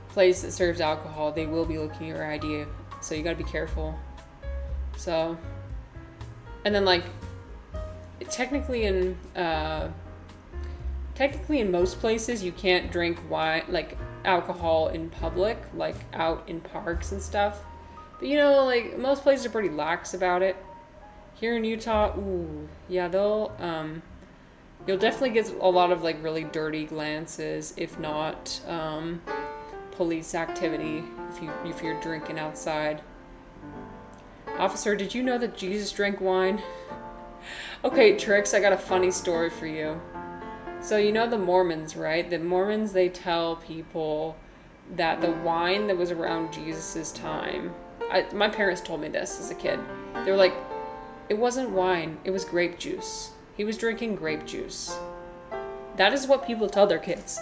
place that serves alcohol, they will be looking at your ID. So you gotta be careful. So, and then like, technically in most places you can't drink wine, like alcohol in public, like out in parks and stuff. But you know, like most places are pretty lax about it. Here in Utah, ooh, yeah, you'll definitely get a lot of like really dirty glances, if not police activity, if you're drinking outside. Officer, did you know that Jesus drank wine? Okay, Trix, I got a funny story for you. So you know the Mormons, right? The Mormons, they tell people that the wine that was around Jesus' time... my parents told me this as a kid. They were like, it wasn't wine, it was grape juice. He was drinking grape juice. That is what people tell their kids.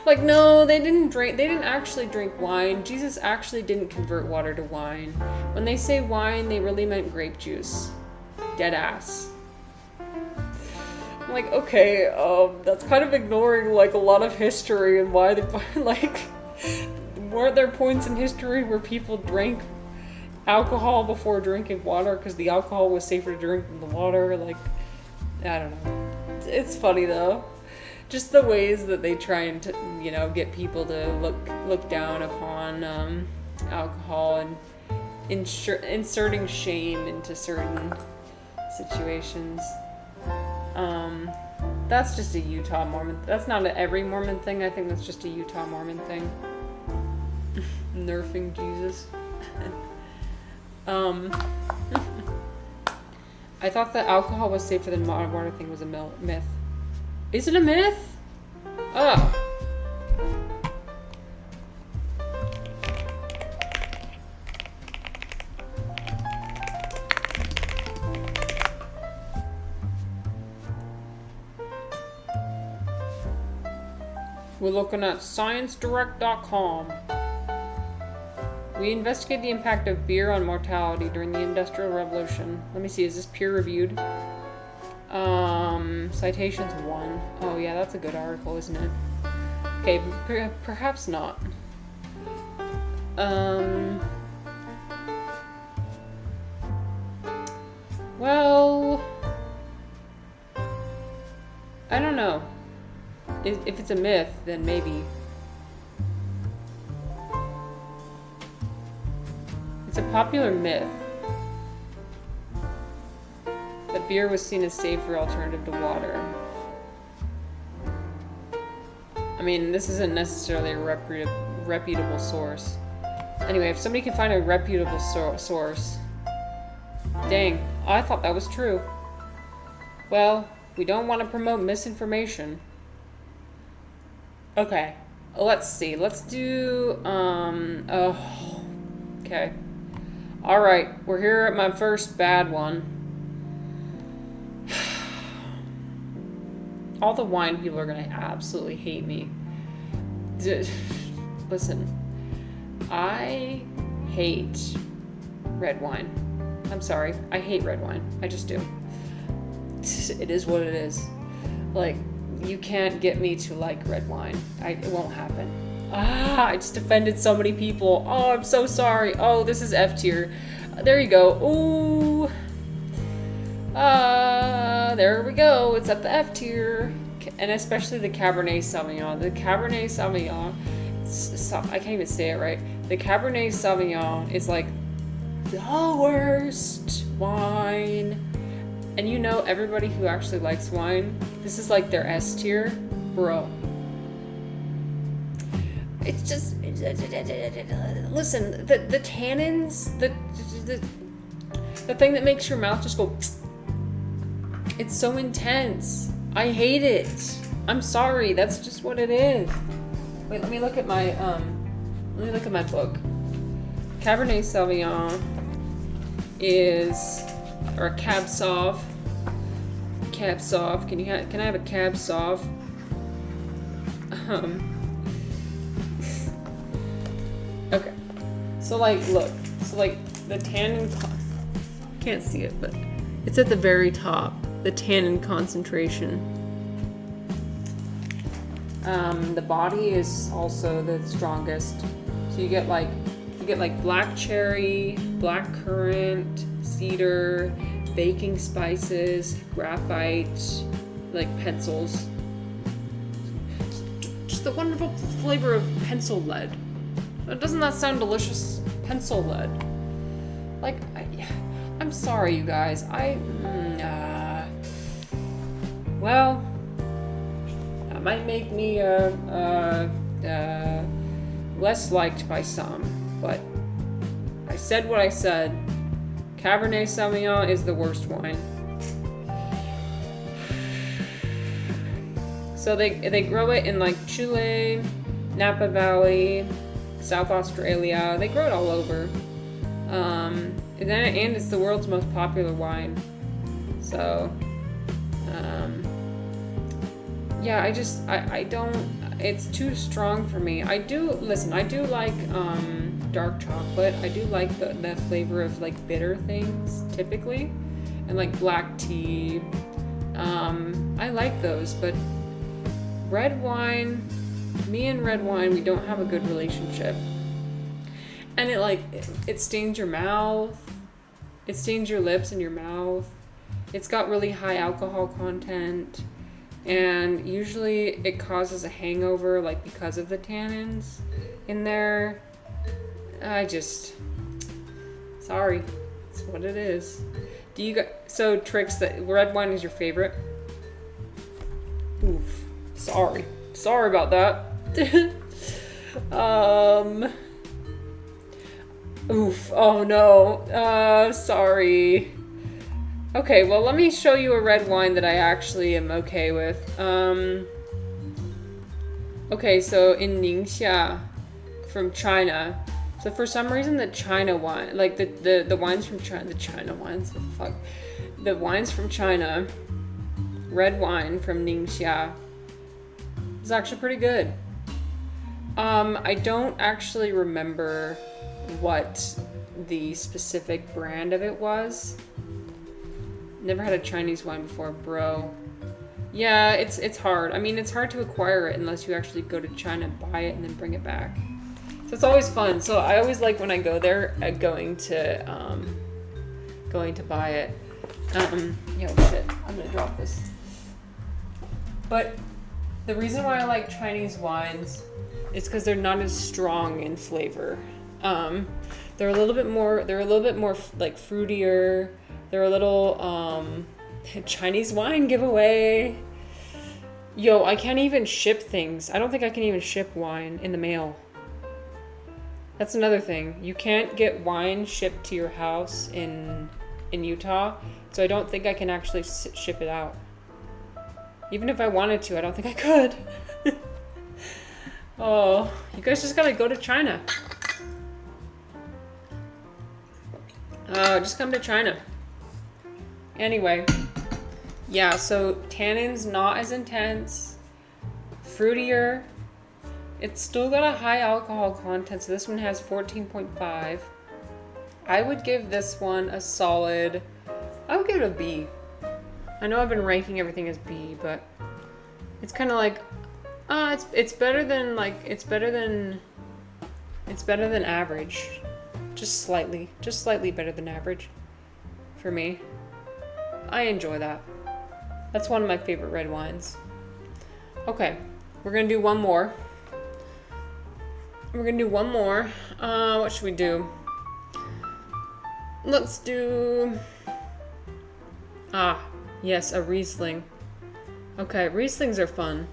Like, no, they didn't actually drink wine. Jesus actually didn't convert water to wine. When they say wine, they really meant grape juice. Dead ass. I'm like, okay, that's kind of ignoring, like, a lot of history and why they, like, weren't there points in history where people drank alcohol before drinking water because the alcohol was safer to drink than the water? Like, I don't know. It's funny, though. Just the ways that they try and, you know, get people to look down upon alcohol and inserting shame into certain situations. That's just a Utah Mormon. That's not every Mormon thing. I think that's just a Utah Mormon thing. Nerfing Jesus. I thought that alcohol was safer than water thing was a myth. Is it a myth? Oh. We're looking at ScienceDirect.com. We investigate the impact of beer on mortality during the Industrial Revolution. Let me see, is this peer reviewed? Citations 1. Oh yeah, that's a good article, isn't it? Okay, perhaps not. Well, I don't know. If it's a myth, then maybe. It's a popular myth that beer was seen as safer alternative to water. I mean, this isn't necessarily a reputable source. Anyway, if somebody can find a reputable source... Dang, I thought that was true. Well, we don't want to promote misinformation. Okay, let's see. Let's do, oh, okay. Alright, we're here at my first bad one. All the wine people are gonna absolutely hate me. Listen, I hate red wine. I'm sorry, I hate red wine. I just do. It is what it is. Like, you can't get me to like red wine. It won't happen. I just offended so many people. Oh, I'm so sorry. Oh, this is F tier. There you go. Ooh. There we go. It's at the F tier. And especially the Cabernet Sauvignon. The Cabernet Sauvignon, I can't even say it right. The Cabernet Sauvignon is like the worst wine. And you know, everybody who actually likes wine, this is like their S tier. Bro. It's just, listen, the tannins, the thing that makes your mouth just go, it's so intense. I hate it. I'm sorry, that's just what it is. Wait, let me look at my book. Cabernet Sauvignon is, or a Cab Sauv. Cab Sauv. Can I have a Cab Sauv? Okay. So like, look. So like, the tannin, can't see it, but it's at the very top. The tannin concentration. The body is also the strongest. So you get like black cherry, black currant, cedar, baking spices, graphite, like pencils. Just the wonderful flavor of pencil lead. Doesn't that sound delicious? Pencil lead. Like, I'm sorry, you guys. Well, that might make me less liked by some, but I said what I said. Cabernet Sauvignon is the worst wine. So they grow it in like Chile, Napa Valley, South Australia. They grow it all over. And it's the world's most popular wine. So, yeah, I don't, it's too strong for me. I do like dark chocolate. I do like the flavor of like bitter things typically, and like black tea. I like those, but red wine, me and red wine, we don't have a good relationship. And it stains your mouth. It stains your lips and your mouth. It's got really high alcohol content. And usually it causes a hangover, like because of the tannins in there. Sorry. It's what it is. So Trix, that red wine is your favorite? Oof. Sorry about that. Oof. Oh no. Sorry. Okay, well, let me show you a red wine that I actually am okay with. Okay, so in Ningxia, from China. So for some reason, the China wine, like the wines from China, the China wines, the wines from China, red wine from Ningxia, is actually pretty good. I don't actually remember what the specific brand of it was. Never had a Chinese wine before, bro. Yeah, it's hard. I mean, it's hard to acquire it unless you actually go to China, buy it, and then bring it back. So it's always fun. So I always like when I go there, going to buy it. Yo, shit, I'm gonna drop this. But the reason why I like Chinese wines is because they're not as strong in flavor. They're a little bit more like fruitier. They're a little, Chinese wine giveaway. Yo, I can't even ship things. I don't think I can even ship wine in the mail. That's another thing. You can't get wine shipped to your house in Utah, so I don't think I can actually ship it out. Even if I wanted to, I don't think I could. Oh, you guys just gotta go to China. Just come to China. Anyway, yeah, so tannins not as intense, fruitier. It's still got a high alcohol content, so this one has 14.5. I would give this one a solid, I would give it a B. I know I've been ranking everything as B, but it's kind of like, it's better than average. Just slightly better than average for me. I enjoy that. That's one of my favorite red wines. Okay, we're gonna do one more. What should we do? Let's do... yes, a Riesling. Okay, Rieslings are fun.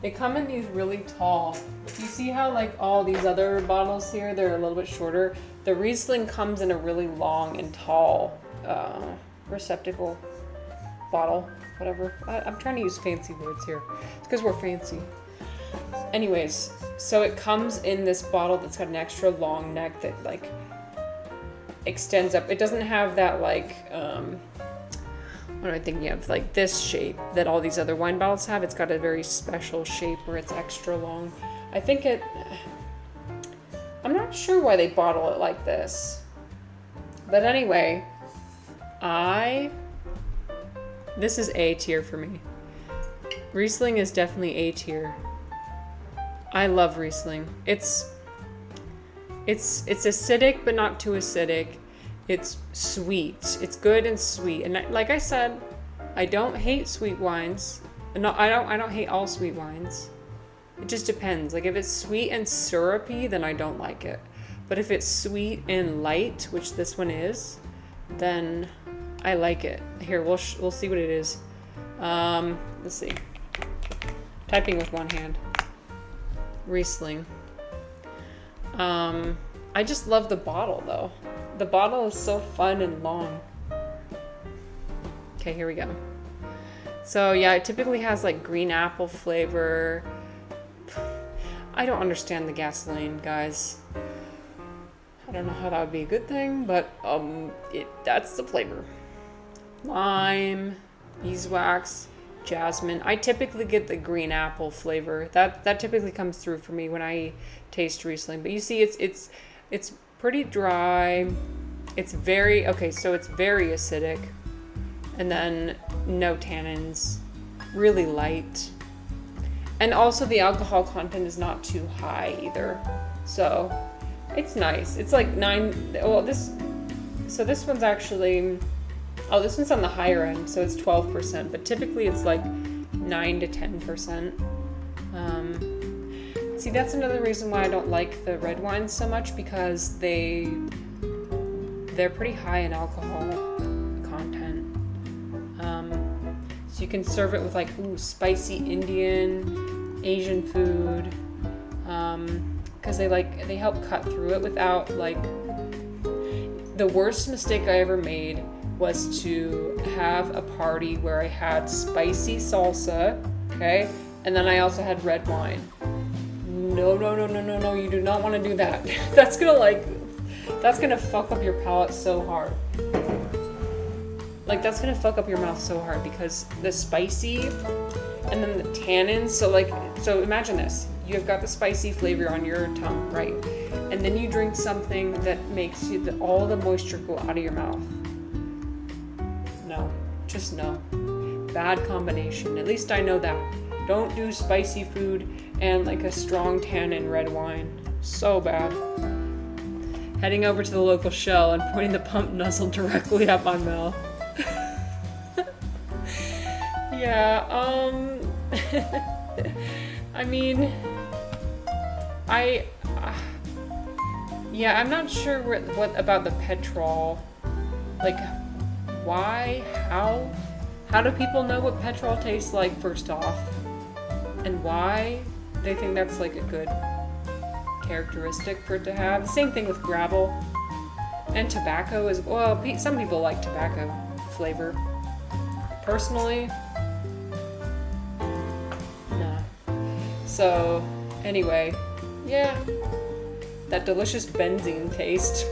They come in these really tall. You see how like all these other bottles here, they're a little bit shorter? The Riesling comes in a really long and tall receptacle bottle, whatever. I'm trying to use fancy words here. It's because we're fancy. Anyways, so it comes in this bottle that's got an extra long neck that like extends up. It doesn't have that like, what am I thinking of? Like this shape that all these other wine bottles have. It's got a very special shape where it's extra long. I'm not sure why they bottle it like this. But anyway, this is A tier for me. Riesling is definitely A tier. I love Riesling. It's acidic, but not too acidic. It's sweet. It's good and sweet. And like I said, I don't hate sweet wines. No, I don't hate all sweet wines. It just depends. Like if it's sweet and syrupy, then I don't like it. But if it's sweet and light, which this one is, then I like it. Here, we'll see what it is. Let's see. Typing with one hand. Riesling. I just love the bottle though. The bottle is so fun and long. Okay, here we go. So yeah, it typically has like green apple flavor. I don't understand the gasoline, guys. I don't know how that would be a good thing, but that's the flavor. Lime, beeswax, jasmine. I typically get the green apple flavor. That typically comes through for me when I taste Riesling. But you see, it's pretty dry. It's very so it's very acidic, and then no tannins, really light, and also the alcohol content is not too high either. So it's nice. It's like 9. Well, this one's actually. Oh, this one's on the higher end, so it's 12%, but typically it's like 9 to 10%. See, that's another reason why I don't like the red wines so much, because they're pretty high in alcohol content. So you can serve it with like spicy Indian, Asian food, because they help cut through it without like. The worst mistake I ever made was to have a party where I had spicy salsa, okay? And then I also had red wine. No, you do not want to do that. That's gonna fuck up your palate so hard. Like, that's gonna fuck up your mouth so hard, because the spicy and then the tannins, so imagine this. You've got the spicy flavor on your tongue, right? And then you drink something that makes all the moisture go out of your mouth. No, just no. Bad combination. At least I know that. Don't do spicy food and like a strong tannin red wine. So bad. Heading over to the local Shell and pointing the pump nozzle directly at my mouth. Yeah, I mean, I'm not sure what about the petrol. Like, why? How do people know what petrol tastes like, first off? And why they think that's like a good characteristic for it to have? The same thing with gravel and tobacco as well. Some people like tobacco flavor. Personally, nah. So, anyway, yeah. That delicious benzene taste.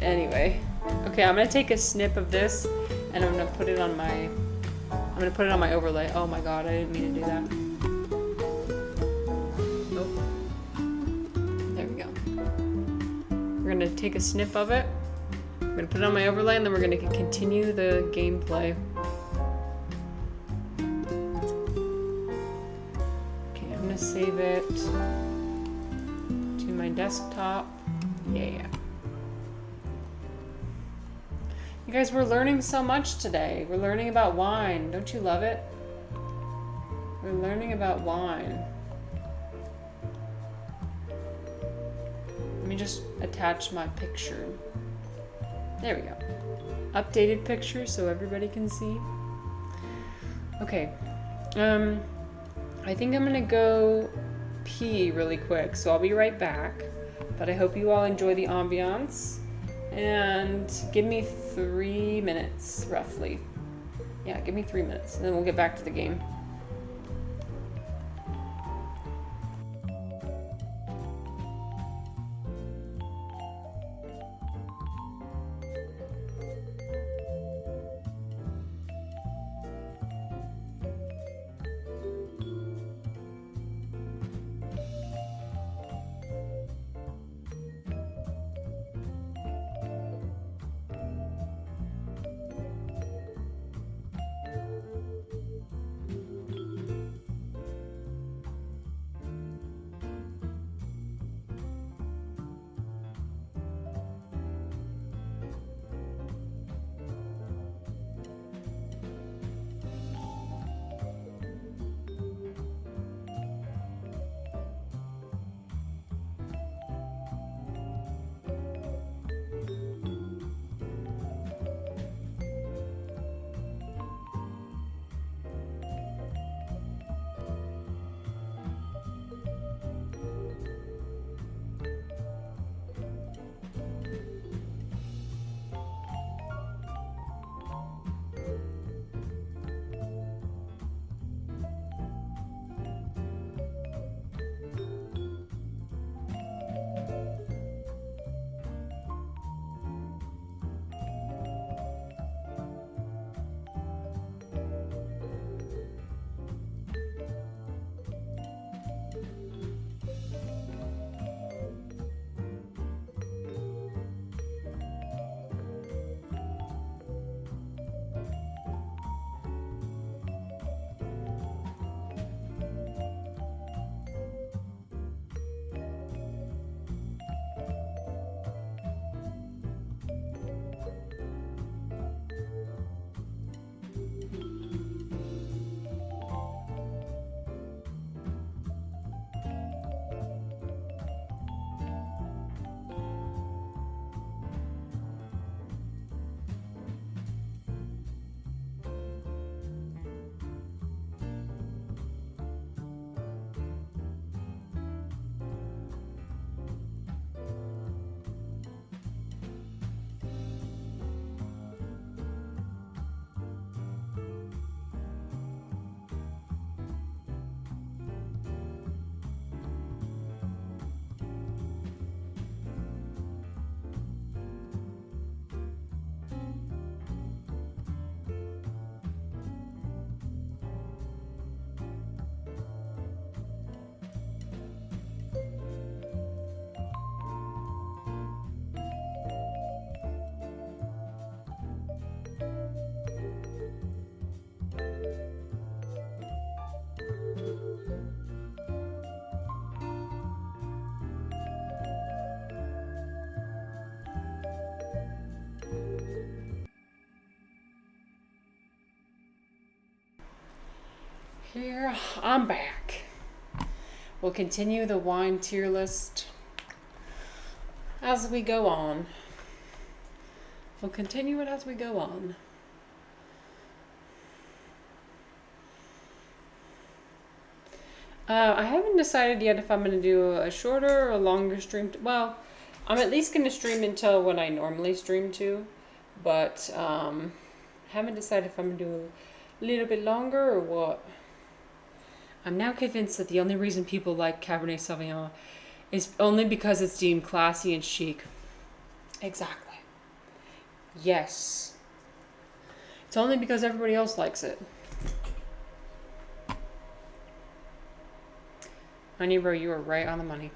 Anyway, okay, I'm gonna take a snip of this and I'm gonna put it on my overlay. Oh my god, I didn't mean to do that. Nope. There we go. We're gonna take a snip of it. I'm gonna put it on my overlay and then we're gonna continue the gameplay. Okay, I'm gonna save it to my desktop. Yeah. You guys, we're learning so much today. We're learning about wine. Don't you love it? We're learning about wine. Let me just attach my picture. There we go. Updated picture so everybody can see. Okay. I think I'm gonna go pee really quick, so I'll be right back. But I hope you all enjoy the ambiance. And give me 3 minutes, roughly. Yeah, give me 3 minutes, and then we'll get back to the game. Here, I'm back. We'll continue the wine tier list as we go on. We'll continue it as we go on. I haven't decided yet if I'm going to do a shorter or a longer stream. Well, I'm at least going to stream until when I normally stream to. But haven't decided if I'm going to do a little bit longer or what. I'm now convinced that the only reason people like Cabernet Sauvignon is only because it's deemed classy and chic. Exactly. Yes. It's only because everybody else likes it. Honey bro, you are right on the money.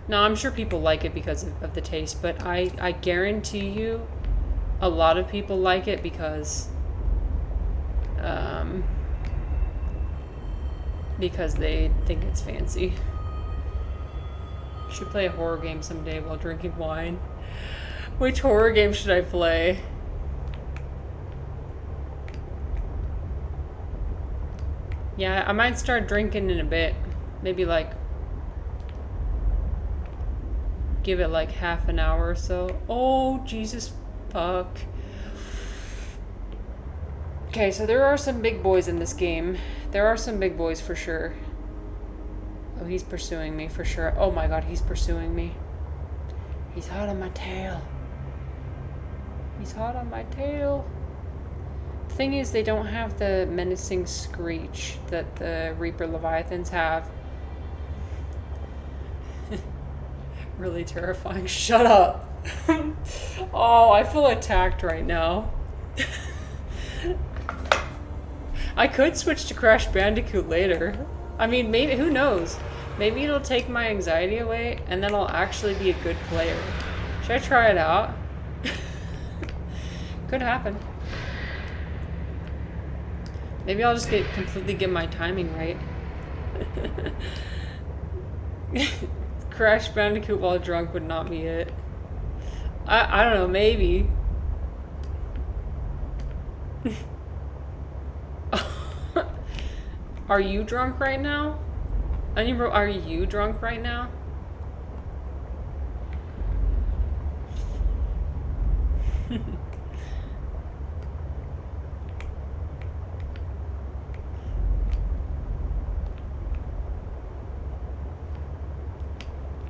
No, I'm sure people like it because of the taste, but I guarantee you a lot of people like it because they think it's fancy. Should play a horror game someday while drinking wine. Which horror game should I play? Yeah, I might start drinking in a bit. Maybe like give it like half an hour or so. Oh, Jesus fuck. Okay, so there are some big boys in this game. There are some big boys for sure. Oh, he's pursuing me for sure. Oh my god, he's pursuing me. He's hot on my tail. He's hot on my tail. The thing is, they don't have the menacing screech that the Reaper Leviathans have. Really terrifying. Shut up. Oh, I feel attacked right now. I could switch to Crash Bandicoot later. I mean, maybe, who knows? Maybe it'll take my anxiety away and then I'll actually be a good player. Should I try it out? Could happen. Maybe I'll just completely get my timing right. Crash Bandicoot while drunk would not be it. I don't know, maybe. Are you drunk right now? Are you drunk right now?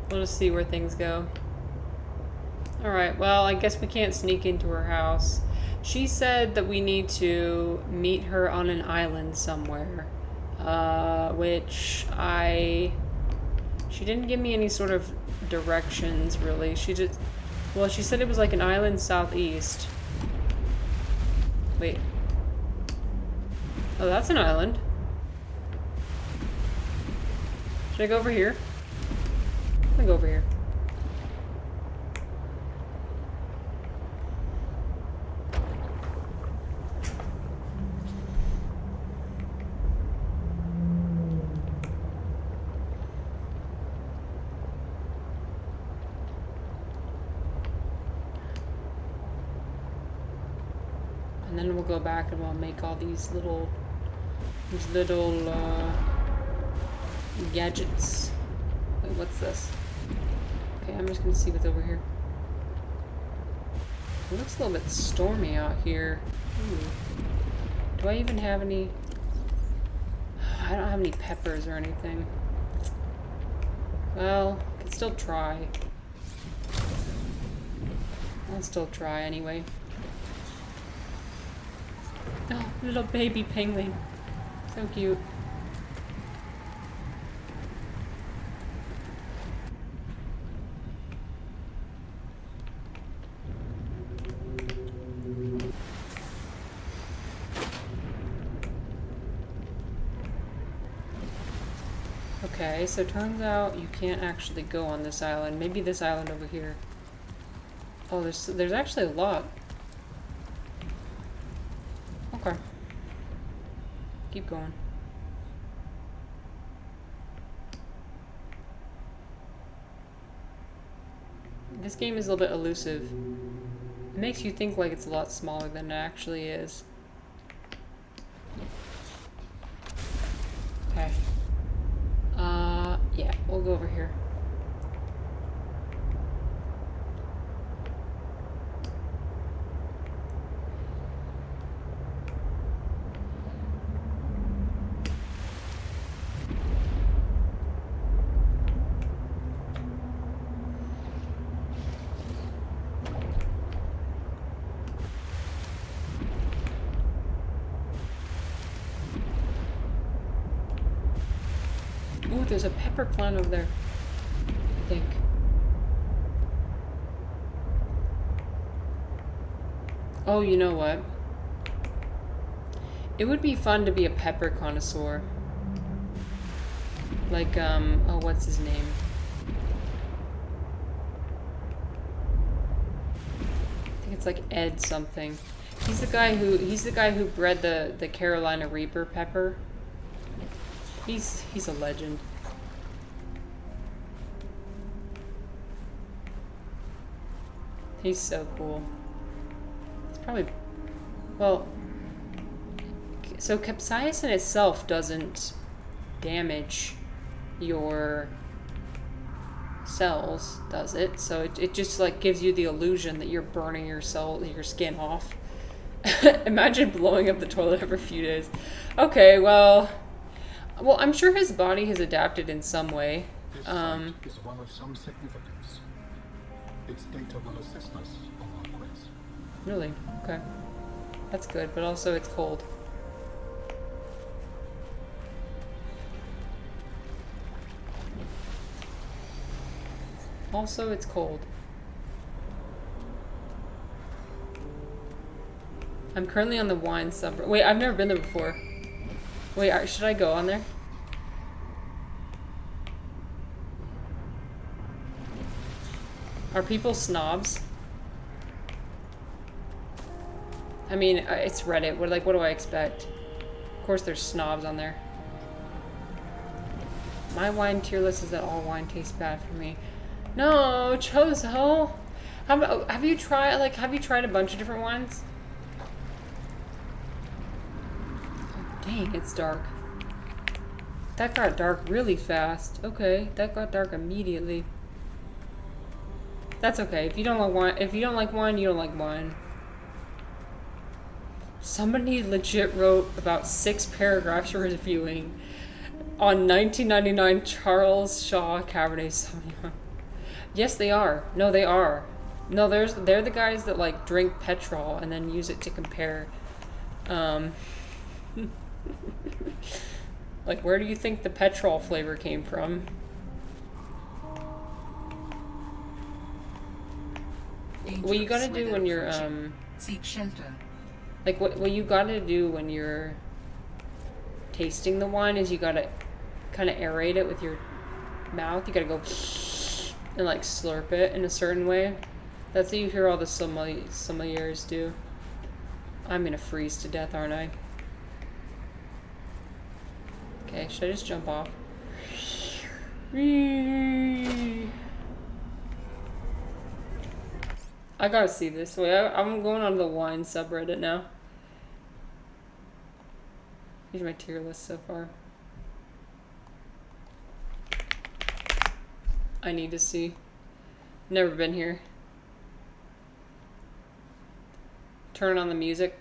We'll just see where things go. Alright, well, I guess we can't sneak into her house. She said that we need to meet her on an island somewhere. She didn't give me any sort of directions, really. She said it was like an island southeast. Wait. Oh, that's an island. Should I go over here? I'm gonna go over here. And then we'll go back and we'll make all these little gadgets. Wait, what's this? Okay, I'm just gonna see what's over here. It looks a little bit stormy out here. Ooh. Do I even have any? I don't have any peppers or anything. Well, I can still try. I'll still try anyway. Oh, little baby penguin. So cute. Okay, so it turns out you can't actually go on this island. Maybe this island over here. Oh, there's actually a lot. Okay. Keep going. This game is a little bit elusive. It makes you think like it's a lot smaller than it actually is. Okay. Yeah, we'll go over here. Ooh, there's a pepper plant over there, I think. Oh, you know what? It would be fun to be a pepper connoisseur. Like, oh, what's his name? I think it's like Ed something. He's the guy who bred the Carolina Reaper pepper. He's a legend. He's so cool. It's probably, well, so capsaicin itself doesn't damage your cells, does it? So it just like gives you the illusion that you're burning your skin off. Imagine blowing up the toilet every few days. Okay, well, I'm sure his body has adapted in some way. This site is one of some significance. Its data will assist us on our quest. Really? Okay. That's good, but also it's cold. Also, it's cold. I'm currently on the wine sub. Wait, I've never been there before. Wait, should I go on there? Are people snobs? I mean, it's Reddit. What do I expect? Of course there's snobs on there. My wine tier list is that all wine tastes bad for me. No, Chozo. Have you tried a bunch of different wines? Oh, dang, it's dark. That got dark really fast. Okay, that got dark immediately. That's okay. If you don't like wine, you don't like wine. Somebody legit wrote about 6 paragraphs reviewing on 1999 Charles Shaw Cabernet Sauvignon. Yes, they are. No, they are. No, they're the guys that like drink petrol and then use it to compare. Like, where do you think the petrol flavor came from? What you gotta do when you're seek shelter. Like what you gotta do when you're tasting the wine is you gotta kind of aerate it with your mouth. You gotta go and like slurp it in a certain way. That's what you hear all the sommeliers do. I'm gonna freeze to death, aren't I? Okay, should I just jump off? I gotta see this. Wait, I'm going on the wine subreddit now. Here's my tier list so far. I need to see. Never been here. Turn on the music.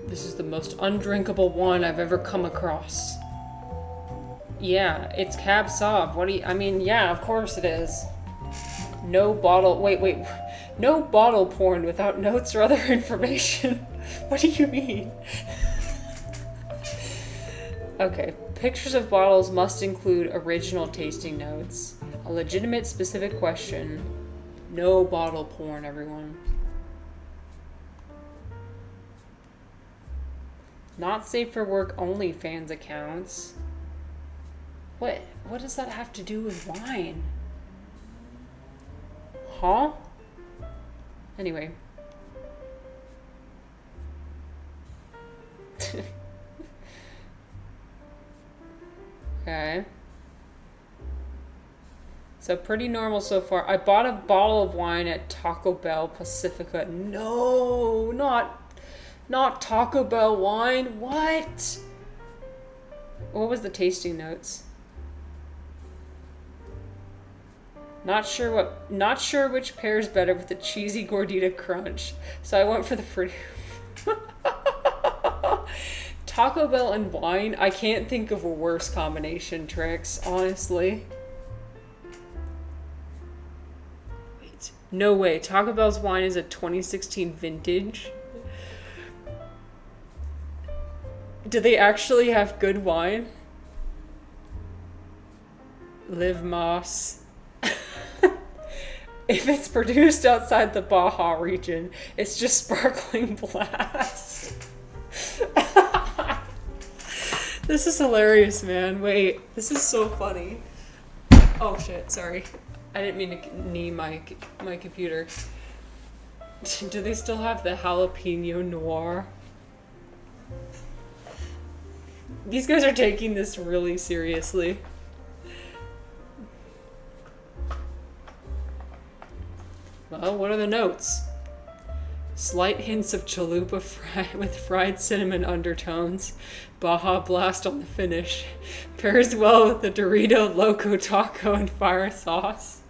This is the most undrinkable wine I've ever come across. Yeah, it's Cab Sauv. I mean, yeah, of course it is. No bottle, wait. No bottle porn without notes or other information. What do you mean? Okay, pictures of bottles must include original tasting notes. A legitimate specific question. No bottle porn, everyone. Not safe for work OnlyFans accounts. What does that have to do with wine? Huh? Anyway. Okay. So pretty normal so far. I bought a bottle of wine at Taco Bell Pacifica. No, not Taco Bell wine. What? What was the tasting notes? Not sure which pairs better with the cheesy gordita crunch. So I went for the pretty Taco Bell and wine. I can't think of a worse combination, Tricks, honestly. Wait. No way. Taco Bell's wine is a 2016 vintage. Do they actually have good wine? Live Moss. If it's produced outside the Baja region, it's just sparkling blast. This is hilarious, man. Wait, this is so funny. Oh shit, sorry. I didn't mean to knee my computer. Do they still have the jalapeno noir? These guys are taking this really seriously. Well, what are the notes? Slight hints of chalupa with fried cinnamon undertones. Baja Blast on the finish. Pairs well with the Dorito Loco Taco and fire sauce.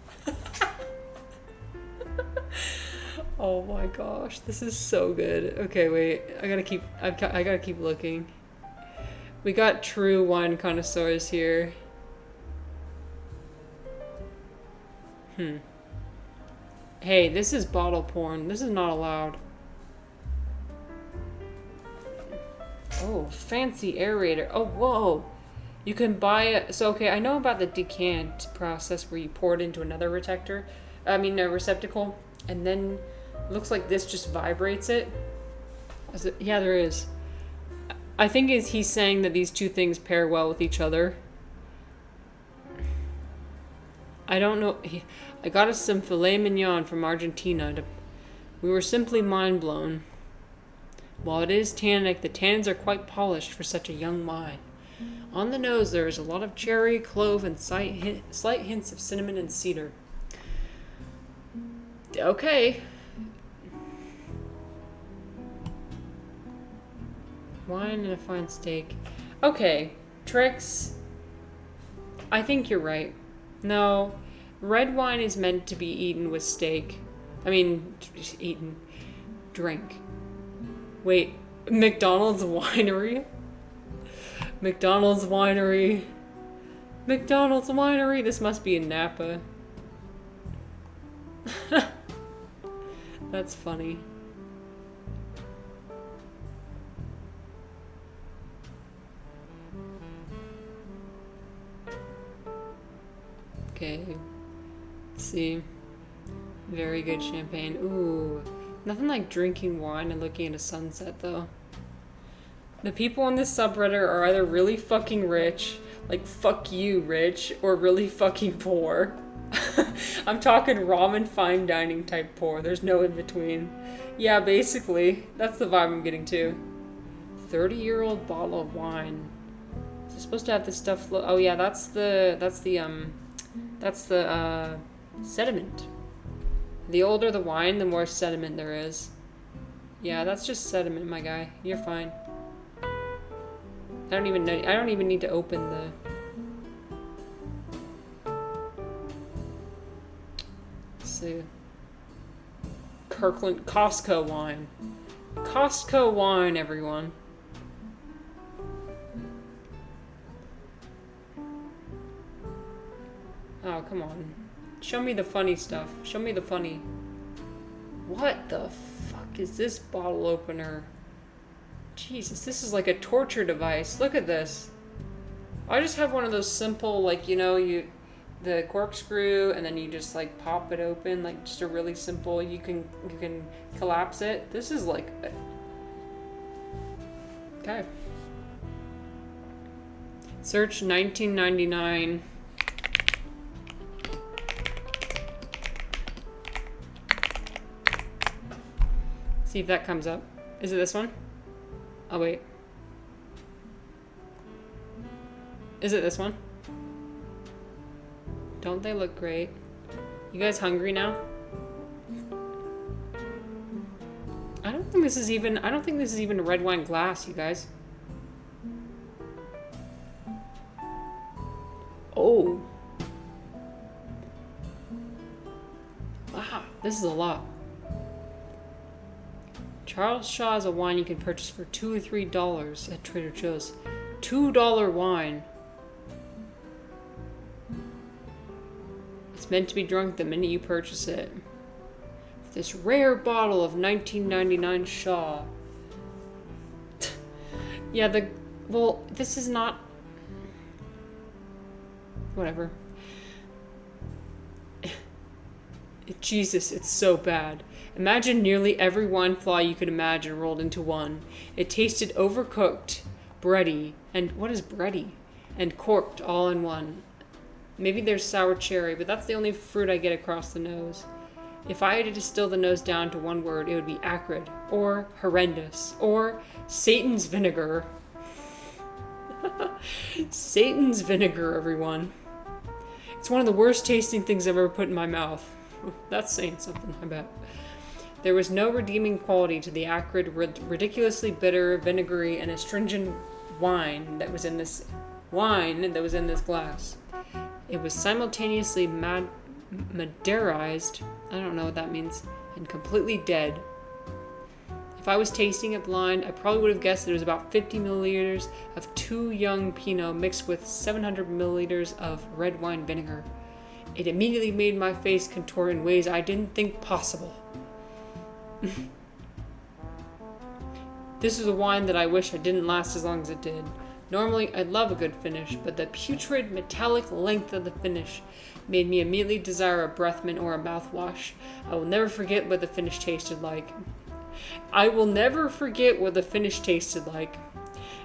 Oh my gosh, this is so good. Okay, wait. I gotta keep looking. We got true wine connoisseurs here. Hey, this is bottle porn. This is not allowed. Oh, fancy aerator. Oh, whoa. You can buy it. So, okay, I know about the decant process where you pour it into another receptacle. And then it looks like this just vibrates it. Yeah, there is. I think he's saying that these two things pair well with each other. I don't know. I got us some filet mignon from Argentina. We were simply mind blown. While it is tannic, the tannins are quite polished for such a young wine. On the nose, there is a lot of cherry, clove, and slight hints of cinnamon and cedar. Okay. Wine and a fine steak. Okay, Tricks. I think you're right. No, red wine is meant to be eaten with steak. I mean, drink. Wait, McDonald's winery? McDonald's winery. McDonald's winery. This must be in Napa. That's funny. Okay. Let's see. Very good champagne. Ooh. Nothing like drinking wine and looking at a sunset, though. The people on this subreddit are either really fucking rich, like fuck you, rich, or really fucking poor. I'm talking ramen fine dining type poor. There's no in between. Yeah, basically. That's the vibe I'm getting to. 30-year-old bottle of wine. Is it supposed to have this stuff? Oh yeah, that's the sediment. The older the wine, the more sediment there is. Yeah, that's just sediment, my guy. You're fine. I don't even need to open the... Let's see. Kirkland Costco wine. Costco wine, everyone. Oh, come on. Show me the funny stuff. Show me the funny. What the fuck is this bottle opener? Jesus, this is like a torture device. Look at this. I just have one of those simple, like, you know, the corkscrew, and then you just like pop it open, like just a really simple. You can collapse it. This is like. Okay. Search 1999. See if that comes up. Is it this one? Oh, wait. Is it this one? Don't they look great? You guys hungry now? I don't think this is even a red wine glass, you guys. Oh. Wow, this is a lot. Charles Shaw is a wine you can purchase for $2 or $3 at Trader Joe's. $2 wine. It's meant to be drunk the minute you purchase it. This rare bottle of 1999 Shaw. Yeah, well, this is not... Whatever. Jesus, it's so bad. Imagine nearly every wine flaw you could imagine rolled into one. It tasted overcooked, bready, and what is bready? And corked all in one. Maybe there's sour cherry, but that's the only fruit I get across the nose. If I had to distill the nose down to one word, it would be acrid, or horrendous, or Satan's vinegar. Satan's vinegar, everyone. It's one of the worst tasting things I've ever put in my mouth. That's saying something, I bet. There was no redeeming quality to the acrid, ridiculously bitter, vinegary, and astringent wine that was in this glass. It was simultaneously madeirized, I don't know what that means, and completely dead. If I was tasting it blind, I probably would have guessed that it was about 50 milliliters of too young Pinot mixed with 700 milliliters of red wine vinegar. It immediately made my face contort in ways I didn't think possible. This is a wine that I wish it didn't last as long as it did. Normally, I love a good finish, but the putrid, metallic length of the finish made me immediately desire a breath mint or a mouthwash. I will never forget what the finish tasted like.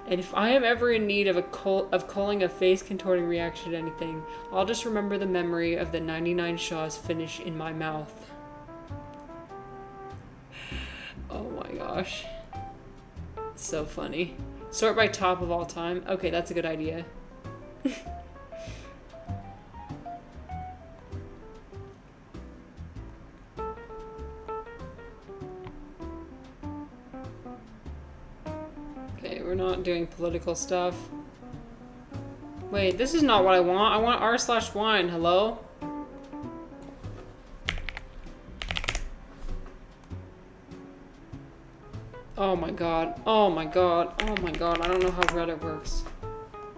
And if I am ever in need of calling a face-contorting reaction to anything, I'll just remember the memory of the 99 Shaw's finish in my mouth. Oh my gosh. So funny. Sort by top of all time. Okay, that's a good idea. Okay, we're not doing political stuff. Wait, this is not what I want. I want r/wine. Hello? Oh my god. Oh my god. Oh my god. I don't know how Reddit works.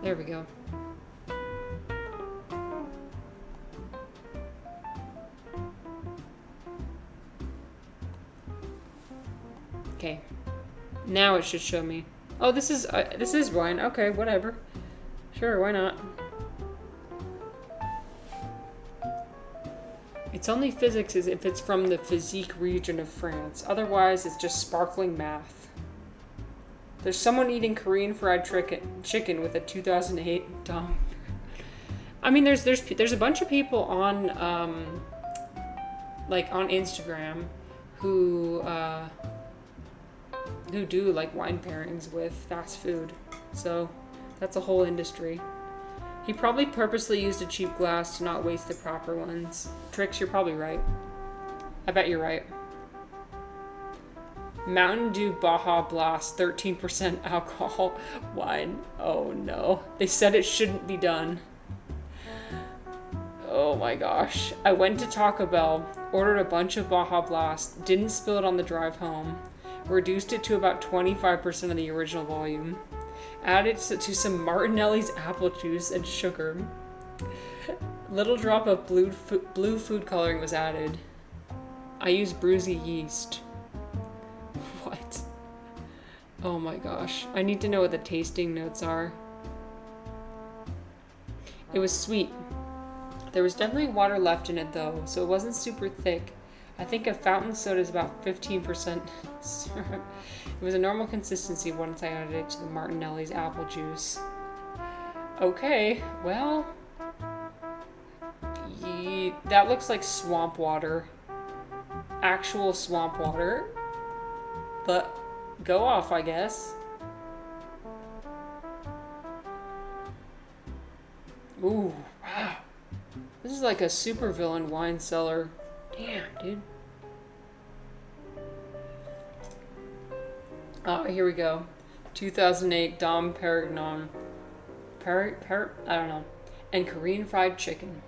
There we go. Okay. Now it should show me. Oh, this is wine. Okay, whatever. Sure, why not? It's only physics if it's from the physique region of France. Otherwise, it's just sparkling math. There's someone eating Korean fried chicken with a 2008 Dom. I mean, there's a bunch of people on on Instagram who do like wine pairings with fast food. So that's a whole industry. He probably purposely used a cheap glass to not waste the proper ones. Trix, you're probably right. I bet you're right. Mountain Dew Baja Blast, 13% alcohol wine. Oh no. They said it shouldn't be done. Oh my gosh. I went to Taco Bell, ordered a bunch of Baja Blast, didn't spill it on the drive home, reduced it to about 25% of the original volume. Added to some Martinelli's apple juice and sugar. Little drop of blue food coloring was added. I used Bruzy yeast. What? Oh my gosh. I need to know what the tasting notes are. It was sweet. There was definitely water left in it though, so it wasn't super thick. I think a fountain soda is about 15% syrup. It was a normal consistency once I added it to the Martinelli's apple juice. Okay, well... that looks like swamp water. Actual swamp water. But go off, I guess. Ooh, wow. This is like a supervillain wine cellar. Damn, dude. Oh, here we go. 2008 Dom Perignon. I don't know. And Korean fried chicken.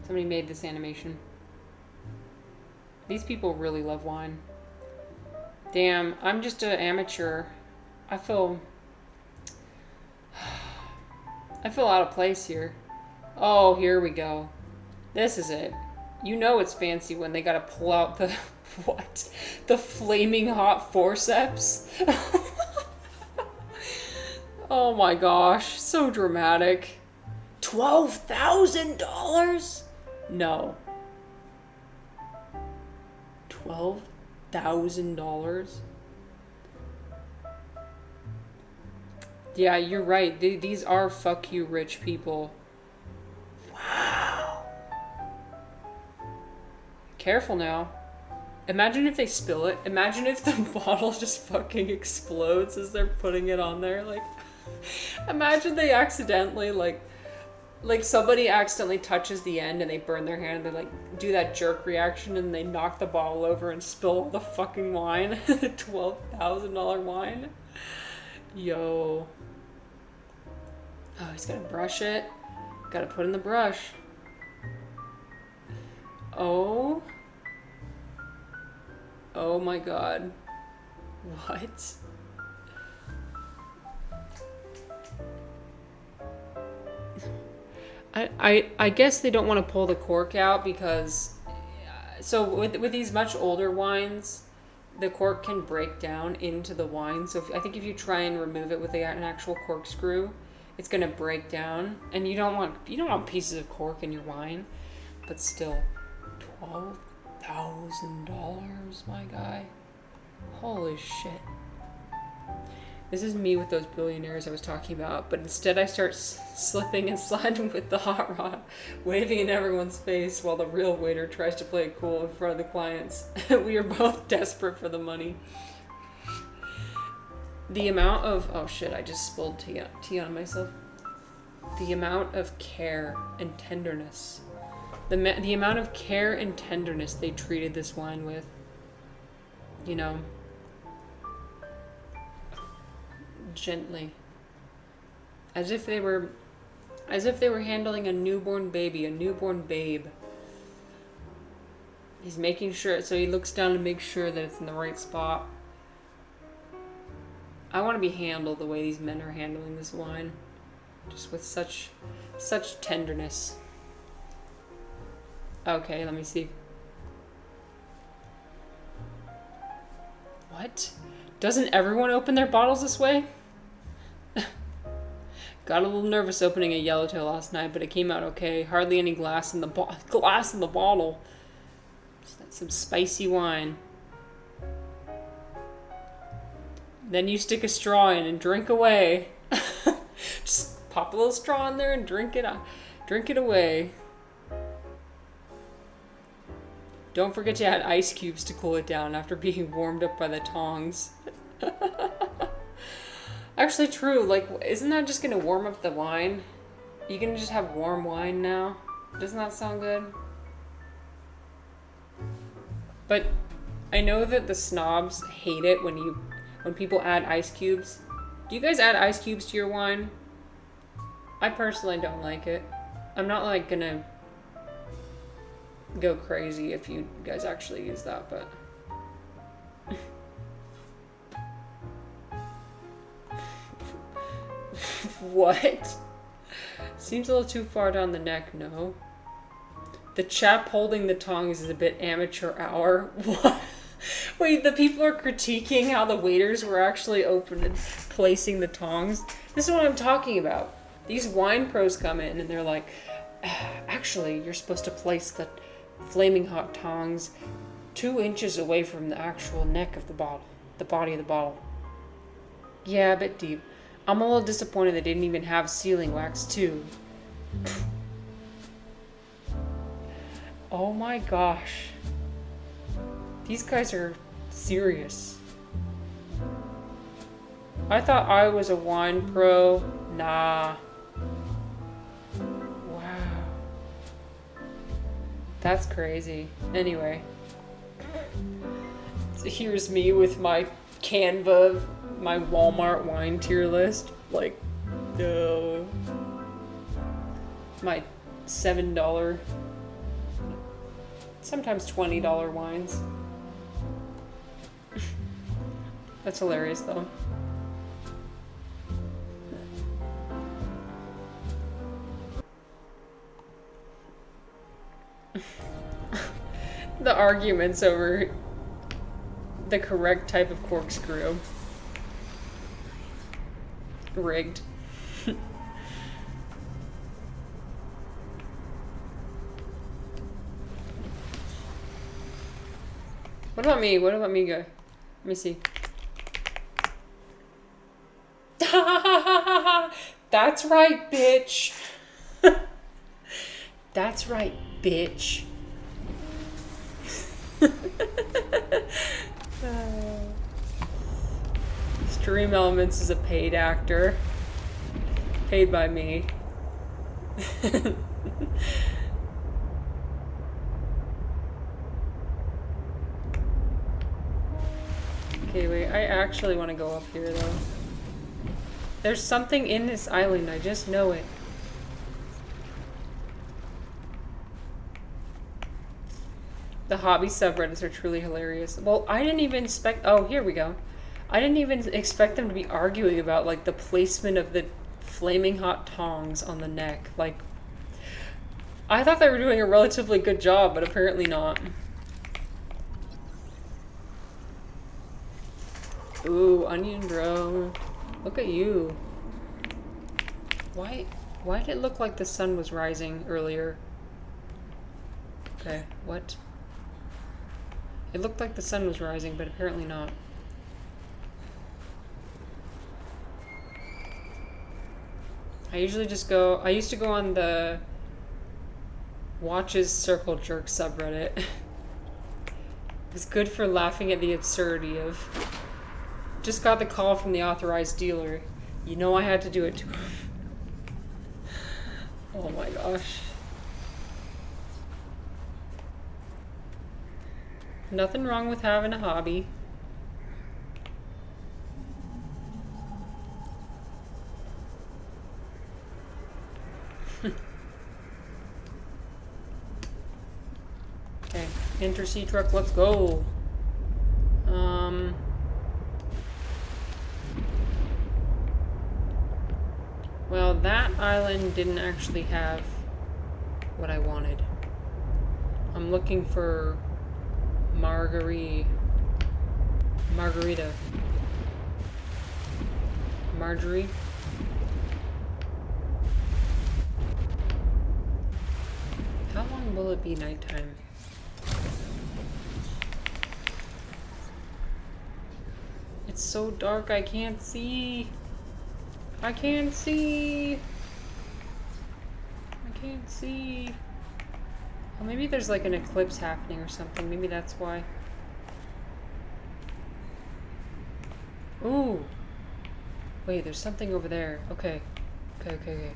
Somebody made this animation. These people really love wine. Damn, I'm just an amateur. I feel out of place here. Oh, here we go. This is it. You know it's fancy when they gotta pull out the, what? The flaming hot forceps? Oh my gosh, so dramatic. $12,000? No. $12,000? Yeah, you're right. These are fuck you rich people. Wow. Careful now. Imagine if they spill it. Imagine if the bottle just fucking explodes as they're putting it on there. Like, imagine they accidentally, like somebody accidentally touches the end and they burn their hand. They like do that jerk reaction and they knock the bottle over and spill all the fucking wine. $12,000 wine. Yo. Oh, he's gotta brush it. Gotta put in the brush. Oh. Oh my god. What? I guess they don't want to pull the cork out because, so with these much older wines, the cork can break down into the wine. So I think if you try and remove it with an actual corkscrew, it's gonna break down, and you don't want pieces of cork in your wine. But still, $12,000, my guy. Holy shit. This is me with those billionaires I was talking about, but instead I start slipping and sliding with the hot rod, waving in everyone's face while the real waiter tries to play it cool in front of the clients. We are both desperate for the money. The amount of... Oh shit, I just spilled tea on myself. The amount of care and tenderness. The amount of care and tenderness they treated this wine with. You know... gently, as if they were handling a newborn baby, a newborn babe. He's making sure, so he looks down to make sure that it's in the right spot. I want to be handled the way these men are handling this wine, just with such tenderness. Okay, let me see. What? Doesn't everyone open their bottles this way? Got a little nervous opening a yellowtail last night, but it came out okay. Hardly any glass in the bottle. Just some spicy wine. Then you stick a straw in and drink away. Just pop a little straw in there and drink it away. Don't forget to add ice cubes to cool it down after being warmed up by the tongs. Actually true, like, isn't that just gonna warm up the wine? You can just have warm wine now? Doesn't that sound good? But I know that the snobs hate it when people add ice cubes. Do you guys add ice cubes to your wine? I personally don't like it. I'm not like gonna go crazy if you guys actually use that, but what? Seems a little too far down the neck, no? The chap holding the tongs is a bit amateur hour. What? Wait, the people are critiquing how the waiters were actually opening, placing the tongs? This is what I'm talking about. These wine pros come in and they're like, actually, you're supposed to place the flaming hot tongs 2 inches away from the actual neck of the bottle, the body of the bottle. Yeah, a bit deep. I'm a little disappointed they didn't even have sealing wax too. Oh my gosh. These guys are serious. I thought I was a wine pro. Nah. Wow. That's crazy. Anyway. So here's me with my Canva, my Walmart wine tier list. Like, my $7, sometimes $20 wines. That's hilarious though. The arguments over the correct type of corkscrew. Rigged. What about me? What about me, guy? Let me see. That's right, bitch. That's right, bitch. Stream Elements is a paid actor. Paid by me. Okay, wait, I actually want to go up here though. There's something in this island, I just know it. The hobby subreddits are truly hilarious. Well, I didn't even expect, oh, here we go. I didn't even expect them to be arguing about, like, the placement of the flaming hot tongs on the neck. Like, I thought they were doing a relatively good job, but apparently not. Ooh, onion bro. Look at you. Why did it look like the sun was rising earlier? Okay, what? It looked like the sun was rising, but apparently not. I used to go on the Watches Circle Jerk subreddit. It's good for laughing at the absurdity of... Just got the call from the authorized dealer. You know I had to do it to him. Oh my gosh. Nothing wrong with having a hobby. Okay, enter sea truck, let's go. Well, that island didn't actually have what I wanted. I'm looking for Margarita. Marjorie. How long will it be nighttime? It's so dark I can't see. I can't see. I can't see. Oh, maybe there's like an eclipse happening or something. Maybe that's why. Ooh. Wait, there's something over there. Okay. Okay.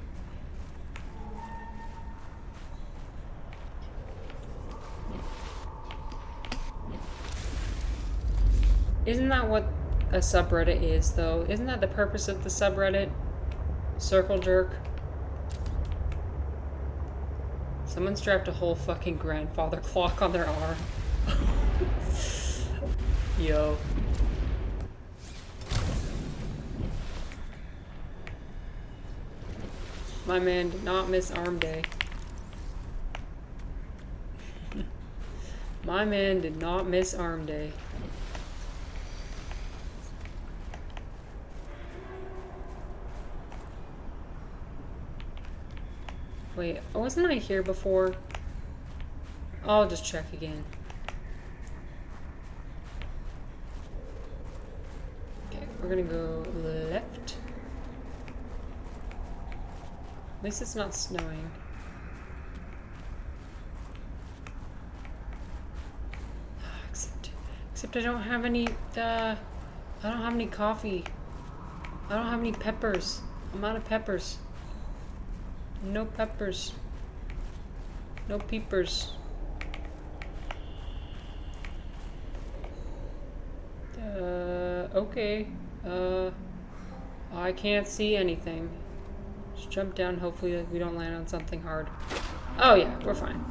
Isn't that what a subreddit is, though? Isn't that the purpose of the subreddit? Circle jerk? Someone strapped a whole fucking grandfather clock on their arm. Yo. My man did not miss arm day. My man did not miss arm day. Wait, wasn't I here before? I'll just check again. Okay, we're gonna go left. At least it's not snowing. Except I don't have any, I don't have any coffee. I don't have any peppers. I'm out of peppers. No peppers. No peepers. Okay. I can't see anything. Just jump down, hopefully we don't land on something hard. Oh yeah, we're fine.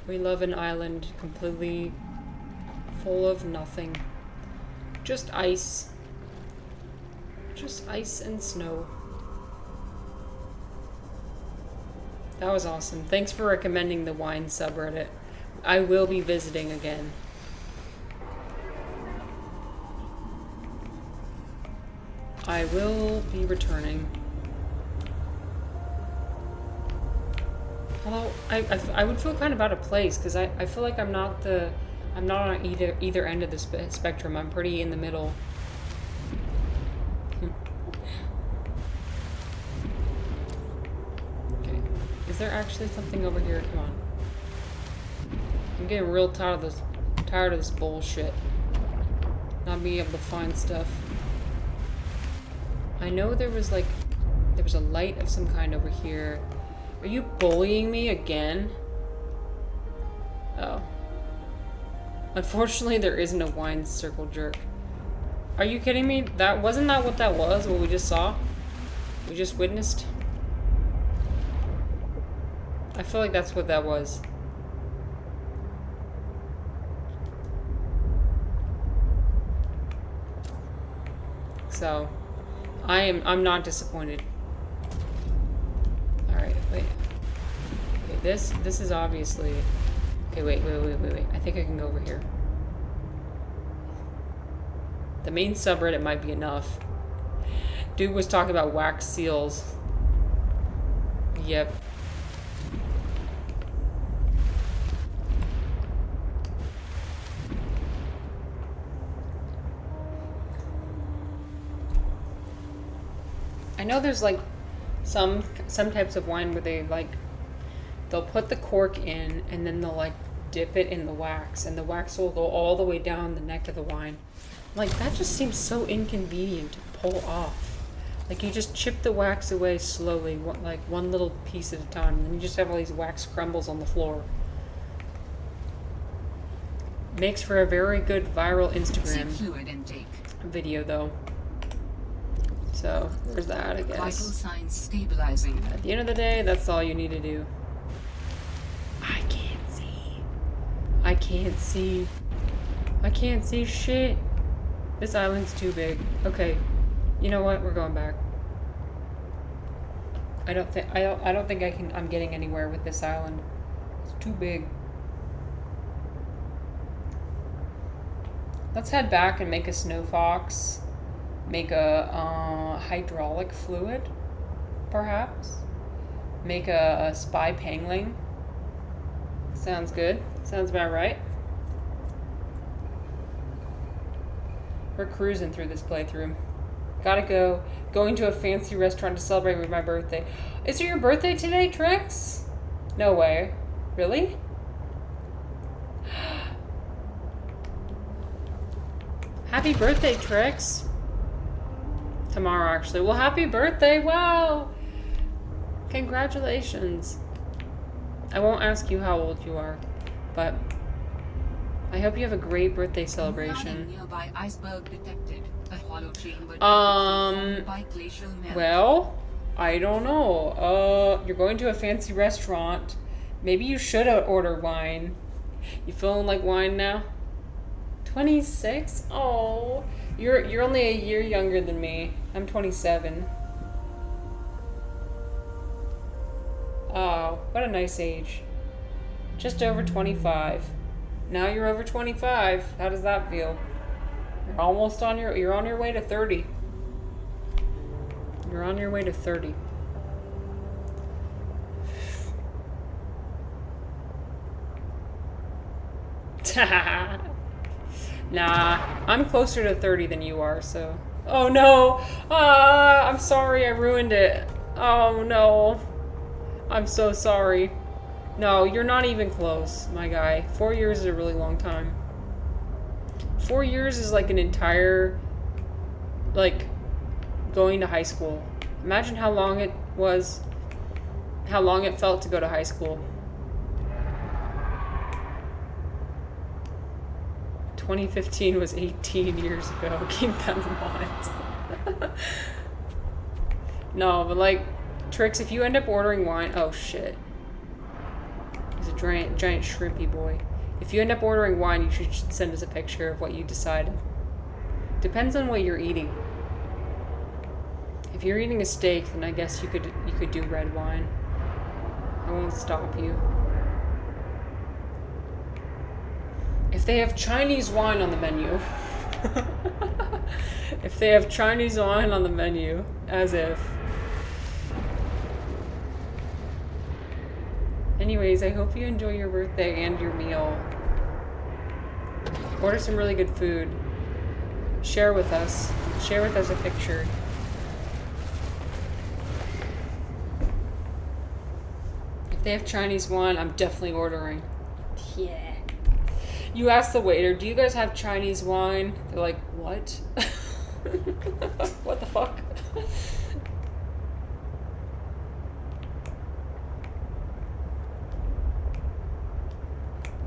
We love an island completely full of nothing. Just ice. Just ice and snow. That was awesome. Thanks for recommending the wine subreddit. I will be visiting again. I will be returning. Although I would feel kind of out of place because I feel like I'm not on either end of the spectrum. I'm pretty in the middle. Okay, is there actually something over here? Come on. I'm getting real tired of this bullshit. Not being able to find stuff. I know there was a light of some kind over here. Are you bullying me again? Oh. Unfortunately, there isn't a wine circle jerk. Are you kidding me? Wasn't that what that was? What we just saw? We just witnessed? I feel like that's what that was. So, I'm not disappointed. Alright, wait. Okay, this is obviously... Okay, wait. I think I can go over here. The main subreddit might be enough. Dude was talking about wax seals. Yep. I know there's like some types of wine where they'll put the cork in and then they'll like dip it in the wax and the wax will go all the way down the neck of the wine. Like that just seems so inconvenient to pull off. Like you just chip the wax away slowly, like one little piece at a time, and then you just have all these wax crumbles on the floor. Makes for a very good viral Instagram video though. So, there's that, I guess. Vital signs stabilizing. At the end of the day, that's all you need to do. I can't see. I can't see. I can't see shit. This island's too big. Okay. You know what? We're going back. I don't think I'm getting anywhere with this island. It's too big. Let's head back and make a snow fox. Make a hydraulic fluid, perhaps. Make a spy pangling. Sounds good. Sounds about right. We're cruising through this playthrough. Gotta go. Going to a fancy restaurant to celebrate with my birthday. Is it your birthday today, Trix? No way. Really? Happy birthday, Trix. Tomorrow, actually. Well, happy birthday. Wow. Congratulations. I won't ask you how old you are, but I hope you have a great birthday celebration. Nearby iceberg detected. A hollow chamber by glacial melt. Well, I don't know. You're going to a fancy restaurant. Maybe you should order wine. You feeling like wine now? 26? Oh, you're only a year younger than me. I'm 27. Oh, what a nice age. Just over 25. Now you're over 25. How does that feel? You're almost you're on your way to 30. You're on your way to 30. Nah, I'm closer to 30 than you are, so. Oh no! I'm sorry, I ruined it. Oh no. I'm so sorry. No, you're not even close, my guy. 4 years is a really long time. 4 years is like an entire, like, going to high school. Imagine how long it was, how long it felt to go to high school. 2015 was 18 years ago. Keep that in mind. No, but like, Trix, if you end up ordering wine, oh shit. He's a giant shrimpy boy. If you end up ordering wine, you should send us a picture of what you decided. Depends on what you're eating. If you're eating a steak, then I guess you could do red wine. I won't stop you. If they have Chinese wine on the menu. If they have Chinese wine on the menu, as if. Anyways, I hope you enjoy your birthday and your meal. Order some really good food. Share with us. Share with us a picture. If they have Chinese wine, I'm definitely ordering. Yeah. You ask the waiter, do you guys have Chinese wine? They're like, what? What the fuck?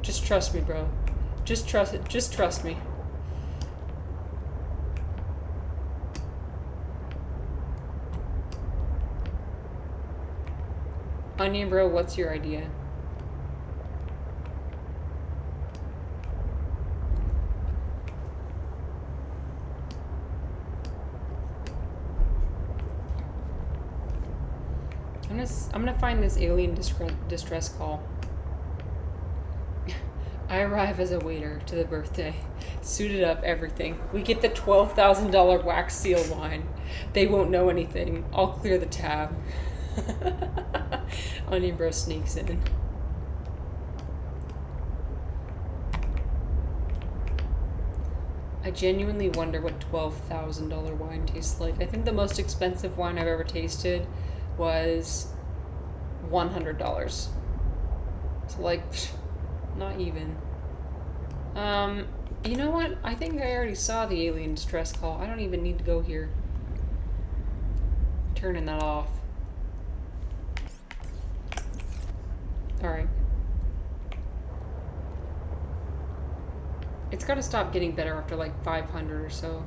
Just trust me, bro. Just trust it. Just trust me. Onion bro, what's your idea? I'm gonna find this alien distress call. I arrive as a waiter to the birthday, suited up, everything. We get the $12,000 wax seal wine. They won't know anything. I'll clear the tab. Onion bro sneaks in. I genuinely wonder what $12,000 wine tastes like. I think the most expensive wine I've ever tasted was $100. So like, not even. You know what? I think I already saw the alien distress call. I don't even need to go here. Turning that off. Alright. It's gotta stop getting better after like 500 or so.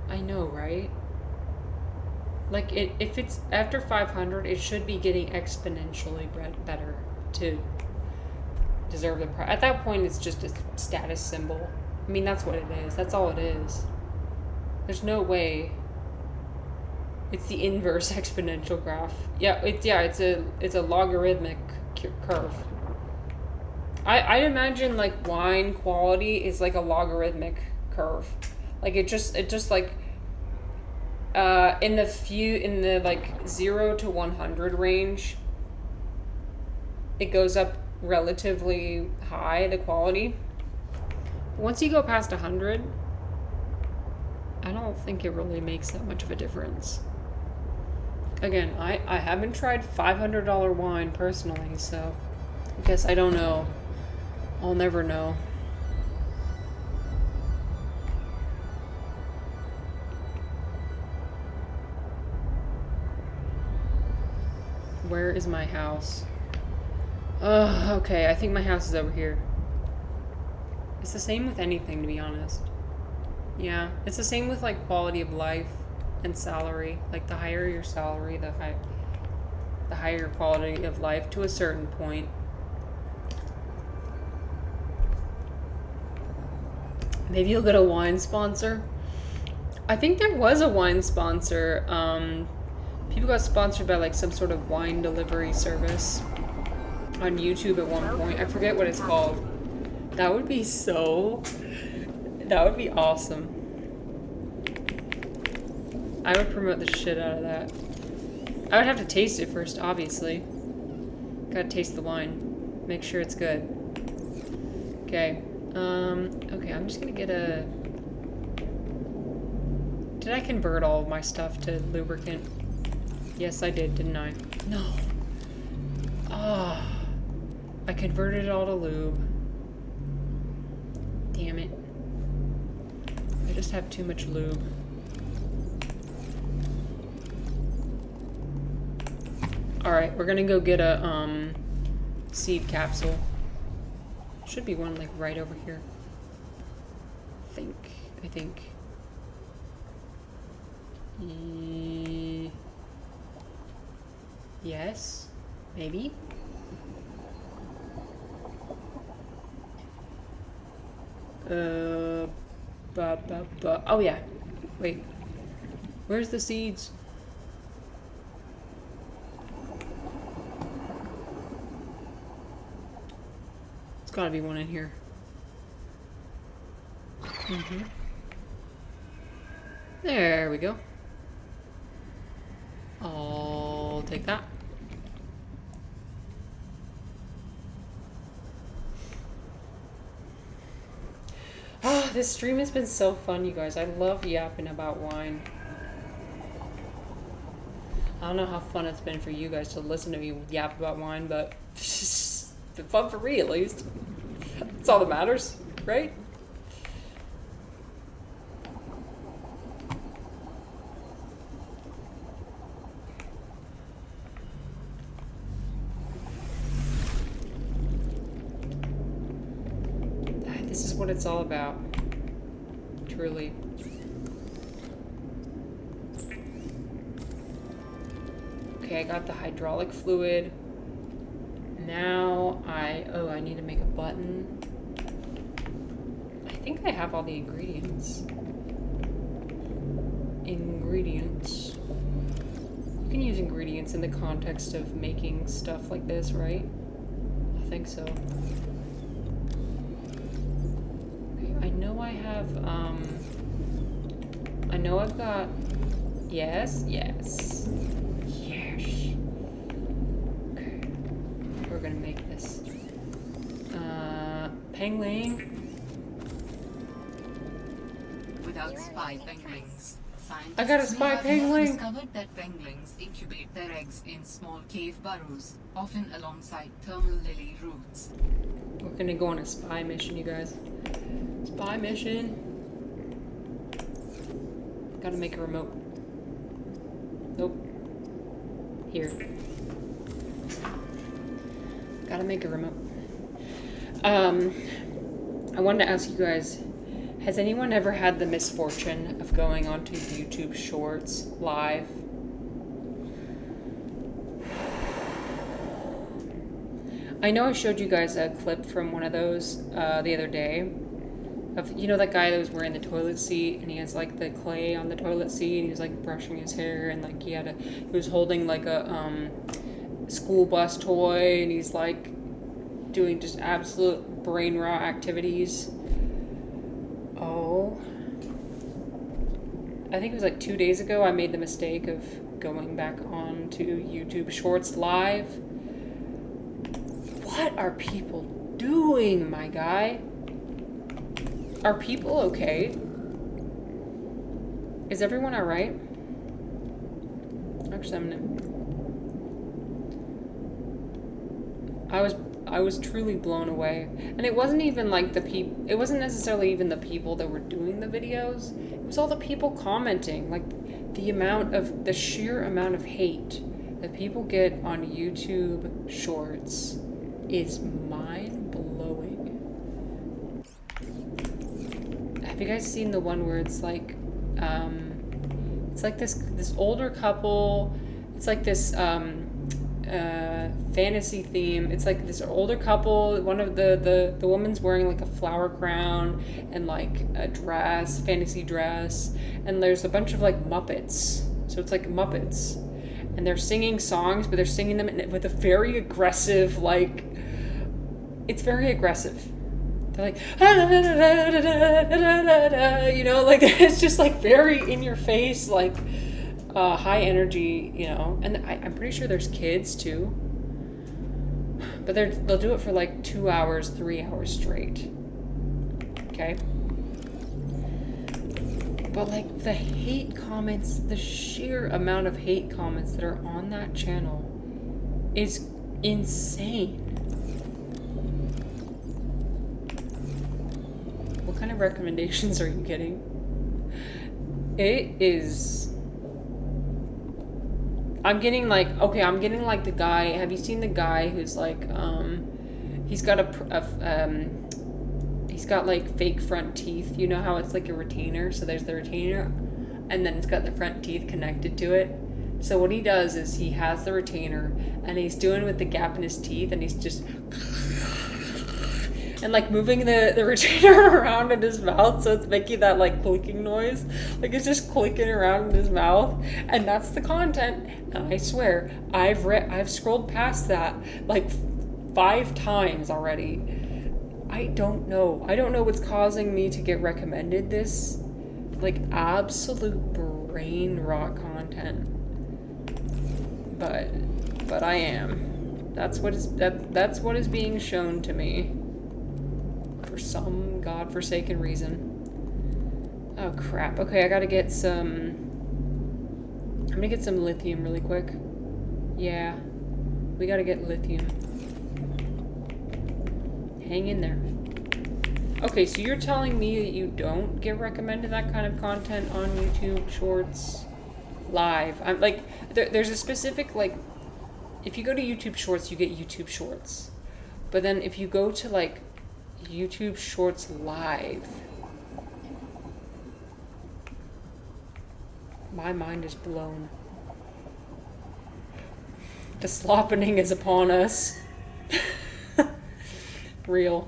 I know, right? Like, if it's after 500, it should be getting exponentially better to deserve the prize. At that point, it's just a status symbol. I mean, that's what it is. That's all it is. There's no way. It's the inverse exponential graph. Yeah, it's a logarithmic curve. I'd imagine like wine quality is like a logarithmic curve. Like it just like in the like 0 to 100 range, it goes up relatively high, the quality. Once you go past 100, I don't think it really makes that much of a difference. Again, I haven't tried $500 wine personally, so I guess I don't know. I'll never know. Where is my house? Okay, I think my house is over here. It's the same with anything, to be honest. Yeah, it's the same with like quality of life and salary. Like the higher your salary, the higher your quality of life to a certain point. Maybe you'll get a wine sponsor. I think there was a wine sponsor. People got sponsored by like some sort of wine delivery service on YouTube at one point. I forget what it's called. That would be awesome. I would promote the shit out of that. I would have to taste it first, obviously. Gotta taste the wine. Make sure it's good. Okay. Okay, I'm just gonna get a... Did I convert all of my stuff to lubricant? Yes, I did, didn't I? No. Ah. I converted it all to lube. Damn it. just have too much lube. Alright, we're gonna go get a, seed capsule. Should be one, like, right over here. I think. Yes? Maybe? Oh yeah. Wait. Where's the seeds? It's gotta be one in here. There we go. I'll take that. Ah, this stream has been so fun, you guys. I love yapping about wine. I don't know how fun it's been for you guys to listen to me yap about wine, but it's been fun for me, at least. That's all that matters, right? This is what it's all about. Truly. Okay, I got the hydraulic fluid. Now I need to make a button. I think I have all the ingredients. You can use ingredients in the context of making stuff like this, right? I think so. Okay, I know I have, I know I've got, yes. Okay, we're gonna make this. Pengling. Without spy penguins, I got a spy pengling. discovered that penguins incubate their eggs in small cave burrows, often alongside thermal lily roots. We're gonna go on a spy mission, you guys. Spy mission. Gotta make a remote. Nope. Here. Gotta make a remote. I wanted to ask you guys, has anyone ever had the misfortune of going onto YouTube Shorts live? I know I showed you guys a clip from one of those the other day. Of, you know, that guy that was wearing the toilet seat and he has like the clay on the toilet seat and he was like brushing his hair and like he was holding like a school bus toy and he's like doing just absolute brain rot activities. Oh. I think it was like 2 days ago I made the mistake of going back on to YouTube Shorts live. What are people doing, my guy? Are people okay? Is everyone alright? Actually, I was truly blown away. And it wasn't even like it wasn't necessarily even the people that were doing the videos. It was all the people commenting. Like the sheer amount of hate that people get on YouTube Shorts is mind-blowing. Have you guys seen the one where it's like this older couple, it's like this fantasy theme. It's like this older couple, one of the woman's wearing like a flower crown and like a dress, fantasy dress, and there's a bunch of like Muppets. So it's like Muppets. And they're singing songs, but they're singing them with a very aggressive, like, it's very aggressive. They're like, you know, like, it's just like very in your face, like, high energy, you know. And I'm pretty sure there's kids too. But they'll do it for like 2 hours, 3 hours straight. Okay? But like the hate comments, the sheer amount of hate comments that are on that channel is insane. What kind of recommendations are you getting? It is. I'm getting like, okay, I'm getting like the guy. Have you seen the guy who's like, he's got he's got like fake front teeth. You know how it's like a retainer? So there's the retainer, and then it's got the front teeth connected to it. So what he does is he has the retainer, and he's doing with the gap in his teeth, and he's just and like moving the retainer around in his mouth, so it's making that like clicking noise, like it's just clicking around in his mouth, and that's the content. And I swear, I've scrolled past that like 5 times already. I don't know what's causing me to get recommended this like absolute brain rot content, but I am. That's what is being shown to me. For some godforsaken reason. Oh crap. Okay, I gotta get some... I'm gonna get some lithium really quick. Yeah. We gotta get lithium. Hang in there. Okay, so you're telling me that you don't get recommended that kind of content on YouTube Shorts live. I'm like, there's a specific, like, if you go to YouTube Shorts, you get YouTube Shorts. But then if you go to, like, YouTube Shorts live, my mind is blown. The sloppening is upon us. Real.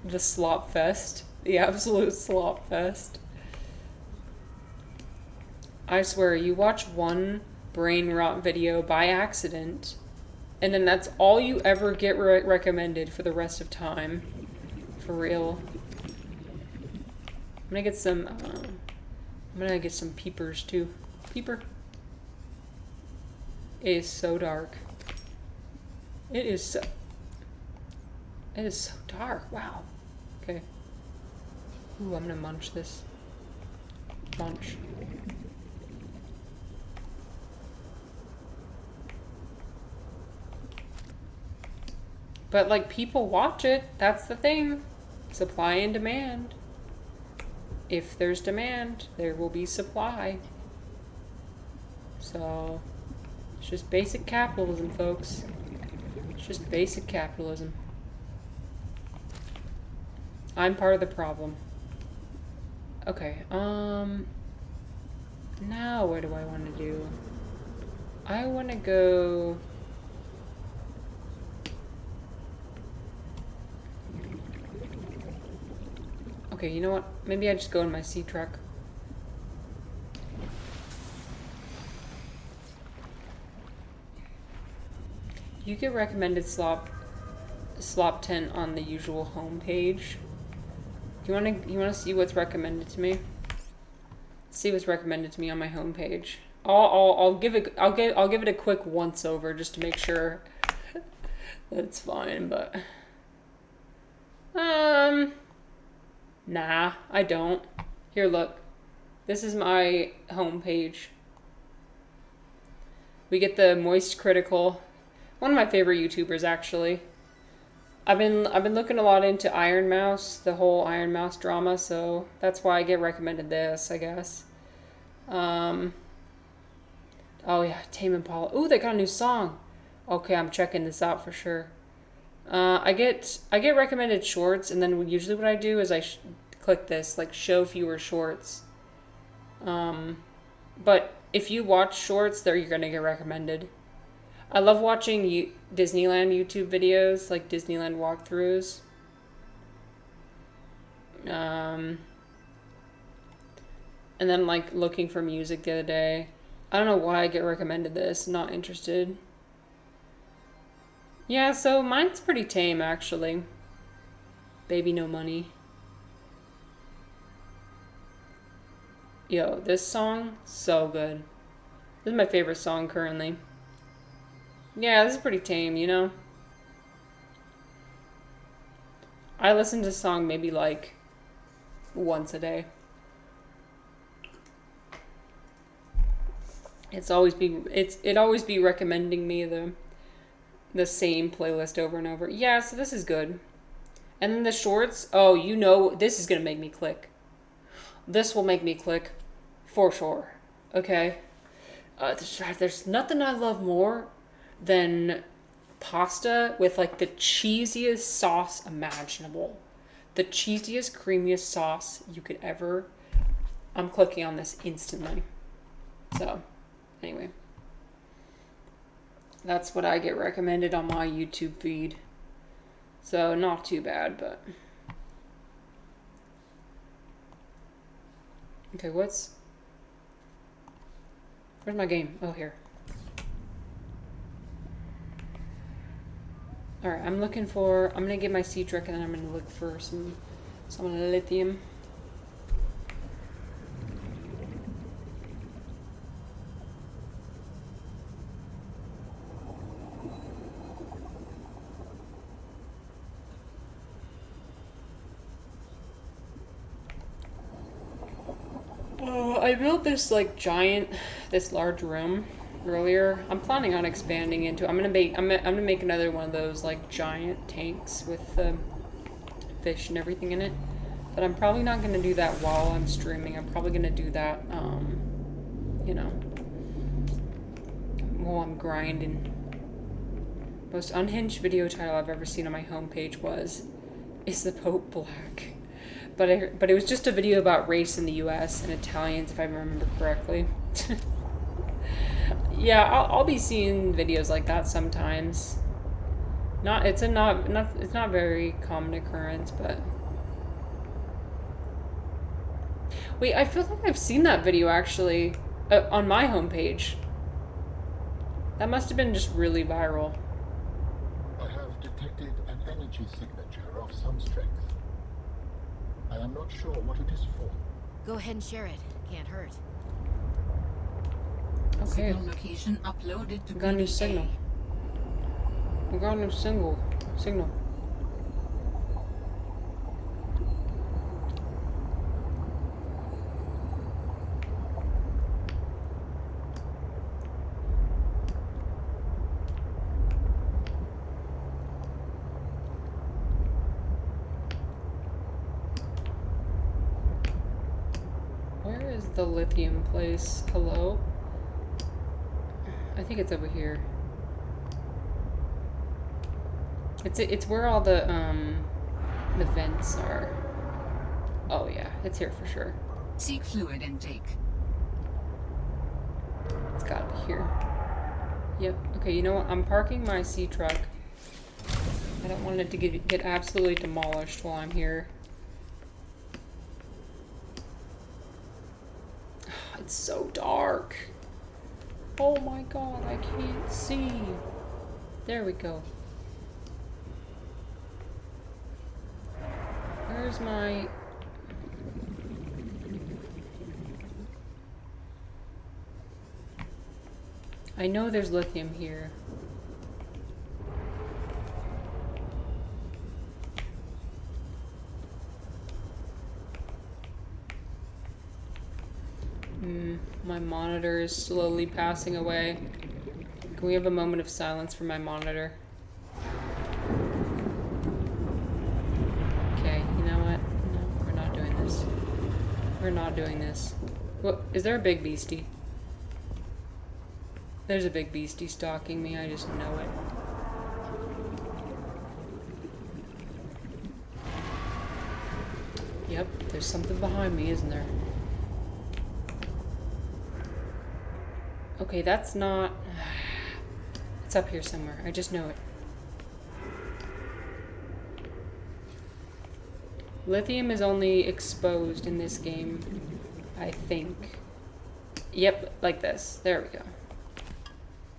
The slop fest. The absolute slop fest. I swear, you watch one brain rot video by accident, and then that's all you ever get recommended for the rest of time. For real. I'm gonna get some, peepers too. Peeper. It is so dark. It is so dark. Wow. Okay. Ooh, I'm gonna munch this. Munch. But, like, people watch it. That's the thing. Supply and demand. If there's demand, there will be supply. So, it's just basic capitalism, folks. It's just basic capitalism. I'm part of the problem. Okay, now what do I want to do? I want to go... Okay, you know what? Maybe I just go in my sea truck. You get recommended slop tent on the usual homepage. You wanna see what's recommended to me? See what's recommended to me on my homepage. I'll give it a quick once over just to make sure that it's fine, but nah, I don't. Here, look. This is my homepage. We get the Moist Critical. One of my favorite YouTubers, actually. I've been looking a lot into Iron Mouse, the whole Iron Mouse drama, so that's why I get recommended this, I guess. Oh yeah, Tame Impala. Ooh, they got a new song. Okay, I'm checking this out for sure. I get recommended shorts, and then usually what I do is I click this, like, show fewer shorts. But if you watch shorts, you're gonna get recommended. I love watching Disneyland YouTube videos, like Disneyland walkthroughs. And then, like, looking for music the other day. I don't know why I get recommended this. Not interested. Yeah, so mine's pretty tame, actually. Baby No Money. Yo, this song, so good. This is my favorite song currently. Yeah, this is pretty tame, you know? I listen to this song maybe, like, once a day. It always be recommending me the same playlist over and over. Yeah, so this is good. And then the shorts, oh, you know, this is gonna make me click. this will make me click for sure. Okay? There's nothing I love more than pasta with like the cheesiest sauce imaginable. The cheesiest, creamiest sauce you could ever. I'm clicking on this instantly. So, anyway. That's what I get recommended on my YouTube feed. So, not too bad, but... Okay, where's my game? Oh, here. Alright, I'm gonna get my sea trick and then I'm gonna look for some lithium. I built this like this large room earlier. I'm planning on expanding into. I'm gonna make another one of those like giant tanks with fish and everything in it. But I'm probably not gonna do that while I'm streaming. I'm probably gonna do that, you know, while I'm grinding. Most unhinged video title I've ever seen on my homepage was, "Is the Pope Black?" But it was just a video about race in the U.S. and Italians, if I remember correctly. Yeah, I'll be seeing videos like that sometimes. It's not very common occurrence, but wait, I feel like I've seen that video actually on my homepage. That must have been just really viral. I have detected an energy signature of some strength. I am not sure what it is for. Go ahead and share it. Can't hurt. Okay. Signal location uploaded to We got a new signal. We got a new signal. Where is the lithium place? Hello? I think it's over here. It's where all the vents are. Oh yeah, it's here for sure. Seek fluid intake. It's gotta be here. Yep. Okay, you know what? I'm parking my sea truck. I don't want it to get absolutely demolished while I'm here. It's so dark. Oh my god, I can't see. There we go. Where's my... I know there's lithium here. My monitor is slowly passing away. Can we have a moment of silence for my monitor? Okay, you know what? No, we're not doing this. We're not doing this. What? Is there a big beastie? There's a big beastie stalking me, I just know it. Yep, there's something behind me, isn't there? Okay, that's not... It's up here somewhere. I just know it. Lithium is only exposed in this game, I think. Yep, like this. There we go.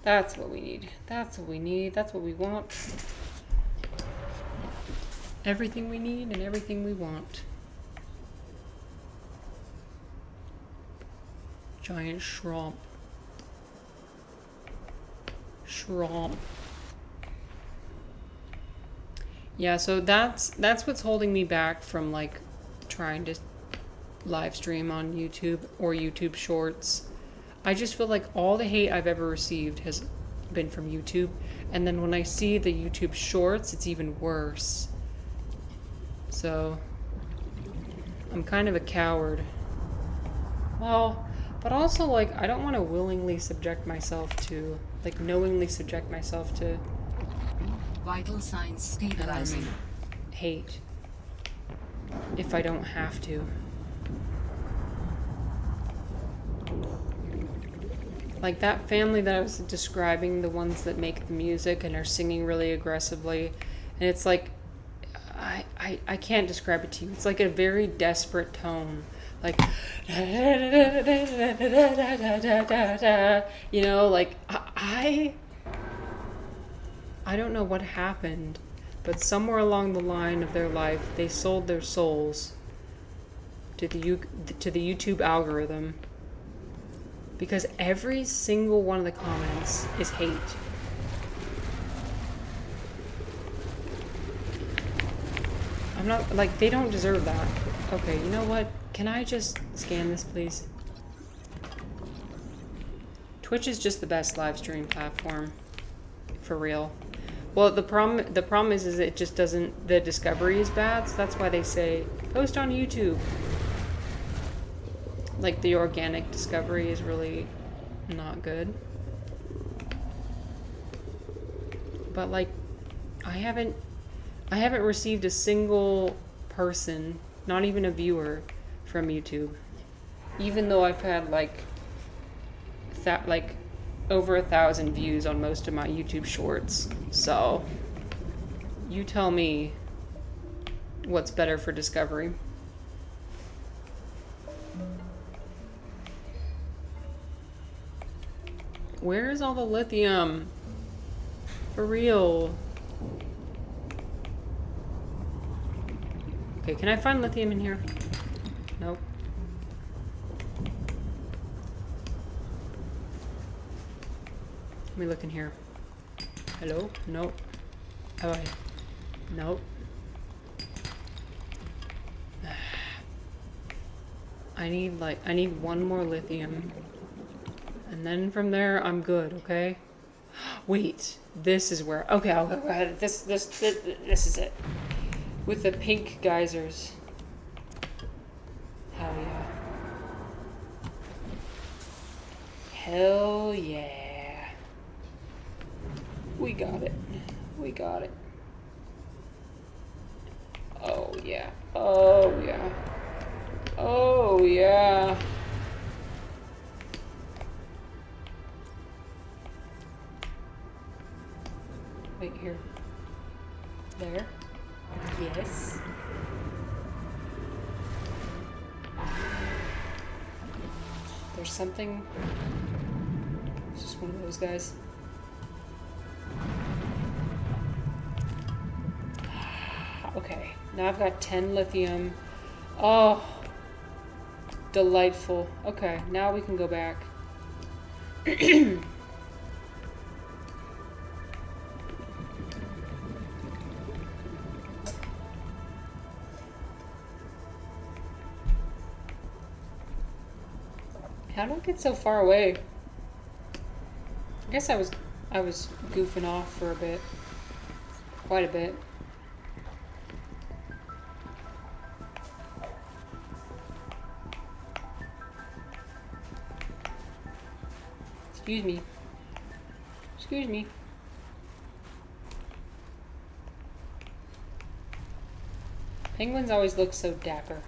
That's what we need. That's what we need. That's what we want. Everything we need and everything we want. Giant shrimp. Yeah, so that's what's holding me back from like trying to live stream on YouTube or YouTube Shorts. I just feel like all the hate I've ever received has been from YouTube, and then when I see the YouTube Shorts, it's even worse. So I'm kind of a coward Well, but also, like, I don't want to willingly subject myself to, like, knowingly subject myself to, Vital signs I don't know, I stabilizing. mean, hate. If I don't have to. Like that family that I was describing, the ones that make the music and are singing really aggressively. And it's like, I can't describe it to you. It's like a very desperate tone. Like, you know, like, I don't know what happened, but somewhere along the line of their life, they sold their souls to the YouTube algorithm, because every single one of the comments is hate. I'm not, like, they don't deserve that. Okay, you know what? Can I just scan this, please? Twitch is just the best live stream platform. For real. Well, the problem is it just doesn't, the discovery is bad, so that's why they say post on YouTube. Like, the organic discovery is really not good. But, like, I haven't received a single person, not even a viewer, from YouTube. Even though I've had, like over 1,000 views on most of my YouTube shorts. So, you tell me what's better for discovery. Where is all the lithium? For real. Okay, can I find lithium in here? Nope. Let me look in here. Hello? Nope. Oh, nope. I need one more lithium. And then from there, I'm good, okay? Wait, this is where, okay, I'll go ahead. This is it. With the pink geysers. Hell yeah. Hell yeah. We got it. We got it. Oh yeah. Oh yeah. Oh yeah. Wait, here. There. Yes. There's something. It's just one of those guys. Okay, now I've got 10 lithium. Oh, delightful. Okay, now we can go back. How did I get so far away? I guess I was goofing off for a bit. Quite a bit. Excuse me. Excuse me. Penguins always look so dapper.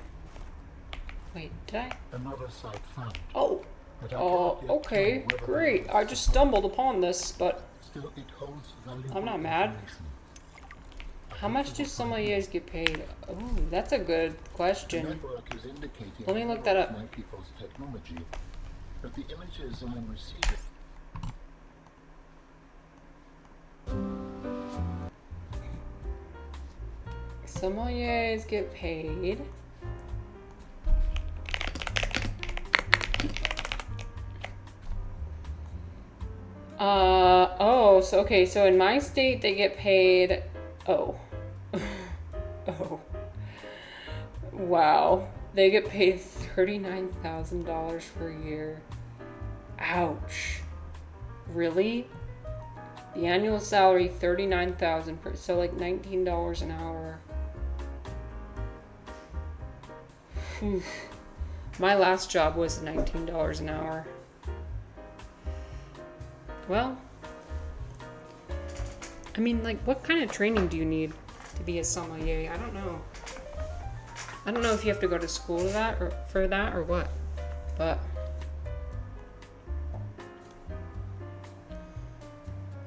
Wait, did I? Another site found. Oh. But I Oh, cannot yet okay, tell whether great. there I is just some- stumbled upon this, but Still, it holds valuable I'm not mad. information. how much do sommeliers get paid? Oh, that's a good The question. network is indicating Let me look more that of up. my people's technology, but the images I'm receiving. Sommeliers get paid. Okay, so in my state they get paid, oh. Oh. Wow. They get paid $39,000 per year. Ouch. Really? The annual salary, $39,000 per, so like $19 an hour. Whew. My last job was $19 an hour. Well, I mean, like, what kind of training do you need to be a sommelier? I don't know. I don't know if you have to go to school to that or for that or what, but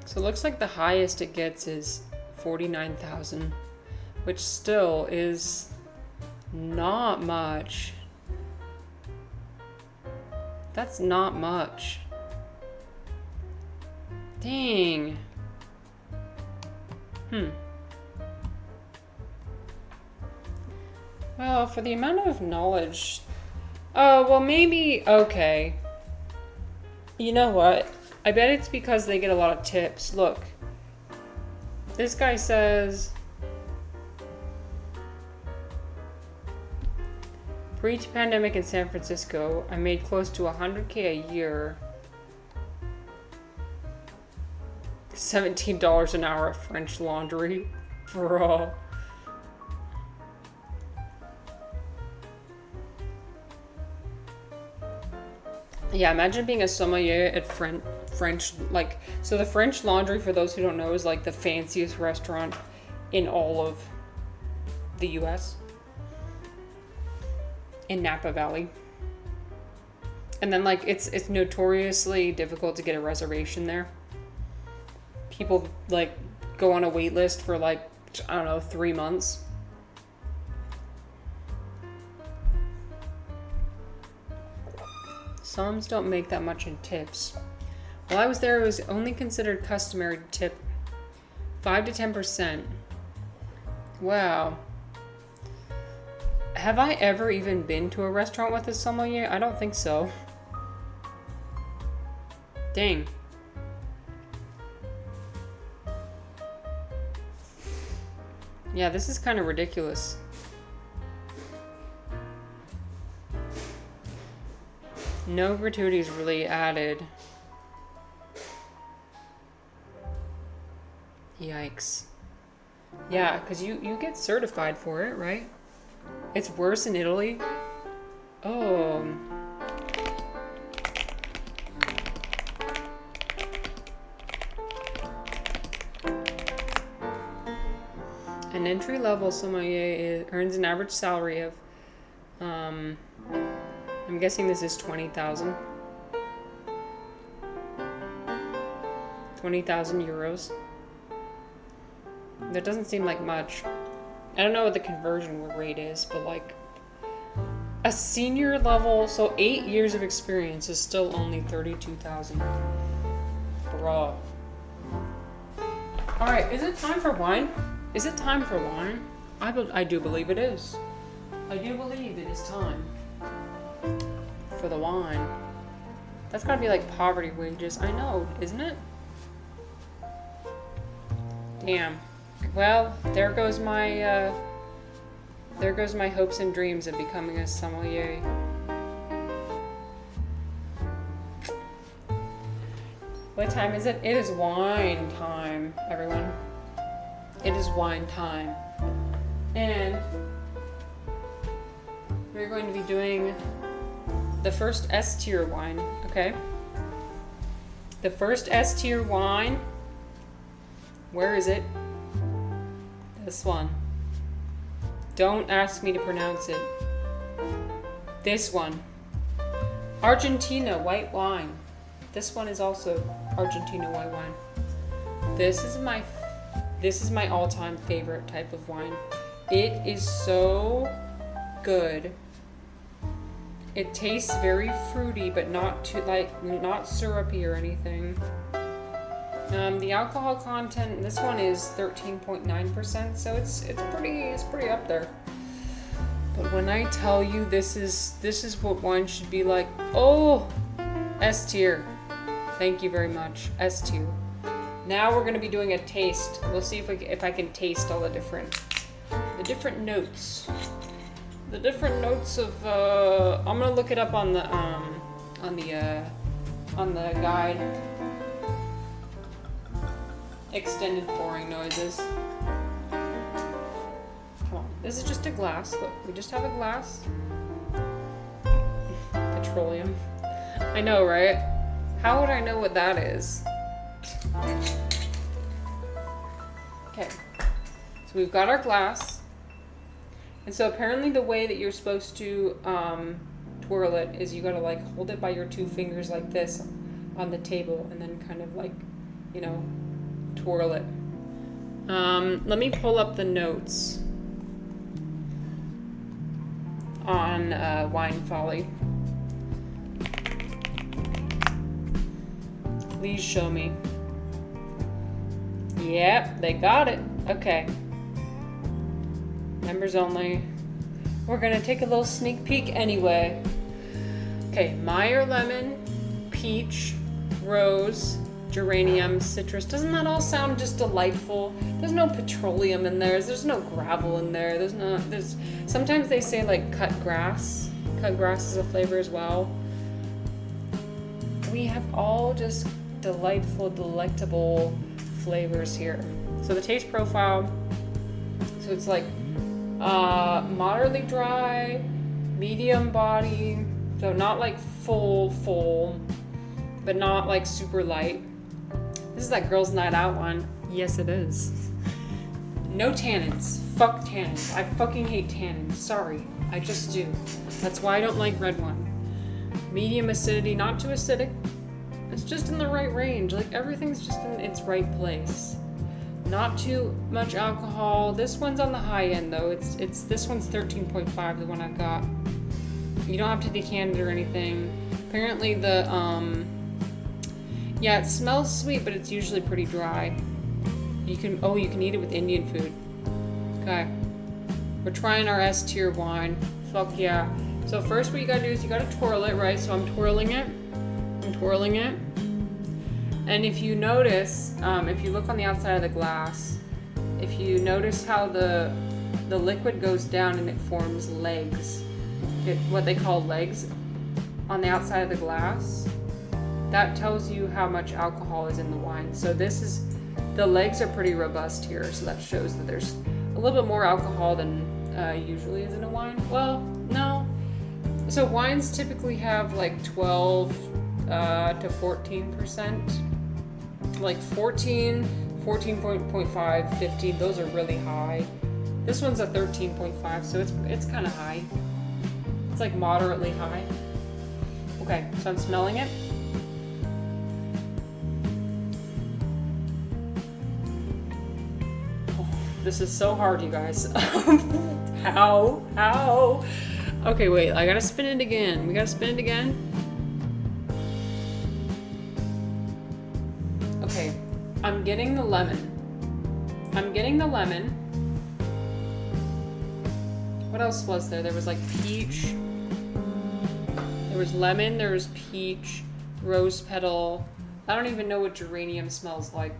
so it looks like the highest it gets is 49,000, which still is not much. That's not much. Dang. Well, for the amount of knowledge... Oh, well, maybe... Okay. You know what? I bet it's because they get a lot of tips. Look. This guy says... Pre-pandemic in San Francisco, I made close to $100K a year. $17 an hour at French Laundry. Bro. Yeah, imagine being a sommelier at French, like, so the French Laundry, for those who don't know, is like the fanciest restaurant in all of the US. In Napa Valley. And then, like, it's notoriously difficult to get a reservation there. People, like, go on a wait list for, like, I don't know, 3 months. Somms don't make that much in tips. While I was there, it was only considered customary to tip 5 to 10%. Wow. Have I ever even been to a restaurant with a sommelier? I don't think so. Dang. Yeah, this is kind of ridiculous. No gratuities really added. Yikes. Yeah, because you get certified for it, right? It's worse in Italy. Oh. An entry-level sommelier earns an average salary of, I'm guessing this is 20,000. 20,000 euros. That doesn't seem like much. I don't know what the conversion rate is, but like a senior level, so 8 years of experience is still only 32,000. Bruh. Alright, is it time for wine? Is it time for wine? I do believe it is. I do believe it is time for the wine. That's gotta be like poverty wages. I know, isn't it? Damn. Well, there goes my hopes and dreams of becoming a sommelier. What time is it? It is wine time, everyone. It is wine time. And we're going to be doing the first S tier wine, okay? The first S tier wine. Where is it? This one. Don't ask me to pronounce it. This one. Argentina white wine. This one is also Argentina white wine. This is my all-time favorite type of wine. It is so good. It tastes very fruity, but not too not syrupy or anything. The alcohol content, this one is 13.9%, so it's pretty up there. But when I tell you this is what wine should be like, oh, S tier. Thank you very much, S tier. Now we're gonna be doing a taste. We'll see if I can taste all the different notes. The different notes of I'm gonna look it up on the guide. Extended pouring noises. Come on, this is just a glass. Look, we just have a glass. petroleum. I know, right? How would I know what that is? Okay, so we've got our glass. And so apparently the way that you're supposed to twirl it is you gotta like hold it by your 2 fingers like this on the table and then kind of like, you know, twirl it. Let me pull up the notes on Wine Folly. Please show me. Yep, they got it. Okay. Members only. We're gonna take a little sneak peek anyway. Okay, Meyer lemon, peach, rose, geranium, citrus. Doesn't that all sound just delightful? There's no petroleum in there. There's no gravel in there. There's sometimes they say like cut grass. Cut grass is a flavor as well. We have all just delightful, delectable flavors here. So the taste profile, so it's like moderately dry, medium body, so not like full, but not like super light. This is that girls' night out one. Yes, it is. No tannins. Fuck tannins. I fucking hate tannins. Sorry. I just do. That's why I don't like red wine. Medium acidity, not too acidic. It's just in the right range. Like everything's just in its right place. Not too much alcohol. This one's on the high end though. It's this one's 13.5, the one I've got. You don't have to decant it or anything. Apparently the yeah, it smells sweet, but it's usually pretty dry. You can eat it with Indian food. Okay. We're trying our S tier wine. Fuck yeah. So first what you gotta do is you gotta twirl it, right? So I'm twirling it. And if you notice, if you look on the outside of the glass, if you notice how the liquid goes down and it forms legs, what they call legs on the outside of the glass, that tells you how much alcohol is in the wine. So the legs are pretty robust here, so that shows that there's a little bit more alcohol than usually is in a wine. Well, no. So wines typically have like 12 to 14%. Like 14, 14.5, 15, those are really high. This one's a 13.5, so it's kind of high. It's like moderately high. Okay, so I'm smelling it. Oh, this is so hard, you guys. How? Okay, wait, I gotta spin it again. We gotta spin it again. Okay, I'm getting the lemon. What else was there? There was like peach. There was lemon, there was peach, rose petal. I don't even know what geranium smells like.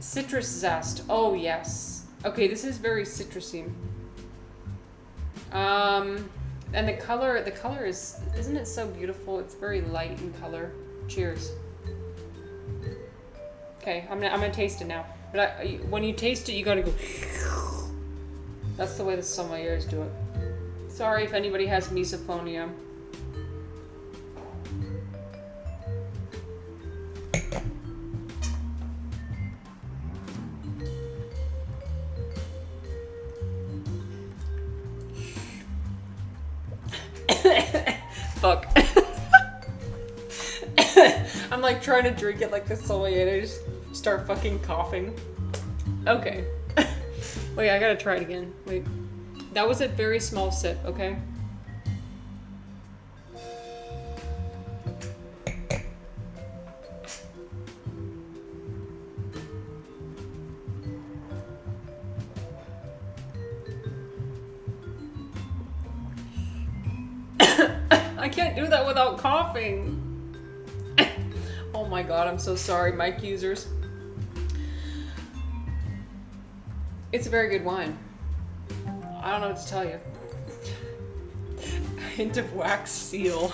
Citrus zest. Oh, yes. Okay, this is very citrusy. And the color is, isn't it so beautiful? It's very light in color. Cheers. Okay, I'm gonna taste it now. But when you taste it, you gotta go. That's the way the sommeliers do it. Sorry if anybody has misophonia. Fuck. I'm like trying to drink it like the sommelier. I just start fucking coughing. Okay. Wait, I gotta try it again. Wait. That was a very small sip, okay? I can't do that without coughing. Oh my god, I'm so sorry, mic users. It's a very good wine. I don't know what to tell you. A hint of wax seal.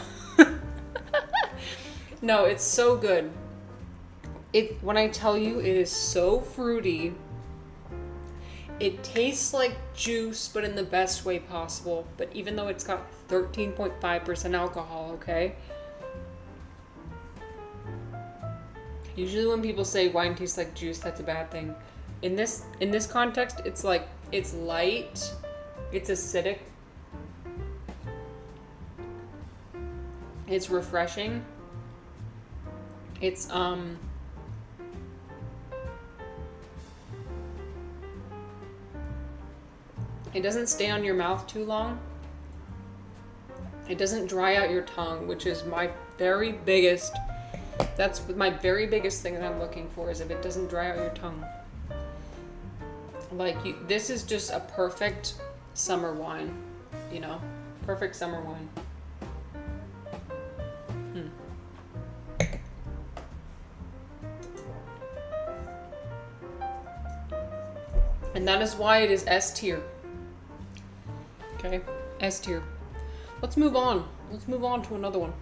No, it's so good. When I tell you, it is so fruity. It tastes like juice, but in the best way possible. But even though it's got 13.5% alcohol, okay? Usually when people say wine tastes like juice, that's a bad thing. In this context, it's like, it's light, it's acidic, it's refreshing, it's, it doesn't stay on your mouth too long. It doesn't dry out your tongue, which is my very biggest, that's my very biggest thing that I'm looking for, is if it doesn't dry out your tongue. Like, this is just a perfect summer wine, you know? Perfect summer wine. And that is why it is S tier. Okay, S tier. Let's move on. Let's move on to another one.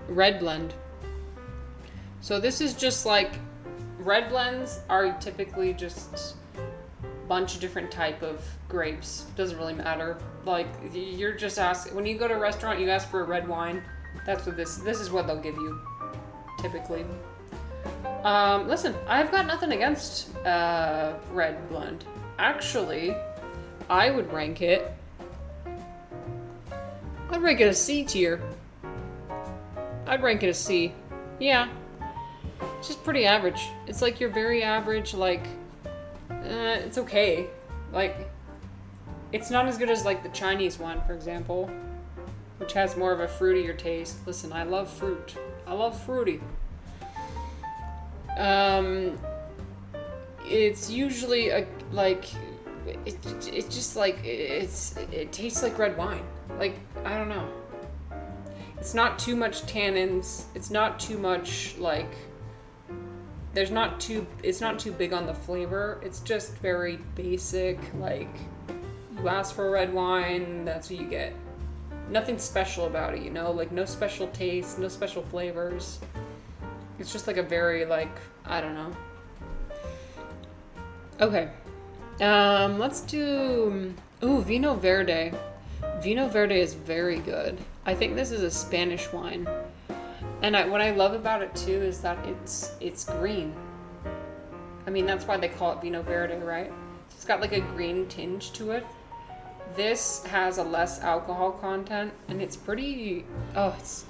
Red blend. So this is just like, red blends are typically just a bunch of different type of grapes. Doesn't really matter. Like, you're just asking, when you go to a restaurant, you ask for a red wine. That's what this is what they'll give you, typically. Listen, I've got nothing against red blend. Actually, I would rank it, I'd rank it a C tier. I'd rank it a C. Yeah. It's just pretty average. It's like your very average, like, it's okay. Like, it's not as good as like the Chinese one, for example, which has more of a fruitier taste. Listen, I love fruit. I love fruity. It's usually it's just like, it tastes like red wine. Like, I don't know. It's not too much tannins. It's not too much, like, it's not too big on the flavor. It's just very basic, like, you ask for a red wine, that's what you get. Nothing special about it, you know? Like, no special taste, no special flavors. It's just like a very, like, I don't know. Okay. Let's do, Vino Verde. Vino Verde is very good. I think this is a Spanish wine. And what I love about it too is that it's green. I mean, that's why they call it Vino Verde, right? It's got like a green tinge to it. This has a less alcohol content, and it's pretty,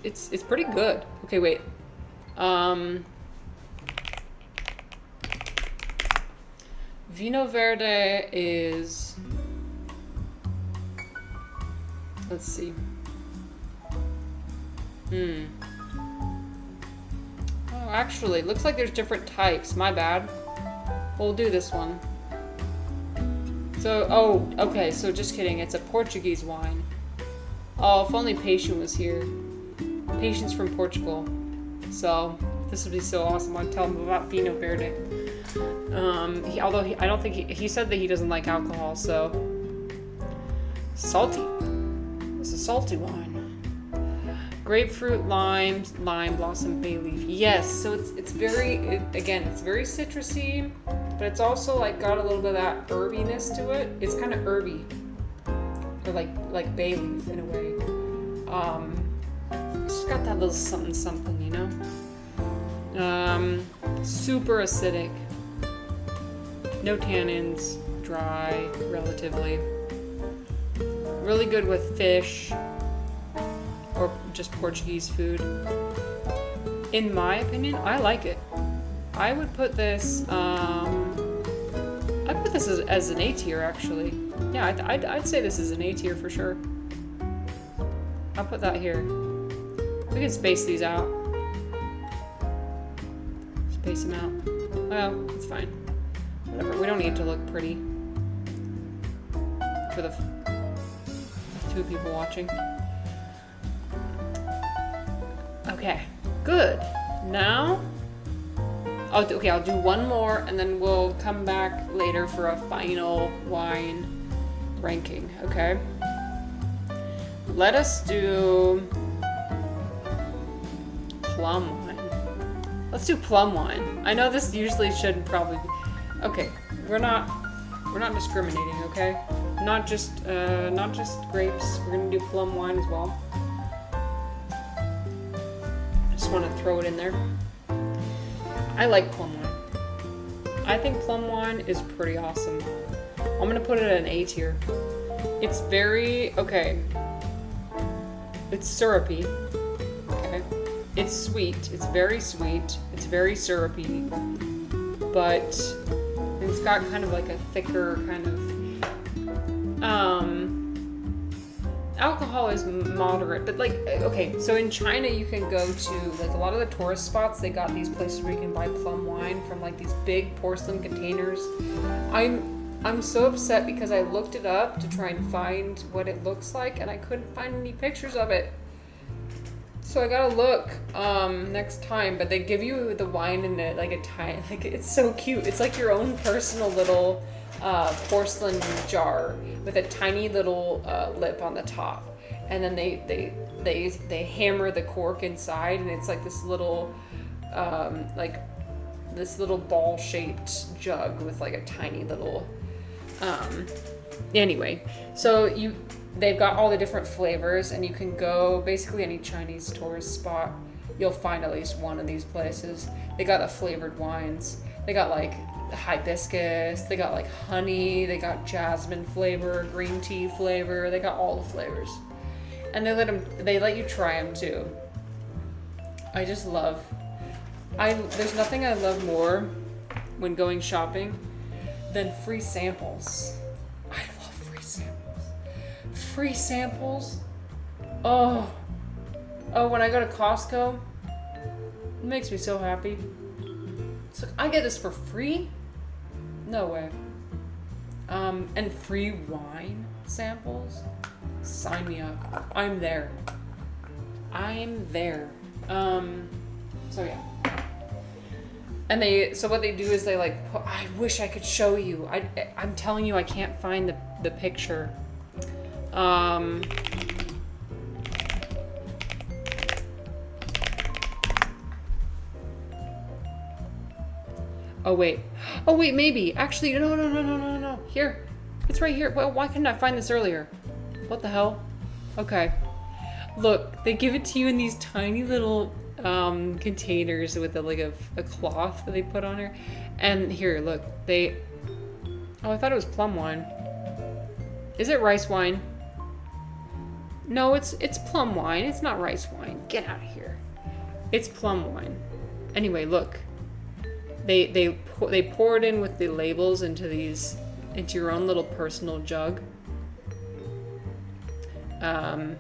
it's pretty good. Okay, wait. Vino Verde is, let's see. Oh, actually, looks like there's different types. My bad. We'll do this one. So, okay, so just kidding. It's a Portuguese wine. Oh, if only Patient was here. Patient's from Portugal. So, this would be so awesome. I'd tell him about Vino Verde. I don't think he said that he doesn't like alcohol, so. Salty. It's a salty wine. Grapefruit, lime, blossom, bay leaf. Yes, so it's very, it's very citrusy, but it's also like got a little bit of that herbiness to it. It's kind of herby, or like bay leaf in a way. It's just got that little something, you know. Super acidic. No tannins, dry, relatively. Really good with fish. Or just Portuguese food. In my opinion, I like it. I would put this, I'd put this as an A tier, actually. Yeah, I'd say this is an A tier for sure. I'll put that here. We can space these out. Space them out. Well, it's fine. Whatever, we don't need to look pretty. For the 2 people watching. Okay, good. Now, I'll do one more, and then we'll come back later for a final wine ranking, okay? Let us do plum wine. Let's do plum wine. I know this usually shouldn't probably be. Okay, we're not discriminating, okay? Not just grapes. We're gonna do plum wine as well. I just want to throw it in there. I like plum wine. I think plum wine is pretty awesome. I'm gonna put it at an A tier. It's very okay. It's syrupy. Okay. It's sweet. It's very sweet. It's very syrupy. But it's got kind of like a thicker kind of alcohol is moderate, but like okay, so in China you can go to like a lot of the tourist spots, they got these places where you can buy plum wine from like these big porcelain containers. I'm so upset because I looked it up to try and find what it looks like and I couldn't find any pictures of it. So I gotta look next time, but they give you the wine in it like a tiny, like it's so cute. It's like your own personal little porcelain jar with a tiny little lip on the top, and then they hammer the cork inside, and it's like this little ball-shaped jug with like a tiny little anyway. So they've got all the different flavors, and you can go basically any Chinese tourist spot, you'll find at least one of these places. They got the flavored wines. They got like hibiscus, they got like honey, they got jasmine flavor, green tea flavor, they got all the flavors. And they let you try them too. I just love, there's nothing I love more when going shopping than free samples. I love free samples. Free samples? Oh, when I go to Costco, it makes me so happy. It's like, I get this for free? No way. And free wine samples? Sign me up. I'm there. So yeah. And so what they do is they like, I wish I could show you. I'm telling you, I can't find the picture. Oh wait, maybe. Actually, no. Here. It's right here. Well, why couldn't I find this earlier? What the hell? Okay. Look, they give it to you in these tiny little containers with a cloth that they put on here. And here, look. Oh, I thought it was plum wine. Is it rice wine? No, it's plum wine. It's not rice wine. Get out of here. It's plum wine. Anyway, look. They pour it in with the labels into your own little personal jug. So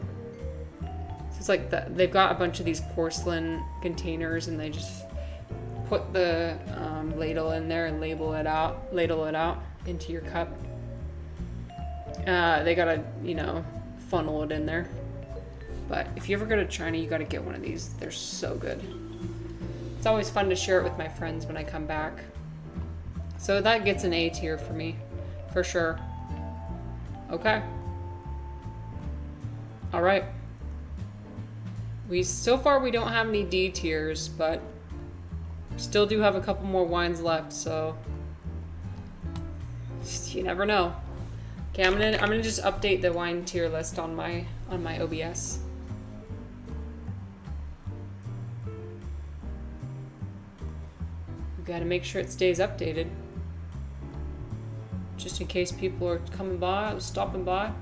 it's like they've got a bunch of these porcelain containers, and they just put the ladle in there and ladle it out into your cup. They gotta, funnel it in there. But if you ever go to China, you gotta get one of these. They're so good. It's always fun to share it with my friends when I come back. So that gets an A tier for me, for sure. Okay. All right. So far we don't have any D tiers, but still do have a couple more wines left, so you never know. Okay, I'm gonna just update the wine tier list on my OBS. Got to make sure it stays updated, just in case people are coming by, stopping by.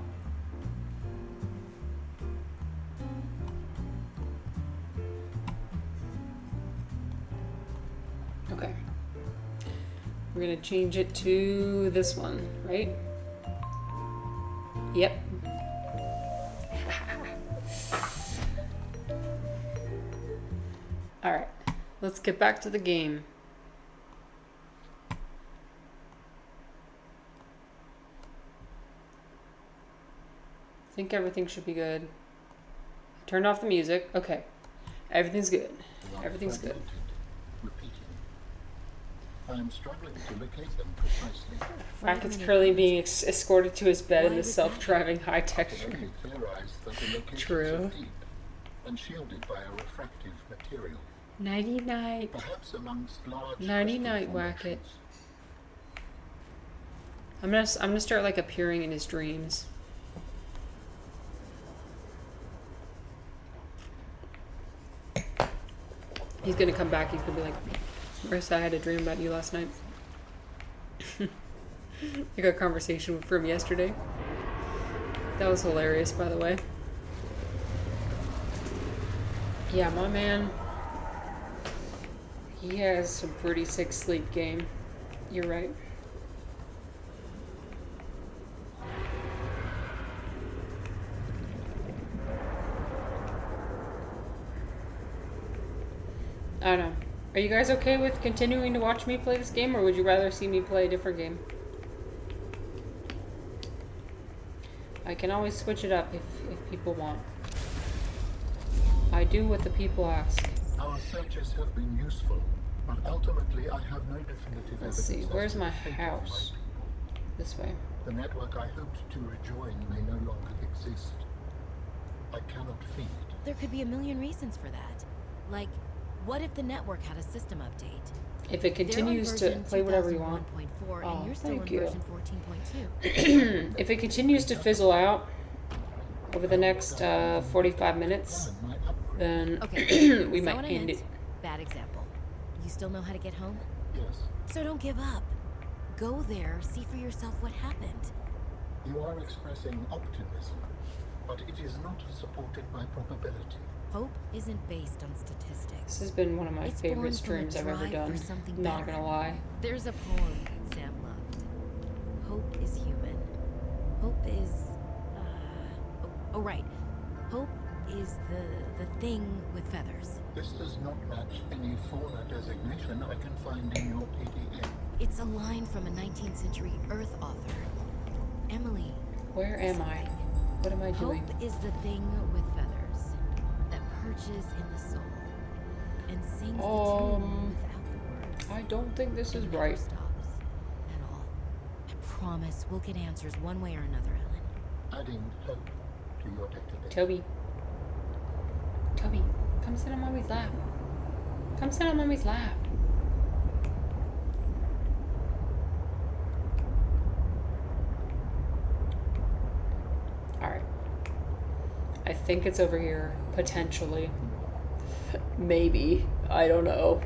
Okay, we're gonna change it to this one, right? Yep. All right, let's get back to the game. I think everything should be good. Turned off the music. Okay. Everything's good. Everything's good. Repeating. I am struggling to locate them precisely. Frack is currently being escorted to his bed in the self-driving high-tech. I can only theorize that the locations are True. deep. and shielded by a refractive material. Nighty night. Perhaps amongst large Nighty crystal night, Wacket. formations. I'm gonna start like appearing in his dreams. He's gonna come back. He's gonna be like, Marissa, I had a dream about you last night. I got a conversation from yesterday. That was hilarious, by the way. Yeah, my man. He has some pretty sick sleep game. You're right. I don't know. Are you guys okay with continuing to watch me play this game, or would you rather see me play a different game? I can always switch it up if people want. I do what the people ask. Our searches have been useful, but ultimately I have no definitive Let's evidence. see, as where's to my the fate of house? people. This way. The network I hoped to rejoin may no longer exist. I cannot feed. There could be a million reasons for that. Like, what if the network had a system update? If it continues to play whatever you want. 2001.4 Oh, and you're still thank in you. version 14.2. If it continues to fizzle out over the next 45 minutes, Plan my upgrade. then Okay, we so might what I end meant, it. bad example. You still know how to get home? Yes, So don't give up. Go there, see for yourself what happened. you are expressing optimism, but it is not supported by probability. Hope isn't based on This statistics. has been one of my It's favorite born from a streams I've ever drive done. for something Not better. gonna lie. There's a poem Sam loved. Hope is human. Hope is, oh right. Hope is the thing with feathers. This does not match any fauna designation I can find in your PDF. It's a line from a 19th century Earth author. Emily. Where am I? something. What am I doing? Hope is the thing with feathers that perches in the soul and sings the tune without the words. I don't think this is It never right. stops at all. I promise we'll get answers one way or another, Ellen. Adding hope to your database. Toby. Toby, come sit on Mommy's lap. Come sit on Mommy's lap. Alright. I think it's over here. Potentially. Maybe. I don't know.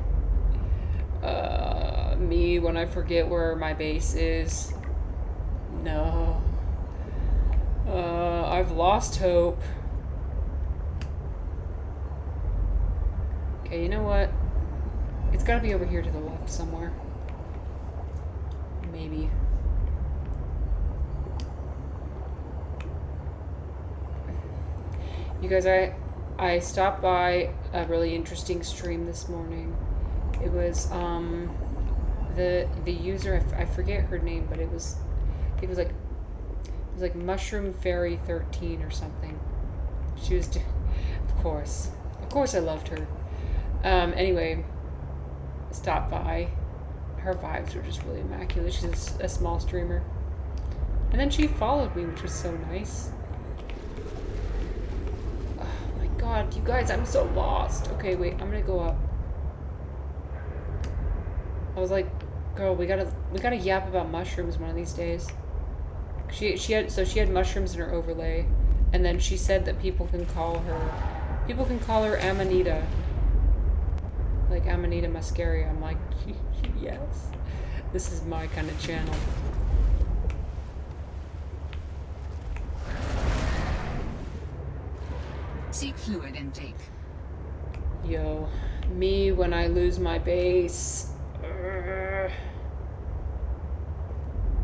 Me when I forget where my base is. No. I've lost hope. Okay, you know what? It's gotta be over here to the left somewhere. Maybe. You guys, I stopped by a really interesting stream this morning. It was the user, I forget her name, but it was like Mushroom Fairy 13 or something. She was of course I loved her. Anyway, stopped by. Her vibes were just really immaculate. She's a small streamer. And then she followed me, which was so nice. Oh my god, you guys, I'm so lost. Okay, wait, I'm gonna go up. I was like, girl, we gotta yap about mushrooms one of these days. She had mushrooms in her overlay, and then she said that people can call her Amanita. Like Amanita muscaria. I'm like, yes. This is my kind of channel. Seek fluid intake. Yo, me when I lose my base.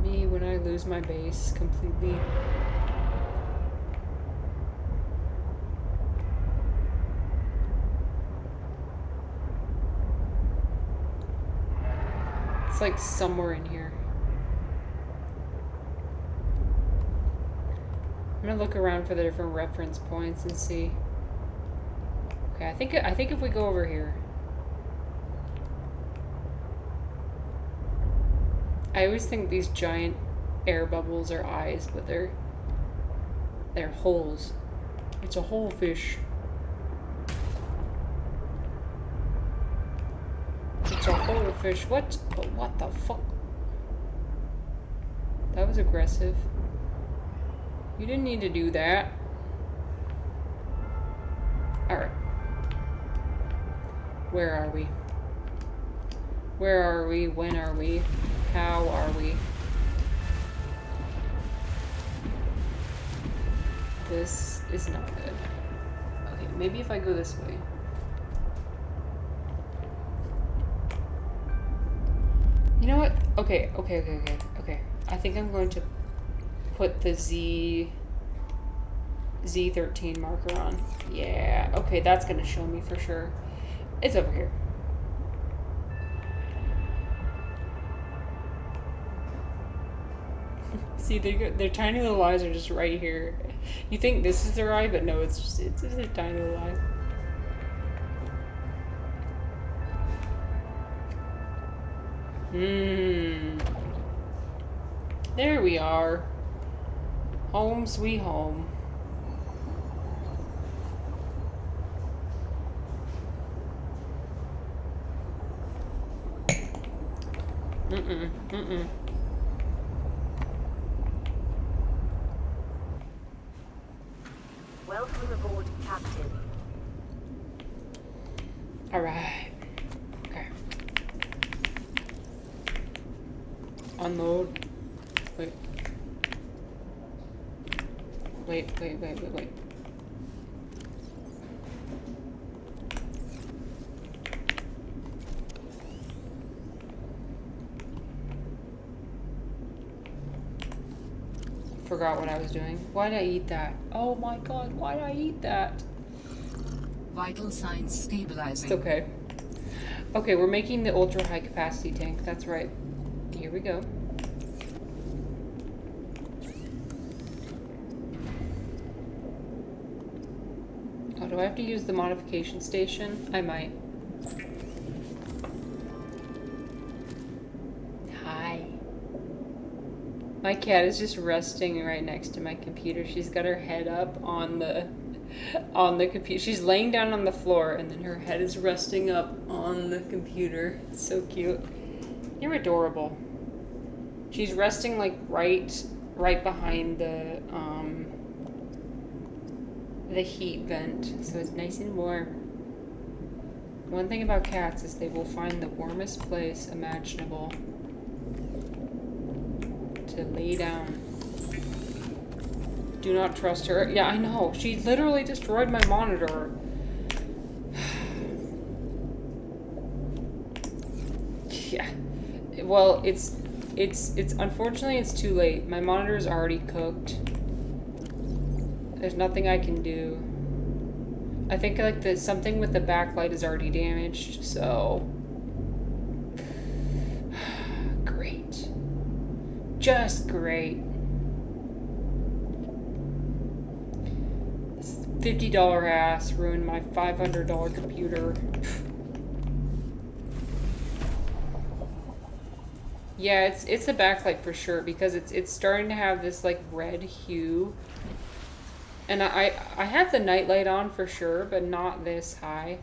Me when I lose my base completely. It's like somewhere in here. I'm gonna look around for the different reference points and see. Okay, I think if we go over here. I always think these giant air bubbles are eyes, but they're holes. It's a hole fish. fish. What? What the fuck? That was aggressive. You didn't need to do that. Alright. Where are we? Where are we? When are we? How are we? This is not good. Okay, maybe if I go this way. You know what? Okay. I think I'm going to put the Z13 marker on. Yeah, okay, that's gonna show me for sure. It's over here. See, their tiny little eyes are just right here. You think this is their eye, but no, it's just a tiny little eye. There we are. Home sweet home. Welcome aboard, Captain. Alright. Okay. Unload. Wait. Forgot what I was doing. Why'd I eat that? Oh my god, why'd I eat that? Vital signs stabilizing. It's okay. Okay, we're making the ultra high capacity tank. That's right. Here we go. Oh, do I have to use the modification station? I might. Hi. My cat is just resting right next to my computer. She's got her head up on the computer. She's laying down on the floor and then her head is resting up on the computer. It's so cute. You're adorable. She's resting like right behind the heat vent, so it's nice and warm. One thing about cats is they will find the warmest place imaginable to lay down. Do not trust her. Yeah, I know. She literally destroyed my monitor. Yeah. Well, it's unfortunately it's too late. My monitor is already cooked. There's nothing I can do. I think like something with the backlight is already damaged, so great. Just great. This $50 ass ruined my $500 computer. Yeah, it's a backlight for sure because it's starting to have this like red hue. And I have the nightlight on for sure, but not this high.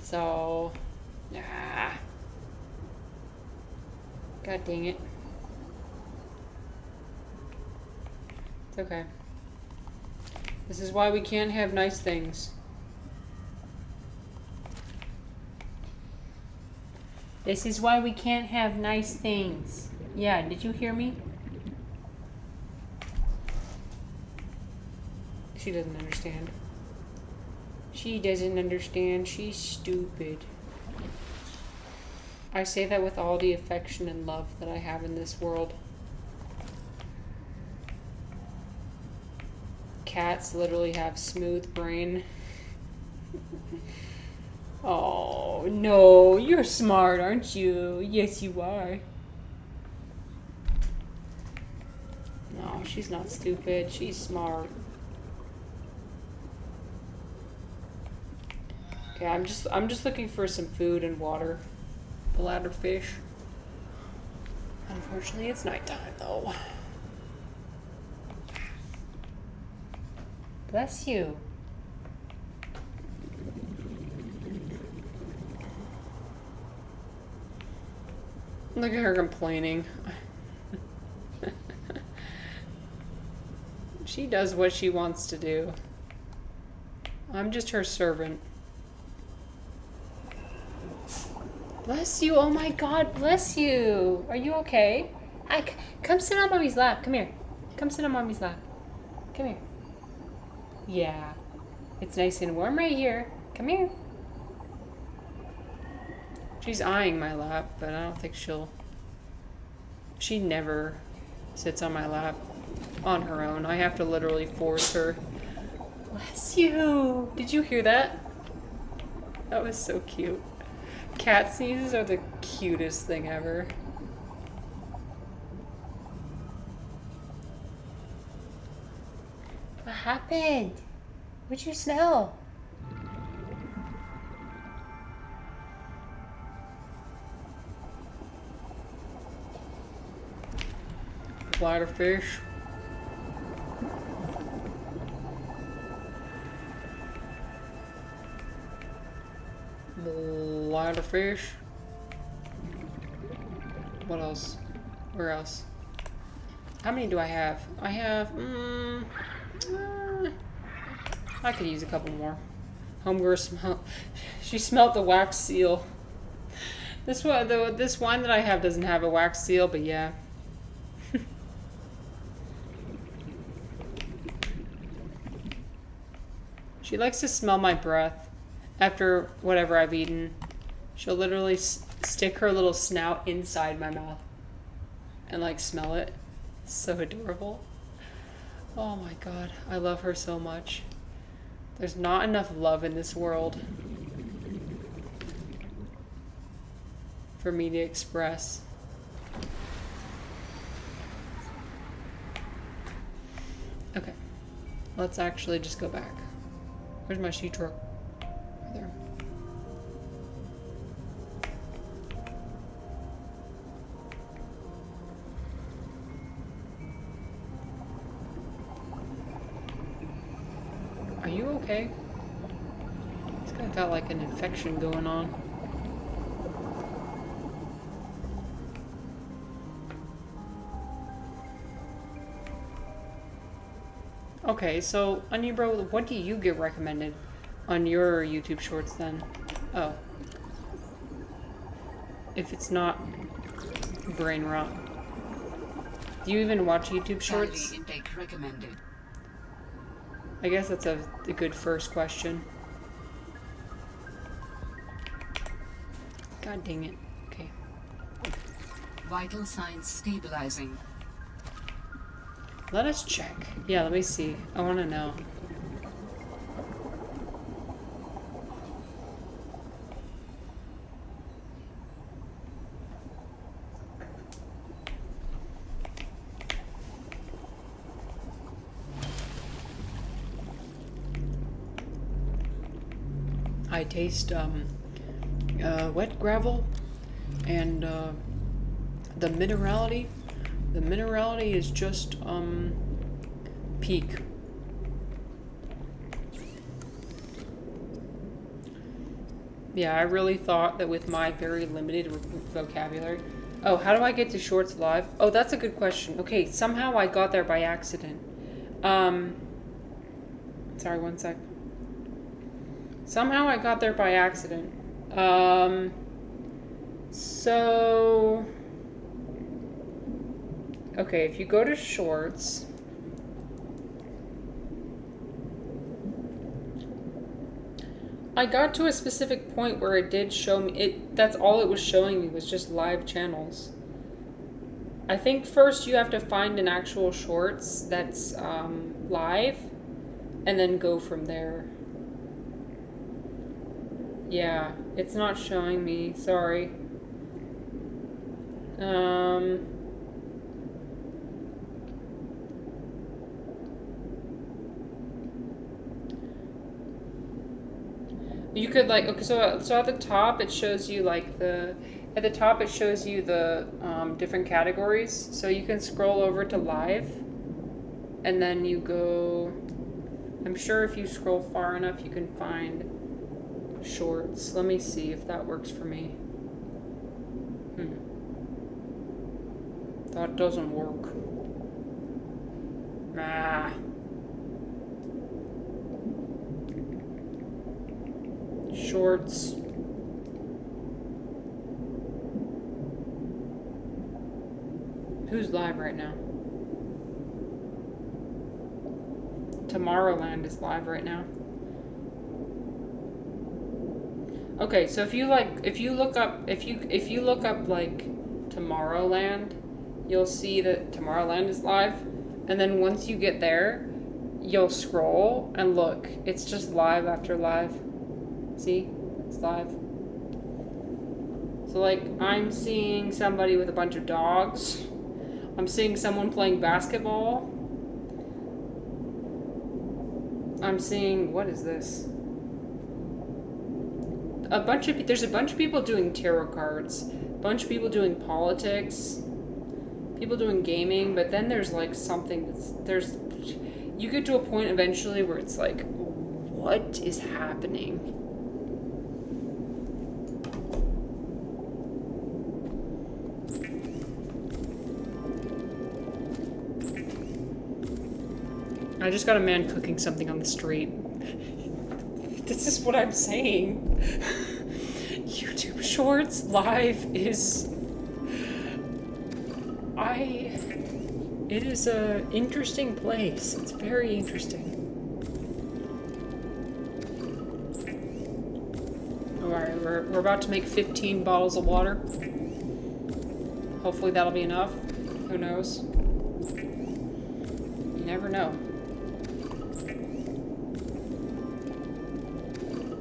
So, God dang it. It's okay. This is why we can't have nice things. This is why we can't have nice things. Yeah, did you hear me? She doesn't understand. She doesn't understand. She's stupid. I say that with all the affection and love that I have in this world. Cats literally have smooth brain. Oh, no. You're smart, aren't you? Yes, you are. No, she's not stupid. She's smart. Okay, I'm just looking for some food and water. Bladderfish. Unfortunately, it's nighttime though. Bless you. Look at her complaining. She does what she wants to do. I'm just her servant. Bless you. Oh my God, bless you. Are you okay? Come sit on Mommy's lap. Come here. Come sit on Mommy's lap. Come here. Yeah. It's nice and warm right here. Come here. She's eyeing my lap, but I don't think she never sits on my lap on her own. I have to literally force her. Bless you. Did you hear that? That was so cute. Cat sneezes are the cutest thing ever. What happened? What'd you smell? Bladder fish. Bladder fish. What else? Where else? How many do I have? I have, I could use a couple more. Homegirl smell. She smelled the wax seal. This one, this wine that I have doesn't have a wax seal, but yeah. She likes to smell my breath after whatever I've eaten. She'll literally stick her little snout inside my mouth and like smell it. So adorable. Oh my God, I love her so much. There's not enough love in this world for me to express. Okay, let's actually just go back. Where's my sheet truck? Right there. Are you okay? This guy got like an infection going on. Okay, so Onion Bro, what do you get recommended on your YouTube shorts then? Oh. If it's not brain rot. Do you even watch YouTube shorts? Calorie intake recommended. I guess that's a good first question. God dang it. Okay. Vital signs stabilizing. Let us check. Yeah, let me see. I want to know. I taste wet gravel and the minerality. The minerality is just peak. Yeah, I really thought that with my very limited vocabulary. Oh, how do I get to shorts live? Oh, that's a good question. Okay, somehow I got there by accident. Sorry, one sec. Somehow I got there by accident. So... Okay, if you go to shorts... I got to a specific point where it did show me... That's all it was showing me was just live channels. I think first you have to find an actual shorts that's live, and then go from there. Yeah, it's not showing me. Sorry. You could like, okay, so at the top it shows you like at the top it shows you the different categories. So you can scroll over to live, and then you go, I'm sure if you scroll far enough you can find shorts. Let me see if that works for me. That doesn't work. Ah. Shorts. Who's live right now? Tomorrowland is live right now. Okay, so if you look up like Tomorrowland, you'll see that Tomorrowland is live, and then once you get there, you'll scroll and look. It's just live after live. See? It's live. So like I'm seeing somebody with a bunch of dogs. I'm seeing someone playing basketball. I'm seeing, what is this? There's a bunch of people doing tarot cards, a bunch of people doing politics, people doing gaming, but then there's like something you get to a point eventually where it's like, what is happening? I just got a man cooking something on the street. This is what I'm saying. YouTube Shorts live is... It is a interesting place. It's very interesting. Alright, we're about to make 15 bottles of water. Hopefully that'll be enough. Who knows? You never know.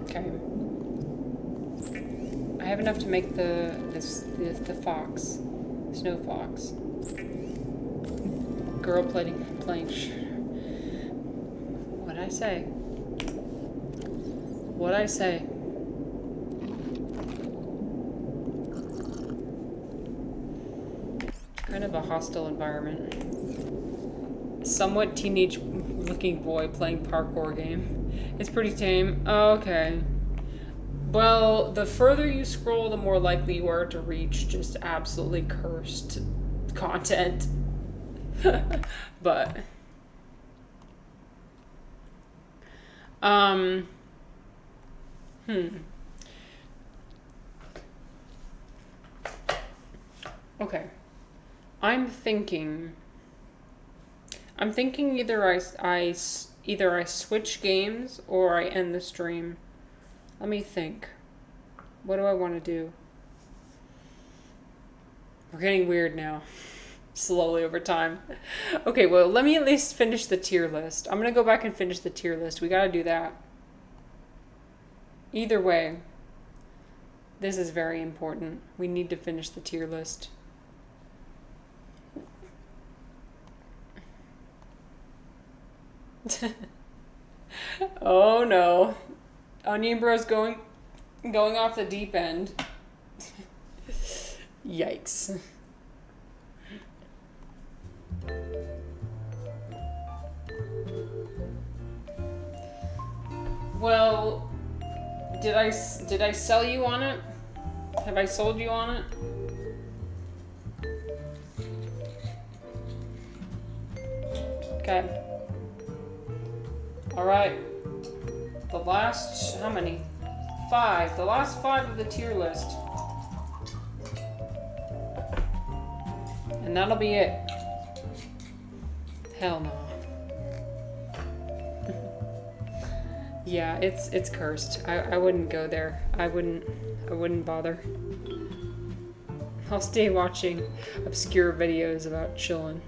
Okay. I have enough to make the fox. Snow fox. Girl playing what'd I say? What'd I say? Kind of a hostile environment. Somewhat teenage looking boy playing parkour game. It's pretty tame. Oh, okay. Well, the further you scroll, the more likely you are to reach just absolutely cursed content. But okay. I'm thinking either I switch games or I end the stream. Let me think. What do I want to do? We're getting weird now. Slowly over time. Okay, well, let me at least finish the tier list. I'm gonna go back and finish the tier list. We gotta do that. Either way, this is very important. We need to finish the tier list. Oh no. Onion Bro's going off the deep end. Yikes. Well, did I sell you on it? Have I sold you on it? Okay. All right. The last, how many? 5. The last 5 of the tier list. And that'll be it. Hell no. Yeah, it's cursed. I wouldn't go there. I wouldn't bother. I'll stay watching obscure videos about chillin'.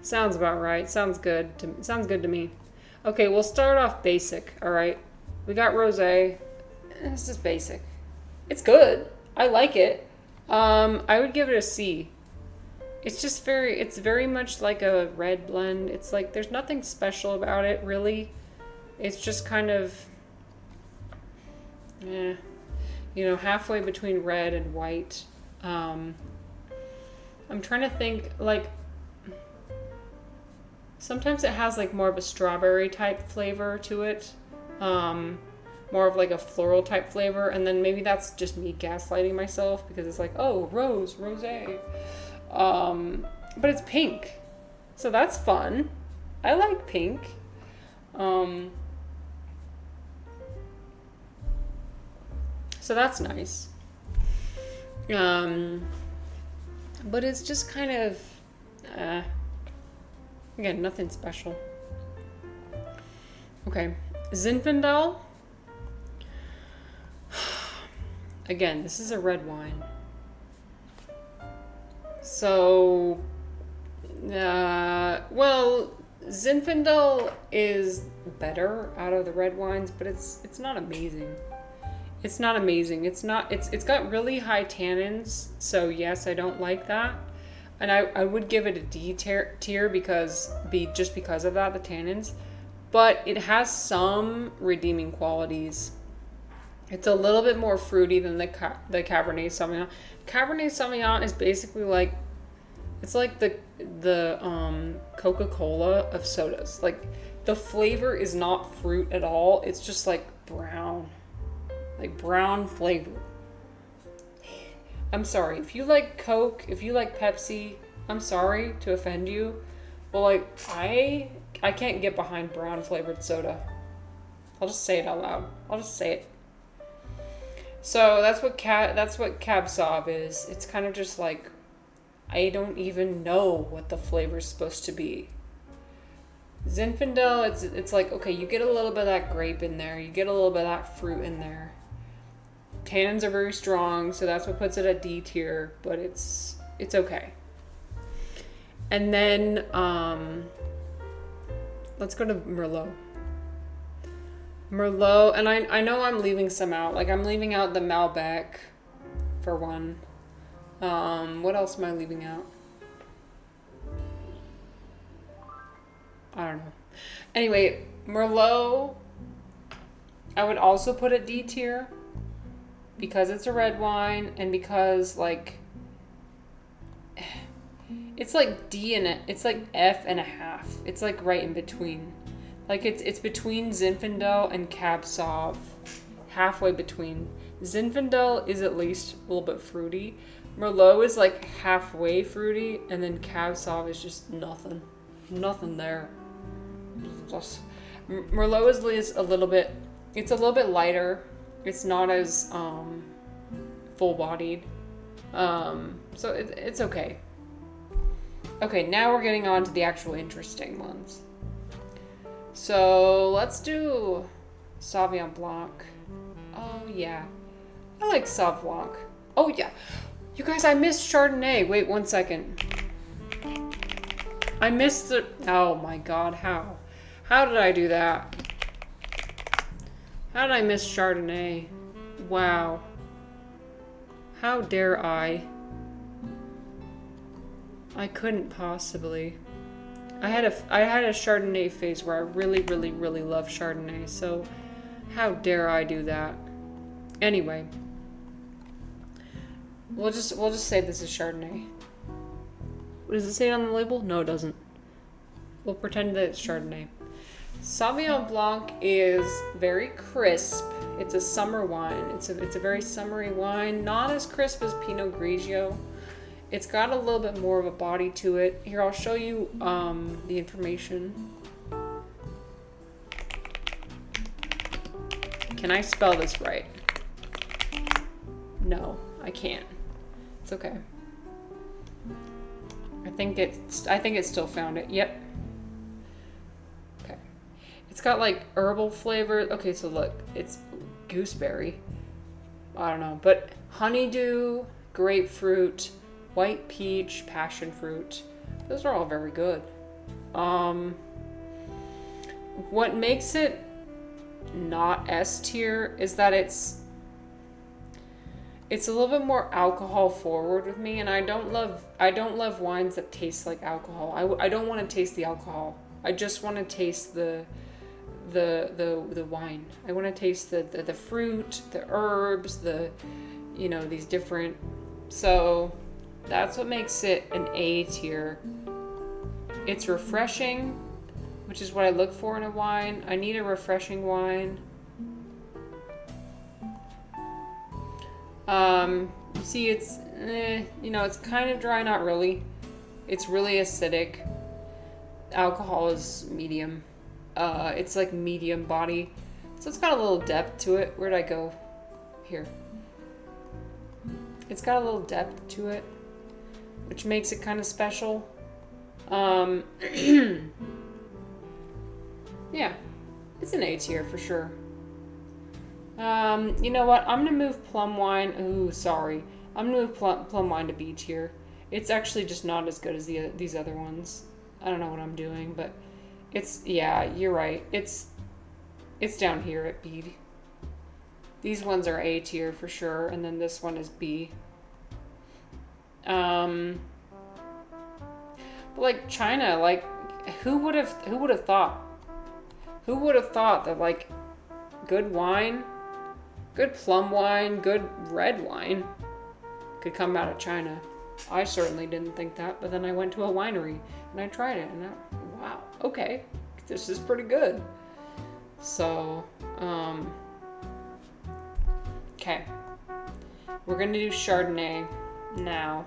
Sounds about right. Sounds good to me. Okay, we'll start off basic, alright? We got rosé. This is basic. It's good. I like it. I would give it a C. It's very much like a red blend. It's like, there's nothing special about it, really. It's just kind of, halfway between red and white. I'm trying to think, like, sometimes it has like more of a strawberry type flavor to it. More of like a floral type flavor, and then maybe that's just me gaslighting myself because it's like, oh, rosé. But it's pink. So that's fun. I like pink. So that's nice. But it's just kind of, again, nothing special. Okay, Zinfandel. Again, this is a red wine. So, well, Zinfandel is better out of the red wines, but it's not amazing. It's not amazing. It's got really high tannins, so yes, I don't like that. And I would give it a D tier just because of that, the tannins. But it has some redeeming qualities. It's a little bit more fruity than the Cabernet Sauvignon. Cabernet Sauvignon is basically like, it's like the Coca-Cola of sodas. Like, the flavor is not fruit at all. It's just like brown flavor. I'm sorry. If you like Coke, if you like Pepsi, I'm sorry to offend you. But like, I can't get behind brown flavored soda. I'll just say it out loud. I'll just say it. So that's what Cab Sauv is. It's kind of just like, I don't even know what the flavor's supposed to be. Zinfandel, it's like, okay, you get a little bit of that grape in there. You get a little bit of that fruit in there. Tannins are very strong, so that's what puts it at D tier, but it's okay. And then, let's go to Merlot. Merlot, and I know I'm leaving some out. Like, I'm leaving out the Malbec, for one. What else am I leaving out? I don't know. Anyway, Merlot, I would also put it D tier because it's a red wine and because, like, it's like D and it's like F and a half. It's like right in between. Like, it's between Zinfandel and Cab Sauv. Halfway between. Zinfandel is at least a little bit fruity. Merlot is like halfway fruity, and then Cab Sauv is just nothing. Nothing there. Merlot is a little bit, it's a little bit lighter. It's not as full-bodied. So it's okay. Okay, now we're getting on to the actual interesting ones. So let's do Sauvignon Blanc. Oh yeah, I like Sauv Blanc. Oh yeah, you guys, I missed Chardonnay. Wait 1 second. I missed the, oh my god, how? How did I do that? How did I miss Chardonnay? Wow. How dare I? I couldn't possibly. I had a Chardonnay phase where I really, really, really love Chardonnay, so how dare I do that? Anyway, we'll just say this is Chardonnay. Does it say it on the label? No, it doesn't. We'll pretend that it's Chardonnay. Sauvignon Blanc is very crisp. It's a summer wine. It's a very summery wine. Not as crisp as Pinot Grigio. It's got a little bit more of a body to it. Here, I'll show you the information. Can I spell this right? No, I can't. It's okay. I think it still found it. Yep. Okay. It's got like herbal flavor. Okay, so look, it's gooseberry. I don't know, but honeydew, grapefruit, white peach, passion fruit. Those are all very good. What makes it not S tier is that it's a little bit more alcohol forward with me, and I don't love wines that taste like alcohol. I don't want to taste the alcohol. I just want to taste the wine. I want to taste the fruit, the herbs, these different. So that's what makes it an A tier. It's refreshing, which is what I look for in a wine. I need a refreshing wine. You see, it's, you know, it's kind of dry, not really. It's really acidic. Alcohol is medium. It's like medium body. So it's got a little depth to it. Where'd I go? Here. It's got a little depth to it, which makes it kind of special. Yeah, it's an A tier for sure. You know what? I'm gonna move plum wine. Ooh, sorry. I'm gonna move plum wine to B tier. It's actually just not as good as these other ones. I don't know what I'm doing, but it's, yeah, you're right. It's down here at B. These ones are A tier for sure, and then this one is B. But like China, like who would have thought? Who would have thought that like good wine, good plum wine, good red wine could come out of China? I certainly didn't think that, but then I went to a winery and I tried it and wow, okay, this is pretty good. So, okay. We're gonna do Chardonnay now.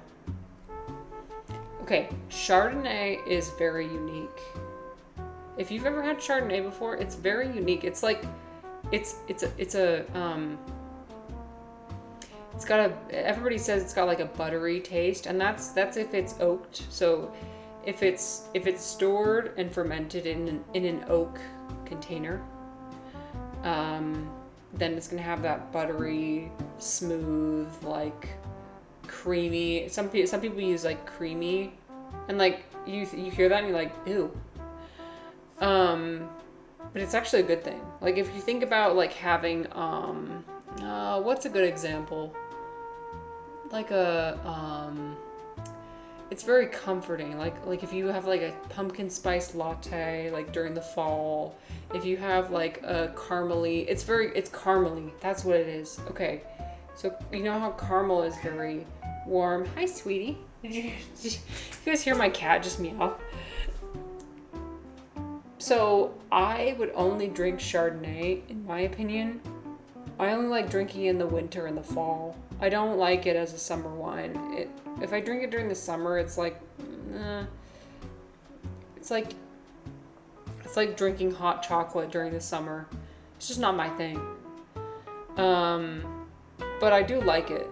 Okay, Chardonnay is very unique. If you've ever had Chardonnay before, it's very unique. It's like, it's got a, everybody says it's got like a buttery taste, and that's if it's oaked. So if it's stored and fermented in an oak container, then it's gonna have that buttery, smooth, like creamy. Some people use like creamy, and like you hear that and you're like, ew. But it's actually a good thing. Like if you think about like having what's a good example? Like it's very comforting. Like if you have like a pumpkin spice latte like during the fall, if you have like a caramely, it's caramely. That's what it is. Okay. So you know how caramel is very warm. Hi, sweetie. Did you guys hear my cat just meow? So I would only drink Chardonnay, in my opinion. I only like drinking in the winter and the fall. I don't like it as a summer wine. If I drink it during the summer, it's like, it's like drinking hot chocolate during the summer. It's just not my thing. But I do like it.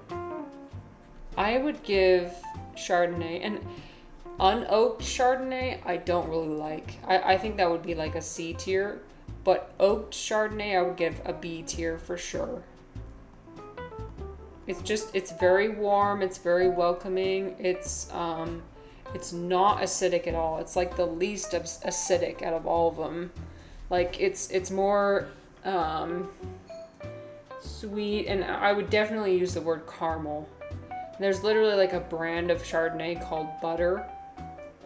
I would give Chardonnay, and unoaked Chardonnay I don't really like. I think that would be like a C tier, but oaked Chardonnay I would give a B tier for sure. It's very warm, it's very welcoming, it's not acidic at all. It's like the least acidic out of all of them. Like it's more sweet, and I would definitely use the word caramel. And there's literally like a brand of Chardonnay called Butter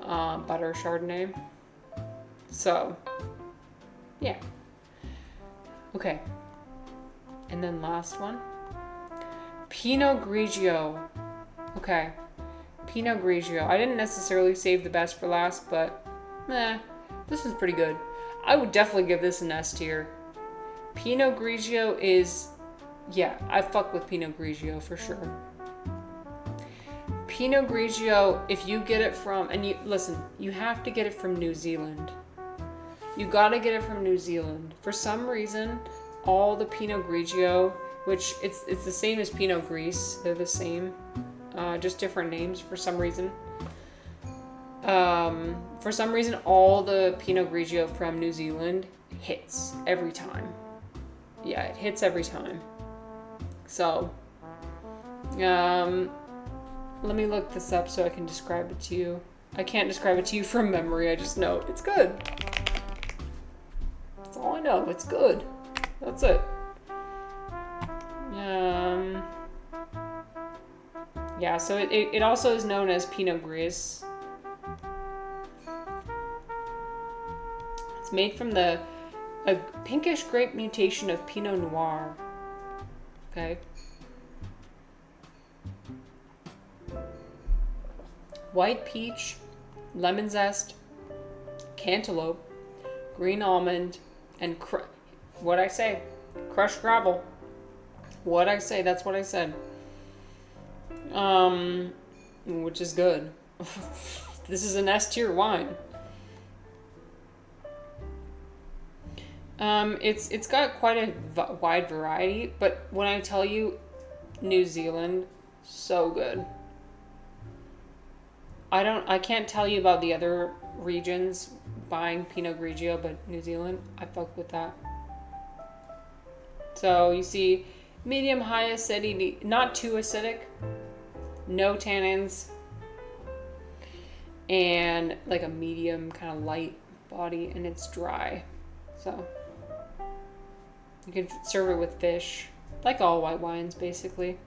Chardonnay. So, yeah. Okay. And then last one. Pinot Grigio. Okay. Pinot Grigio. I didn't necessarily save the best for last, but this is pretty good. I would definitely give this an S tier. Pinot Grigio is, yeah, I fuck with Pinot Grigio for sure. Pinot Grigio, if you get it from, and you listen, you have to get it from New Zealand. You gotta get it from New Zealand. For some reason, all the Pinot Grigio, which it's the same as Pinot Gris, they're the same, just different names for some reason. For some reason, all the Pinot Grigio from New Zealand hits every time. Yeah, it hits every time. So, let me look this up so I can describe it to you. I can't describe it to you from memory, I just know it's good. That's all I know, it's good. That's it. Yeah, so it also is known as Pinot Gris. It's made from a pinkish grape mutation of Pinot Noir. Okay. White peach, lemon zest, cantaloupe, green almond, and what I say, crushed gravel. What I say, that's what I said. which is good. This is an S tier wine. It's got quite a wide variety, but when I tell you New Zealand, so good. I can't tell you about the other regions buying Pinot Grigio, but New Zealand, I fuck with that. So you see medium high acidity, not too acidic, no tannins, and like a medium kind of light body, and it's dry. So you can serve it with fish, like all white wines basically.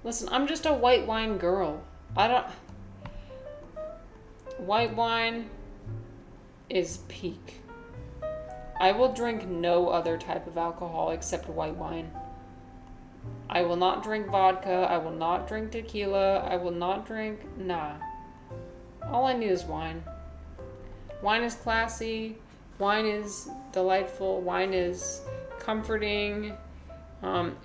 Listen, I'm just a white wine girl. White wine is peak. I will drink no other type of alcohol except white wine. I will not drink vodka. I will not drink tequila. I will not drink, nah. All I need is wine. Wine is classy. Wine is delightful. Wine is comforting.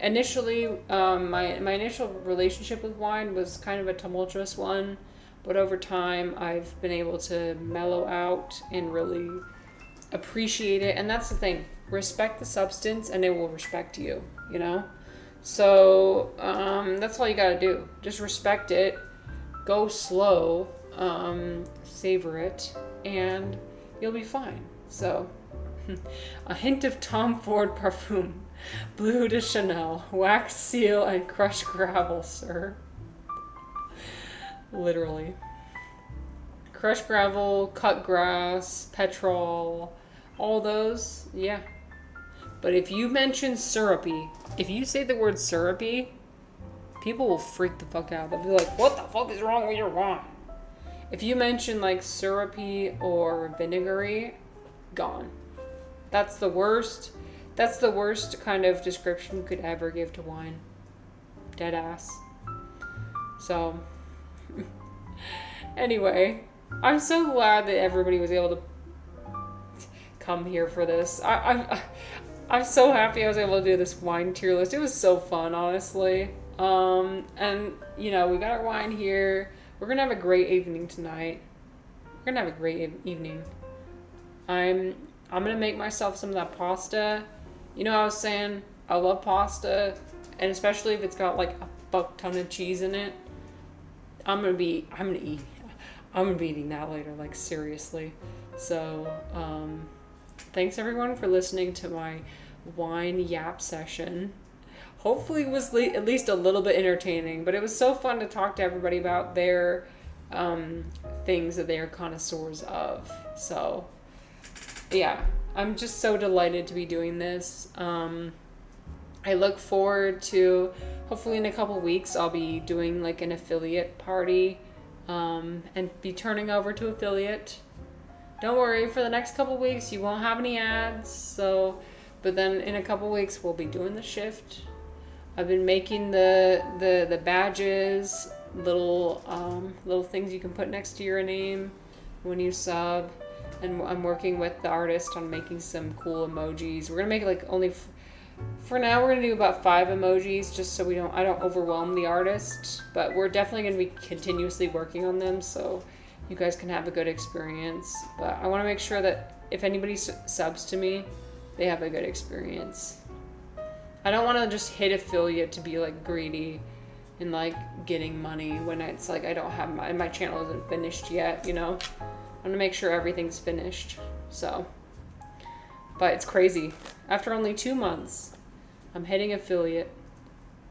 Initially, my initial relationship with wine was kind of a tumultuous one. But over time, I've been able to mellow out and really appreciate it. And that's the thing. Respect the substance and it will respect you, you know? So that's all you gotta do. Just respect it. Go slow. Savor it. And you'll be fine. So, a hint of Tom Ford parfum. Bleu de Chanel. Wax seal and crushed gravel, sir. Literally. Crushed gravel, cut grass, petrol, all those, yeah. But if you mention syrupy, if you say the word syrupy, people will freak the fuck out. They'll be like, what the fuck is wrong with your wine? If you mention like syrupy or vinegary, gone. That's the worst kind of description you could ever give to wine. Dead ass. So, anyway, I'm so glad that everybody was able to come here for this. I'm so happy I was able to do this wine tier list. It was so fun, honestly. And you know, we got our wine here. We're gonna have a great evening tonight. We're gonna have a great evening. I'm gonna make myself some of that pasta. You know, I was saying I love pasta, and especially if it's got like a fuck ton of cheese in it. I'm gonna be eating that later, like seriously. So, thanks everyone for listening to my wine yap session. Hopefully it was at least a little bit entertaining, but it was so fun to talk to everybody about their things that they are connoisseurs of. So, yeah, I'm just so delighted to be doing this. I look forward to, hopefully in a couple weeks, I'll be doing like an affiliate party and be turning over to affiliate. Don't worry, for the next couple weeks you won't have any ads. So, but then in a couple weeks we'll be doing the shift. I've been making the badges, little things you can put next to your name when you sub, and I'm working with the artist on making some cool emojis. We're gonna make like only for now we're gonna do about 5 emojis, just so I don't overwhelm the artist. But we're definitely gonna be continuously working on them, so you guys can have a good experience. But I want to make sure that if anybody subs to me, they have a good experience. I don't want to just hit affiliate to be like greedy and like getting money when it's like I don't have my channel isn't finished yet, you know. I want to make sure everything's finished. So, but it's crazy. After only 2 months, I'm hitting affiliate.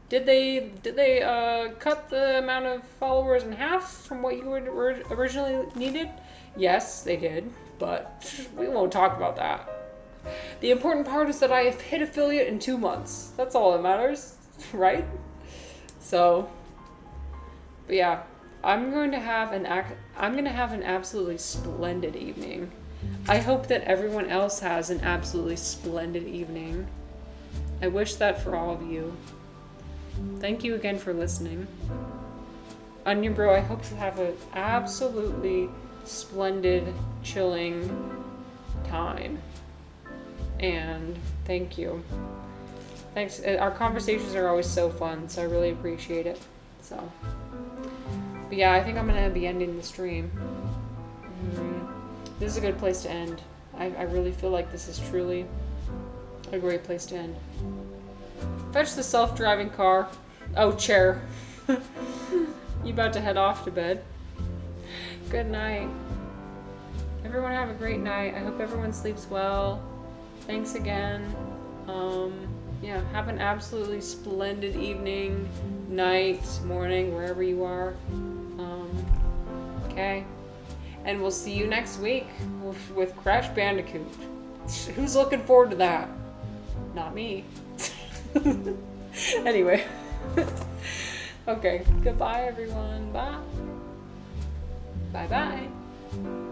Did they cut the amount of followers in half from what you were originally needed? Yes, they did, but we won't talk about that. The important part is that I have hit affiliate in 2 months. That's all that matters, right? So, but yeah, I'm going to have an absolutely splendid evening. I hope that everyone else has an absolutely splendid evening. I wish that for all of you. Thank you again for listening. Onion Bro, I hope you have an absolutely splendid, chilling time. And thank you. Thanks. Our conversations are always so fun, so I really appreciate it. So, but yeah, I think I'm gonna be ending the stream. This is a good place to end. I really feel like this is truly a great place to end. Fetch the self-driving car. Oh, chair. You about to head off to bed? Good night. Everyone have a great night. I hope everyone sleeps well. Thanks again. Yeah, have an absolutely splendid evening, night, morning, wherever you are. Okay. And we'll see you next week with Crash Bandicoot. Who's looking forward to that? Not me. Anyway. Okay. Goodbye, everyone. Bye. Bye-bye.